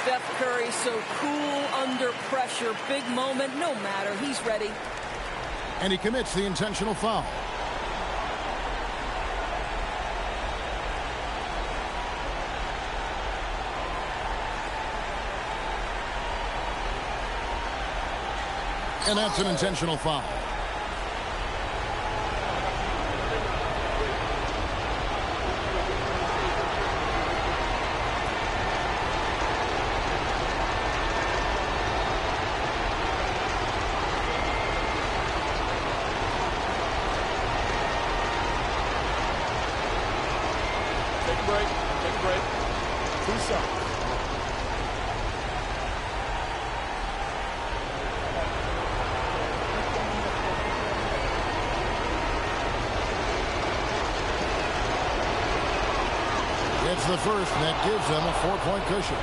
Steph Curry so cool under pressure. Big moment, no matter. He's ready. And he commits the intentional foul. And that's an intentional foul. It's the first, and that gives them a 4-point cushion.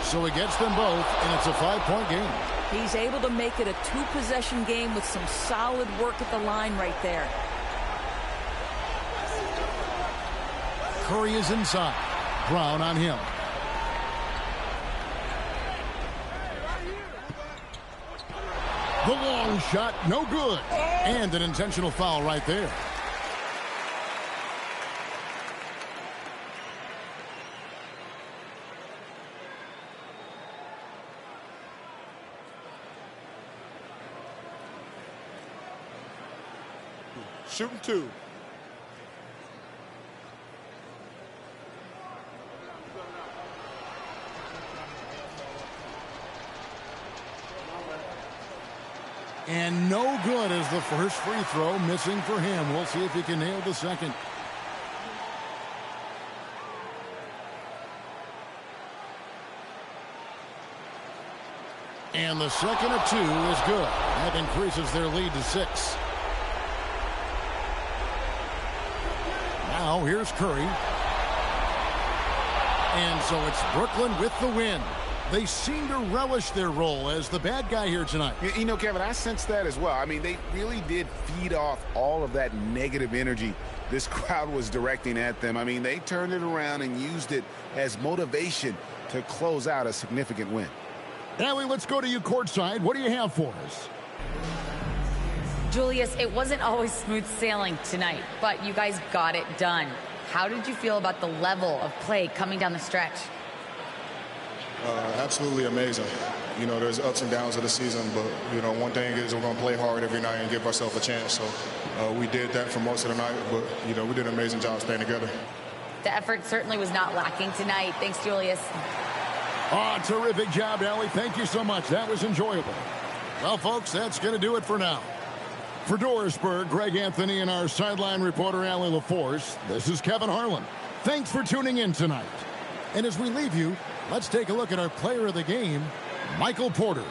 So he gets them both, and it's a 5-point game. He's able to make it a 2-possession game with some solid work at the line right there. Curry is inside. Brown on him. The long shot, no good. And an intentional foul right there. Shooting 2. And no good as the first free throw missing for him. We'll see if he can nail the second. And the second of 2 is good. That increases their lead to 6. Now here's Curry. And so it's Brooklyn with the win. They seem to relish their role as the bad guy here tonight. You know, Kevin, I sense that as well. I mean, they really did feed off all of that negative energy this crowd was directing at them. I mean, they turned it around and used it as motivation to close out a significant win. Allie, let's go to you courtside. What do you have for us? Julius, it wasn't always smooth sailing tonight, but you guys got it done. How did you feel about the level of play coming down the stretch? Absolutely amazing. You know, there's ups and downs of the season, but, you know, one thing is we're going to play hard every night and give ourselves a chance. So we did that for most of the night, but, you know, we did an amazing job staying together. The effort certainly was not lacking tonight. Thanks, Julius. Oh, terrific job, Allie. Thank you so much. That was enjoyable. Well, folks, that's going to do it for now. For Dorisburg, Greg Anthony, and our sideline reporter, Allie LaForce, this is Kevin Harlan. Thanks for tuning in tonight. And as we leave you, let's take a look at our player of the game, Michael Porter.